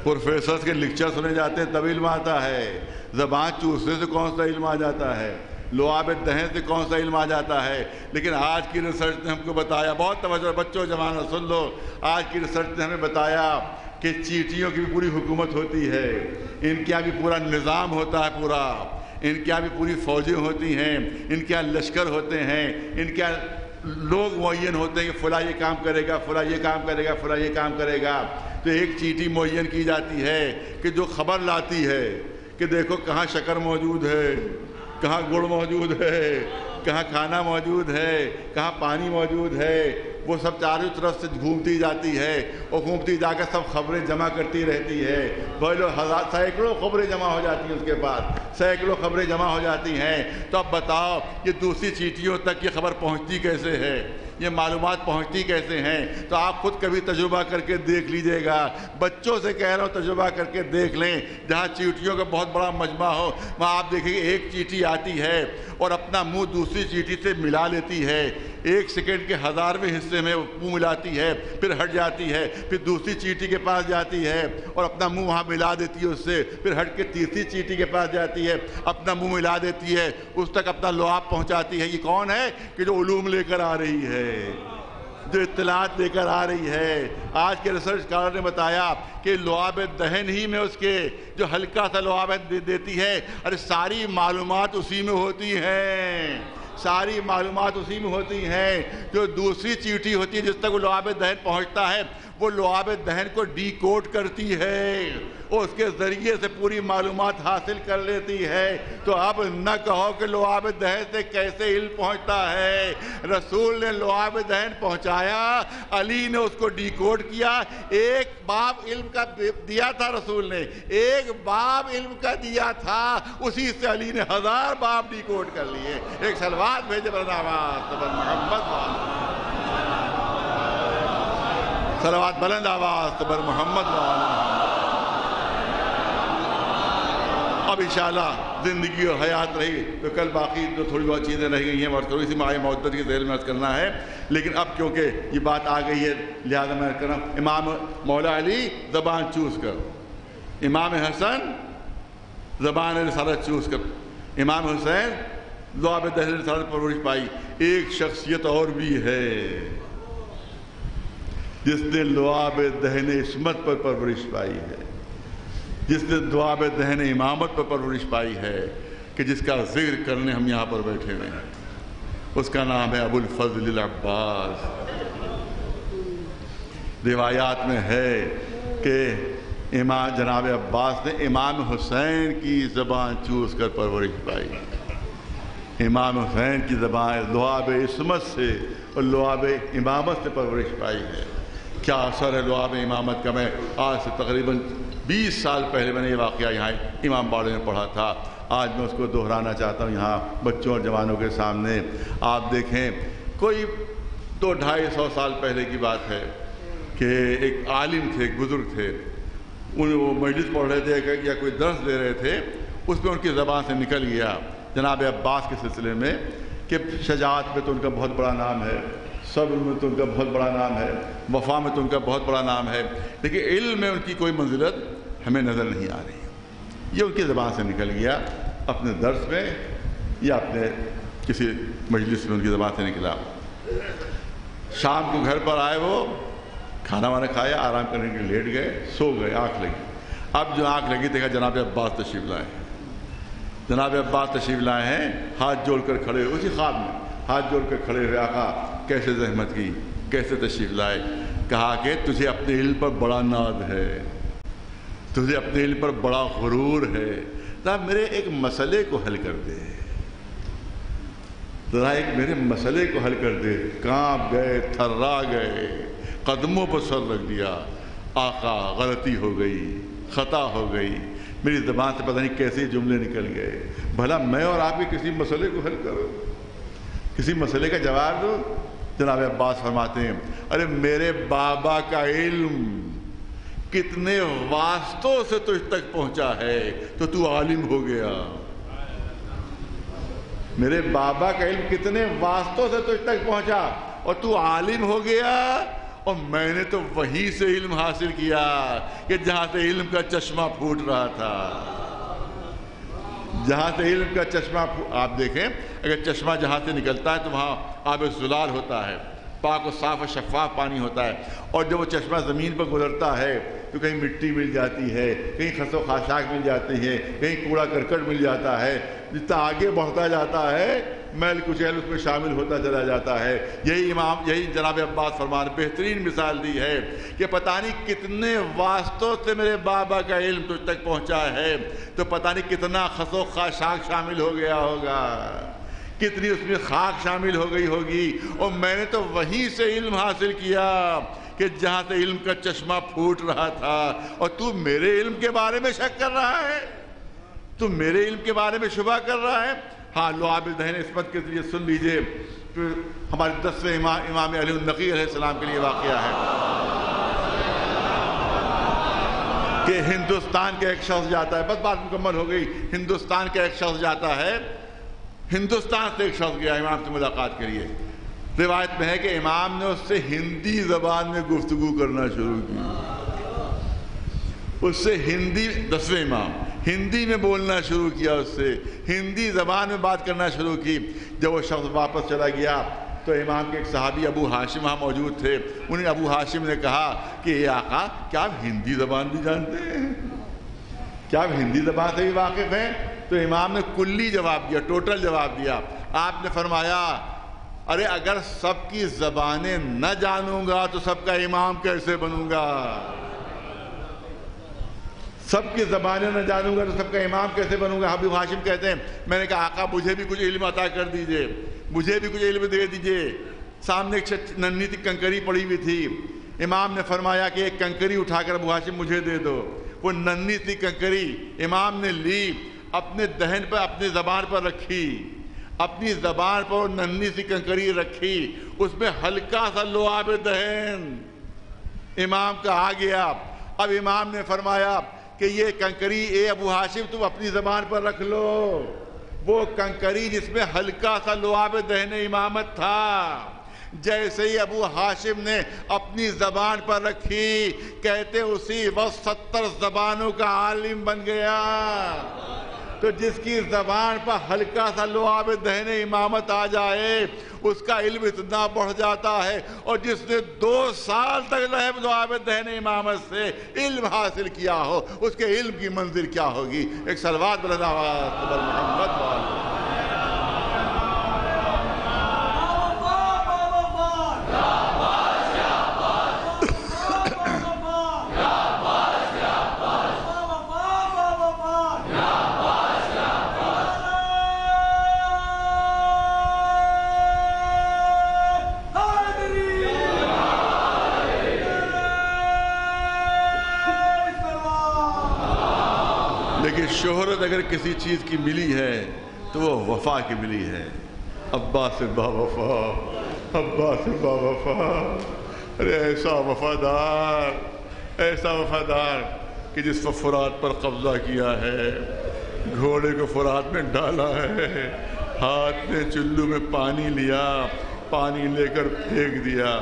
پروفیسرز کے لیکچر سنے جاتے ہیں تب علم آتا ہے. زبان چوسنے سے کون سا علم آ جاتا ہے، لعاب دہن سے کون سا علم آ جاتا ہے. لیکن آج کی ریسرچ نے ہم کو بتایا، بہت توجہ بچوں جوانوں سن لو، آج کی ریسرچ نے ہمیں بتایا کہ چیٹیوں کی بھی پوری حکومت ہوتی ہے، ان کے یہاں بھی پورا نظام ہوتا ہے، پورا ان کے یہاں بھی پوری فوجیں ہوتی ہیں، ان کے یہاں لشکر ہوتے ہیں، ان کے یہاں لوگ معین ہوتے ہیں کہ فلاں یہ کام کرے گا، فلاں یہ کام کرے گا، فلاں یہ کام کرے گا. تو ایک چیٹی معین کی جاتی ہے کہ جو خبر لاتی ہے کہ دیکھو کہاں شکر موجود ہے، کہاں گڑ موجود ہے، کہاں کھانا موجود ہے، کہاں پانی موجود ہے. وہ سب چاروں طرف سے گھومتی جاتی ہے اور گھومتی جا کر سب خبریں جمع کرتی رہتی ہے. بولو سینکڑوں خبریں جمع ہو جاتی ہیں، اس کے بعد سینکڑوں خبریں جمع ہو جاتی ہیں. تو اب بتاؤ یہ دوسری چیٹیوں تک یہ خبر پہنچتی کیسے ہے؟ یہ معلومات پہنچتی کیسے ہیں؟ تو آپ خود کبھی تجربہ کر کے دیکھ لیجئے گا. بچوں سے کہہ رہا ہوں تجربہ کر کے دیکھ لیں. جہاں چیٹیوں کا بہت بڑا مجمع ہو وہاں آپ دیکھیں گے ایک چیٹی آتی ہے اور اپنا منہ دوسری چیٹی سے ملا لیتی ہے. 1 سیکنڈ کے 1000ویں حصے میں منہ ملاتی ہے، پھر ہٹ جاتی ہے، پھر دوسری چیٹی کے پاس جاتی ہے اور اپنا منہ وہاں ملا دیتی ہے اس سے، پھر ہٹ کے تیسری چیٹی کے پاس جاتی ہے، اپنا منہ ملا دیتی ہے، اس تک اپنا لعاب پہنچاتی ہے. یہ کون ہے کہ جو علوم لے کر آ رہی ہے، جو اطلاعات لے کر آ رہی ہے؟ آج کے ریسرچ اسکالر نے بتایا کہ لعاب دہن ہی میں اس کے جو ہلکا سا لعاب دیتی ہے، ارے ساری معلومات اسی میں ہوتی ہیں، ساری معلومات اسی میں ہوتی ہیں. جو دوسری چیٹی ہوتی ہے جس تک وہ لعاب دہن پہنچتا ہے وہ لعاب دہن کو ڈی کوڈ کرتی ہے اور اس کے ذریعے سے پوری معلومات حاصل کر لیتی ہے. تو اب نہ کہو کہ لعاب دہن سے کیسے علم پہنچتا ہے. رسول نے لعاب دہن پہنچایا، علی نے اس کو ڈی کوڈ کیا. 1 باب علم کا دیا تھا رسول نے، 1 باب علم کا دیا تھا، اسی سے علی نے 1000 باب ڈی کوڈ کر لیے. ایک سلوات بھیجے برنامات محمد صلوات بلند آواز بر محمد اب انشاءاللہ زندگی اور حیات رہی تو کل باقی جو تھوڑی بہت چیزیں رہ گئی ہیں اور تھوڑی سی مائع معدت کی ذیل میں عرض کرنا ہے. لیکن اب کیونکہ یہ بات آ گئی ہے لہذا میں کر رہا ہوں. امام مولا علی زبان چوس کر، امام حسن زبان رسالت چوس کر، امام حسین لعاب دہن رسالت پرورش پائی. ایک شخصیت اور بھی ہے جس نے لعاب دہن عصمت پر پرورش پائی ہے، جس نے لعاب دہن امامت پر پرورش پائی ہے، کہ جس کا ذکر کرنے ہم یہاں پر بیٹھے ہوئے ہیں. اس کا نام ہے ابو الفضل العباس. روایات میں ہے کہ امام جناب عباس نے امام حسین کی زبان چوس کر پرورش پائی. امام حسین کی زبان لعاب عصمت سے اور لعاب امامت سے پرورش پائی ہے. کیا اثر ہے لعاب امامت کا؟ میں آج سے تقریباً 20 سال پہلے میں نے یہ واقعہ یہاں امام باڑے میں پڑھا تھا. آج میں اس کو دہرانا چاہتا ہوں یہاں بچوں اور جوانوں کے سامنے. آپ دیکھیں کوئی 200-250 سال پہلے کی بات ہے کہ ایک عالم تھے، ایک بزرگ تھے، وہ مجلس پڑھ رہے تھے یا کوئی درس دے رہے تھے، اس میں ان کی زبان سے نکل گیا جناب عباس کے سلسلے میں کہ شجاعت میں تو ان کا بہت بڑا نام ہے، صبر میں تو ان کا بہت بڑا نام ہے، وفا میں تو ان کا بہت بڑا نام ہے، لیکن علم میں ان کی کوئی منزلت ہمیں نظر نہیں آ رہی. یہ ان کی زبان سے نکل گیا اپنے درس میں یا اپنے کسی مجلس میں ان کی زبان سے نکلا. شام کو گھر پر آئے، وہ کھانا وانا کھایا، آرام کرنے کے لیے لیٹ گئے، سو گئے، آنکھ لگی. اب جو آنکھ لگی دیکھا جناب عباس تشریف لائے ہیں. جناب عباس تشریف لائے ہیں، ہاتھ جوڑ کر کھڑے ہوئے، اسی خواب میں ہاتھ جوڑ کر کھڑے ہوئے. آقا کیسے زحمت کی، کیسے تشریف لائے؟ کہا کہ تجھے اپنے علم پر بڑا ناز ہے، تجھے اپنے علم پر بڑا غرور ہے، ذرا میرے ایک مسئلے کو حل کر دے، ذرا ایک میرے مسئلے کو حل کر دے. کانپ گئے، تھرا گئے، قدموں پر سر رکھ دیا. آقا غلطی ہو گئی، خطا ہو گئی، میری زبان سے پتہ نہیں کیسے جملے نکل گئے، بھلا میں اور آپ کے کسی مسئلے کو حل کرو، کسی مسئلے کا جواب دو. جناب عباس فرماتے ہیں ارے میرے بابا کا علم کتنے واسطوں سے تجھ تک پہنچا ہے تو عالم ہو گیا. میرے بابا کا علم کتنے واسطوں سے تجھ تک پہنچا اور تو عالم ہو گیا. اور میں نے تو وہی سے علم حاصل کیا کہ جہاں سے علم کا چشمہ پھوٹ رہا تھا، جہاں سے علم کا چشمہ آپ دیکھیں اگر چشمہ جہاں سے نکلتا ہے تو وہاں آب زلال ہوتا ہے، پاک و صاف و شفاف پانی ہوتا ہے. اور جب وہ چشمہ زمین پر گزرتا ہے تو کہیں مٹی مل جاتی ہے، کہیں خس و خاشاک مل جاتی ہے، کہیں کوڑا کرکٹ مل جاتا ہے. جتنا آگے بڑھتا جاتا ہے میل کچیل اس میں شامل ہوتا چلا جاتا ہے. یہی جناب عباس فرمان بہترین مثال دی ہے کہ پتہ نہیں کتنے واسطوں سے میرے بابا کا علم تجھ تک پہنچا ہے تو پتہ نہیں کتنا خس و خاشاک شامل ہو گیا ہوگا، کتنی اس میں خاک شامل ہو گئی ہوگی. اور میں نے تو وہیں سے علم حاصل کیا کہ جہاں سے علم کا چشمہ پھوٹ رہا تھا. اور تو میرے علم کے بارے میں شک کر رہا ہے، تو میرے علم کے بارے میں شبہ کر رہا ہے. ہاں لعاب دہن عصمت کے ذریعے سن لیجئے، پھر ہمارے 10ویں امام علی النقی علیہ السلام کے لیے واقعہ ہے کہ ہندوستان کا ایک شخص جاتا ہے، بس بات مکمل ہو گئی، ہندوستان کا ایک شخص جاتا ہے، ہندوستان سے ایک شخص گیا امام سے ملاقات کے لیے۔ روایت میں ہے کہ امام نے اس سے ہندی زبان میں گفتگو کرنا شروع کی، اس سے ہندی، 10ویں امام ہندی میں بولنا شروع کیا، اس سے ہندی زبان میں بات کرنا شروع کی۔ جب وہ شخص واپس چلا گیا تو امام کے ایک صحابی ابو ہاشم وہاں موجود تھے، انہیں ابو ہاشم نے کہا کہ اے آقا کیا آپ ہندی زبان بھی جانتے ہیں؟ کیا آپ ہندی زبان سے بھی واقف ہیں؟ تو امام نے کلی جواب دیا، ٹوٹل جواب دیا۔ آپ نے فرمایا ارے اگر سب کی زبانیں نہ جانوں گا تو سب کا امام کیسے بنوں گا؟ سب کی زبانیں نہ جانوں گا تو سب کا امام کیسے بنوں گا؟ ابو ہاشم کہتے ہیں میں نے کہا آقا مجھے بھی کچھ علم عطا کر دیجئے، مجھے بھی کچھ علم دے دیجئے۔ سامنے ایک ننھی سی کنکری پڑی ہوئی تھی، امام نے فرمایا کہ ایک کنکری اٹھا کر ابو ہاشم مجھے دے دو۔ وہ ننھی سی کنکری امام نے لی، اپنے دہن پر اپنی زبان پر رکھی، اپنی زبان پر ننھی سی کنکری رکھی، اس میں ہلکا سا لعاب دہن امام کا آ گیا۔ اب امام نے فرمایا کہ یہ کنکری اے ابو ہاشم تم اپنی زبان پر رکھ لو۔ وہ کنکری جس میں ہلکا سا لعاب دہن امامت تھا، جیسے ہی ابو ہاشم نے اپنی زبان پر رکھی، کہتے اسی وقت 70 زبانوں کا عالم بن گیا۔ تو جس کی زبان پر ہلکا سا لعاب دہن امامت آ جائے اس کا علم اتنا بڑھ جاتا ہے، اور جس نے 2 سال تک لعاب دہن امامت سے علم حاصل کیا ہو اس کے علم کی منزل کیا ہوگی؟ ایک صلوات بلند آواز پر محمد والے۔ لیکن شہرت اگر کسی چیز کی ملی ہے تو وہ وفا کی ملی ہے۔ عباس با وفا، عباس با وفا، ارے ایسا وفادار، ایسا وفادار کہ جس پر فرات پر قبضہ کیا ہے، گھوڑے کو فرات میں ڈالا ہے، ہاتھ میں چلو میں پانی لیا، پانی لے کر پھینک دیا۔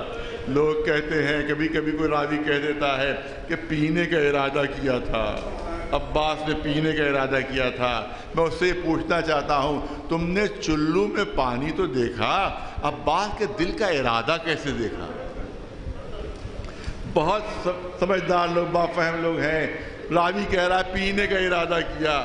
لوگ کہتے ہیں، کبھی کبھی کوئی راوی کہہ دیتا ہے کہ پینے کا ارادہ کیا تھا، عباس نے پینے کا ارادہ کیا تھا۔ میں اس سے یہ پوچھنا چاہتا ہوں تم نے چلو میں پانی تو دیکھا، عباس کے دل کا ارادہ کیسے دیکھا؟ بہت سمجھدار لوگ، بافہم لوگ ہیں، راوی کہہ رہا ہے پینے کا ارادہ کیا،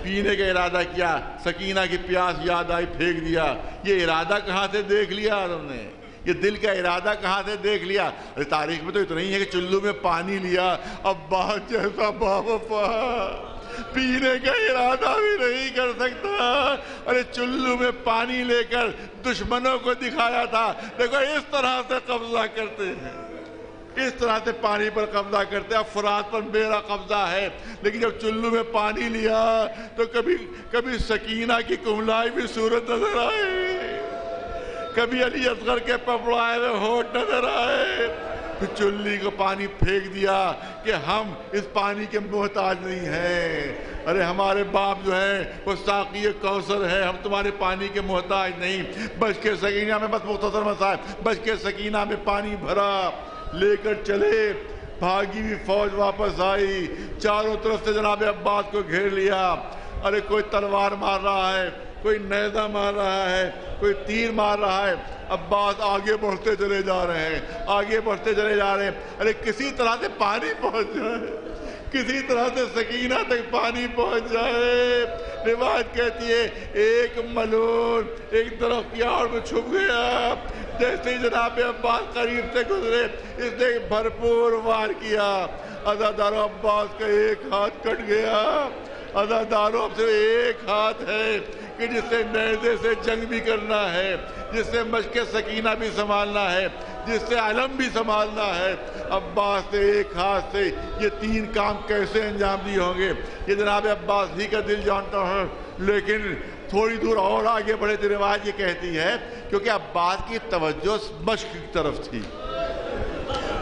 پینے کا ارادہ کیا، سکینہ کی پیاس یاد آئی پھینک دیا۔ یہ ارادہ کہاں سے دیکھ لیا انہوں نے؟ یہ دل کا ارادہ کہاں سے دیکھ لیا؟ تاریخ میں تو اتنا ہی ہے کہ چلو میں پانی لیا۔ عباس جیسا باوفا پینے کا ارادہ بھی نہیں کر سکتا، ارے چلو میں پانی لے کر دشمنوں کو دکھایا تھا، دیکھو اس طرح سے قبضہ کرتے ہیں، اس طرح سے پانی پر قبضہ کرتے ہیں۔ اب فرات پر میرا قبضہ ہے، لیکن جب چلو میں پانی لیا تو کبھی سکینہ کی کملائی بھی صورت نظر آئی، کبھی علی اصغر کے پپڑائے ہوئے ہونٹ نظر آئے، پھر چلی کو پانی پھینک دیا کہ ہم اس پانی کے محتاج نہیں ہیں، ارے ہمارے باپ جو ہیں وہ ساقی کوثر ہے، ہم تمہارے پانی کے محتاج نہیں۔ بچ کے سکینہ میں، بس مختصر مسائل، بچ کے سکینہ میں پانی بھرا، لے کر چلے، بھاگی ہوئی فوج واپس آئی، چاروں طرف سے جناب عباس کو گھیر لیا۔ ارے کوئی تلوار مار رہا ہے، کوئی نیزہ مار رہا ہے، کوئی تیر مار رہا ہے، عباس آگے بڑھتے چلے جا رہے ہیں، آگے بڑھتے چلے جا رہے ہیں۔ ارے کسی طرح سے پانی پہنچ جائے، کسی طرح سے سکینہ تک پانی پہنچ جائے۔ روایت کہتی ہے ایک ملون ایک درخت کی آڑ میں چھپ گیا، جیسے ہی جناب عباس قریب سے گزرے اس نے بھرپور وار کیا، عزادارو عباس کا ایک ہاتھ کٹ گیا۔ عزادارو اب سے ایک ہاتھ ہے کہ جس سے نیزے سے جنگ بھی کرنا ہے، جس سے مشق سکینہ بھی سنبھالنا ہے، جس سے علم بھی سنبھالنا ہے۔ عباس سے ایک ہاتھ سے یہ 3 کام کیسے انجام دیے ہوں گے، یہ جناب عباس ہی کا دل جانتا ہے۔ لیکن تھوڑی دور اور آگے بڑھے تو روایت یہ کہتی ہے کیونکہ عباس کی توجہ مشق کی طرف تھی،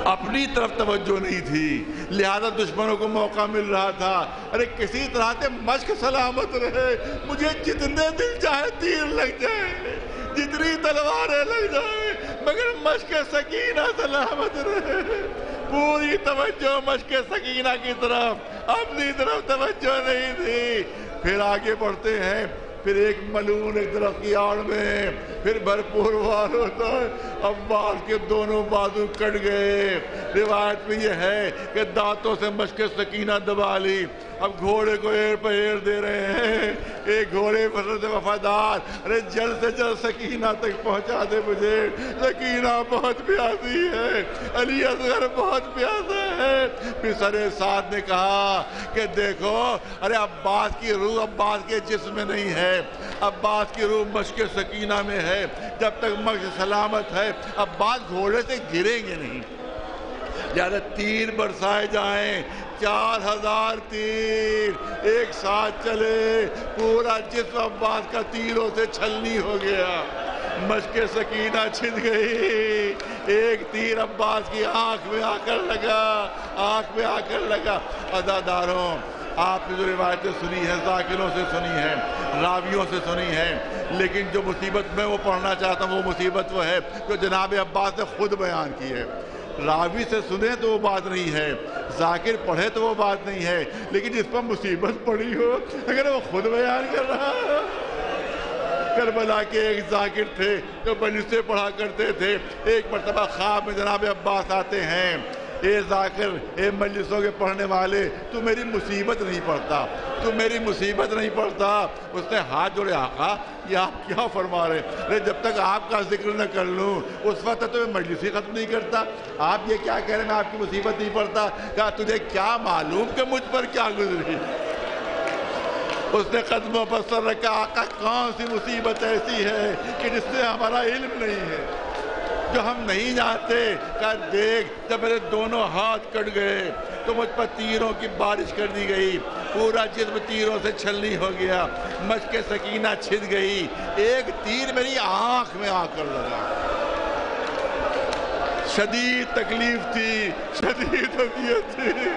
اپنی طرف توجہ نہیں تھی، لہذا دشمنوں کو موقع مل رہا تھا، ارے کسی طرح سے مشق سلامت رہے، مجھے جتنے دل چاہے تیر لگ جائے، جتنی تلواریں لگ جائے، مگر مشق سکینہ سلامت رہے۔ پوری توجہ مشق سکینہ کی طرف، اپنی طرف توجہ نہیں تھی۔ پھر آگے بڑھتے ہیں، پھر ایک ملعون ایک درخت کی آڑ میں، پھر بھرپور وار ہوتا ہے، عباس کے دونوں بازو کٹ گئے۔ روایت میں یہ ہے کہ دانتوں سے مشق سکینہ دبا لی، اب گھوڑے کو ایر پہ ایر دے رہے ہیں، ایک گھوڑے فصل سے وفادار، ارے جلد سے جلد سکینہ تک پہنچا دے مجھے، سکینہ بہت پیاسی ہے، علی اصغر بہت پیاسا ہے۔ پھر سر سعد نے کہا کہ دیکھو، ارے عباس کی روح عباس کے جسم میں نہیں ہے، عباس کی روح مشق سکینہ میں ہے، جب تک مشق سلامت ہے عباس گھوڑے سے گریں گے نہیں، لہذا تیر برسائے جائیں، 4000 تیر ایک ساتھ چلے، پورا جسم عباس کا تیروں سے چھلنی ہو گیا، مشق سکینہ چھن گئی، ایک تیر عباس کی آنکھ میں آ کر لگا، آنکھ میں آ کر لگا۔ عزاداروں، آپ نے جو روایتیں سنی ہیں ذاکروں سے سنی ہیں، راویوں سے سنی ہیں، لیکن جو مصیبت میں وہ پڑھنا چاہتا ہوں وہ مصیبت وہ ہے جو جناب عباس نے خود بیان کی ہے۔ راوی سے سنے تو وہ بات نہیں ہے، ذاکر پڑھے تو وہ بات نہیں ہے، لیکن جس پر مصیبت پڑی ہو اگر وہ خود بیان کر رہا ہے۔ کربلا کے ایک ذاکر تھے جو مجلسیں پڑھا کرتے تھے، ایک مرتبہ خواب میں جناب عباس آتے ہیں، اے ذاکر، اے مجلسوں کے پڑھنے والے، تو میری مصیبت نہیں پڑھتا، تو میری مصیبت نہیں پڑھتا۔ اس نے ہاتھ جوڑے، آقا یہ آپ کیا فرما رہے ہیں؟ جب تک آپ کا ذکر نہ کر لوں اس وقت تو میں مجلس ہی ختم نہیں کرتا، آپ یہ کیا کہہ رہے ہیں میں آپ کی مصیبت نہیں پڑھتا؟ کہا تجھے کیا معلوم کہ مجھ پر کیا گزری؟ اس نے قدموں پر سر رکھا، آقا کون سی مصیبت ایسی ہے کہ جس سے ہمارا علم نہیں ہے، جو ہم نہیں جانتے؟ کہا دیکھ، جب میرے دونوں ہاتھ کٹ گئے تو مجھ پر تیروں کی بارش کر دی گئی، پورا جسم تیروں سے چھلنی ہو گیا، مشق سکینہ چھن گئی، ایک تیر میری آنکھ میں آ کر لگا، شدید تکلیف تھی، شدید اذیت تھی،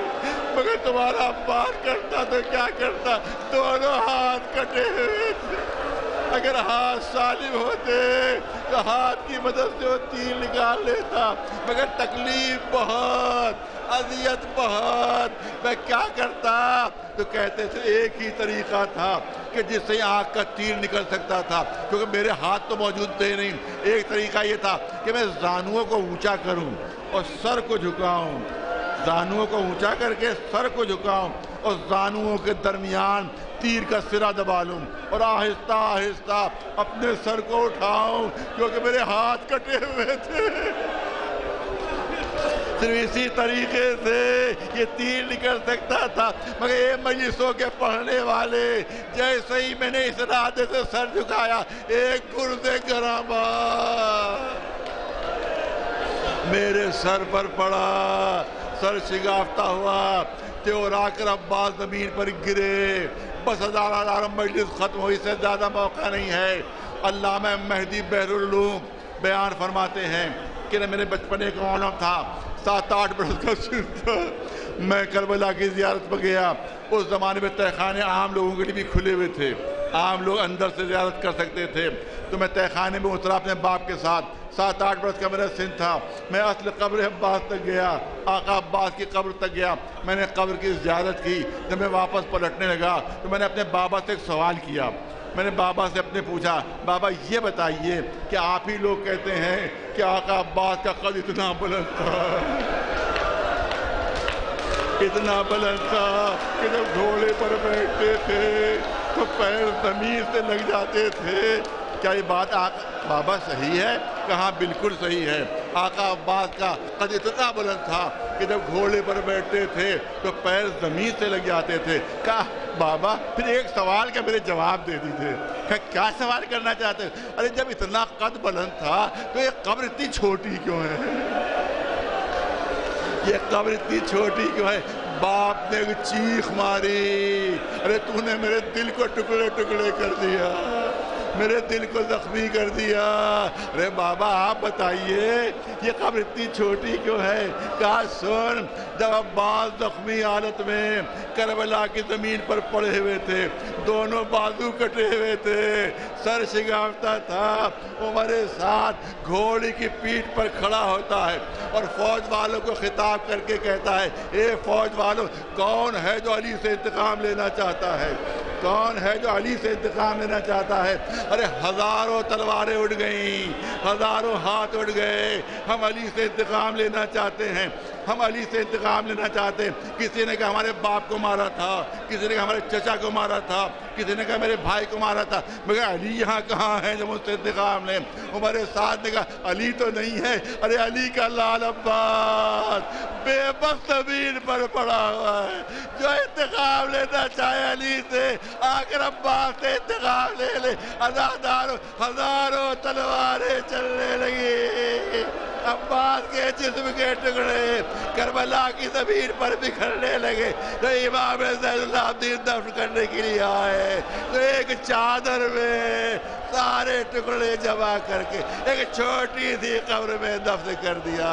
مگر تمہارا عباس کرتا تو کیا کرتا؟ دونوں ہاتھ کٹے ہوئے تھے، اگر ہاتھ سالم ہوتے تو ہاتھ کی مدد سے وہ تیر نکال لیتا، مگر تکلیف بہت، اذیت بہت، میں کیا کرتا؟ تو کہتے تھے ایک ہی طریقہ تھا کہ جس سے آنکھ کا تیر نکل سکتا تھا، کیونکہ میرے ہاتھ تو موجود تھے نہیں، ایک طریقہ یہ تھا کہ میں زانوؤں کو اونچا کروں اور سر کو جھکاؤں، زانوؤں کو اونچا کر کے سر کو جھکاؤں اور زانوؤں کے درمیان تیر کا سرا دبا لوں اور آہستہ آہستہ اپنے سر کو اٹھاؤں، کیونکہ میرے ہاتھ کٹے ہوئے تھے۔ صرف اسی طریقے سے یہ تیر نکل سکتا تھا، مگر یہ مجلسوں کے پڑھنے والے جیسے ہی میں نے اس ارادے سے سر جھکایا، ایک گرز گراں میرے سر پر پڑا، سر شگافتہ ہوا، اور آ کر عباس زمین پر گرے۔ بس ہزار مجلس ختم ہوئی، سے زیادہ موقع نہیں ہے۔ علامہ مہدی بحر العلوم بیان فرماتے ہیں کہ میرے بچپنے کا عالم تھا، 7-8 برس کا سن تھا، میں کربلا کی زیارت پر گیا۔ اس زمانے میں تہہ خانے عام لوگوں کے لیے بھی کھلے ہوئے تھے، عام لوگ اندر سے زیارت کر سکتے تھے، تو میں تہہ خانے میں اترا اپنے باپ کے ساتھ۔ 7-8 برس کا میرا سن تھا، میں اصل قبر عباس تک گیا، آقا عباس کی قبر تک گیا، میں نے قبر کی زیارت کی۔ جب میں واپس پلٹنے لگا تو میں نے اپنے بابا سے ایک سوال کیا، میں نے بابا سے اپنے پوچھا، بابا یہ بتائیے کہ آپ ہی لوگ کہتے ہیں کہ آقا عباس کا قد اتنا بلند تھا، اتنا بلند تھا کہ جب گھوڑے پر بیٹھتے تھے تو پیر زمین سے لگ جاتے تھے، کیا یہ بات بابا صحیح ہے؟ کہاں بالکل صحیح ہے، آقا عباس کا قد اتنا بلند تھا کہ جب گھوڑے پر بیٹھتے تھے تو پیر زمین سے لگ جاتے تھے۔ کہا بابا پھر ایک سوال کا میرے جواب دے دیجیے۔ کہا کیا سوال کرنا چاہتے ہیں؟ ارے جب اتنا قد بلند تھا تو یہ قبر اتنی چھوٹی کیوں ہے؟ یہ قبر اتنی چھوٹی کیوں ہے؟ باپ نے ایک چیخ ماری، ارے تو نے میرے دل کو ٹکڑے ٹکڑے کر دیا، میرے دل کو زخمی کر دیا۔ ارے بابا آپ بتائیے یہ قبر اتنی چھوٹی کیوں ہے؟ کہا سن، جب عباس زخمی حالت میں کربلا کی زمین پر پڑے ہوئے تھے، دونوں بازو کٹے ہوئے تھے، سر شگافتہ تھا، عمر سعد گھوڑی کی پیٹھ پر کھڑا ہوتا ہے اور فوج والوں کو خطاب کر کے کہتا ہے، اے فوج والوں، کون ہے جو علی سے انتقام لینا چاہتا ہے؟ کون ہے جو علی سے انتقام لینا چاہتا ہے؟ ارے ہزاروں تلواریں اٹھ گئیں، ہزاروں ہاتھ اٹھ گئے، ہم علی سے انتقام لینا چاہتے ہیں، ہم علی سے انتقام لینا چاہتے ہیں۔ کسی نے کہا ہمارے باپ کو مارا تھا، کسی نے کہا ہمارے چچا کو مارا تھا، کسی نے کہا میرے بھائی کو مارا تھا، مگر علی یہاں کہاں ہے جو مجھ سے انتقام لیں؟ عمر سعد نے کہا علی تو نہیں ہے، ارے علی کا لال عباس بے بخت زمین پر پڑا ہوا ہے، جو انتقام لینا چاہے علی سے آ کر عباس سے انتقام لے لے۔ ہزاروں تلواریں چلنے لگی، عباس کے جسم کے ٹکڑے کربلا کی زمین پر بکھرنے لگے۔ تو امام زین العابدین دفن کرنے کے لیے آئے تو ایک چادر میں سارے ٹکڑے جمع کر کے ایک چھوٹی سی قبر میں دفن کر دیا۔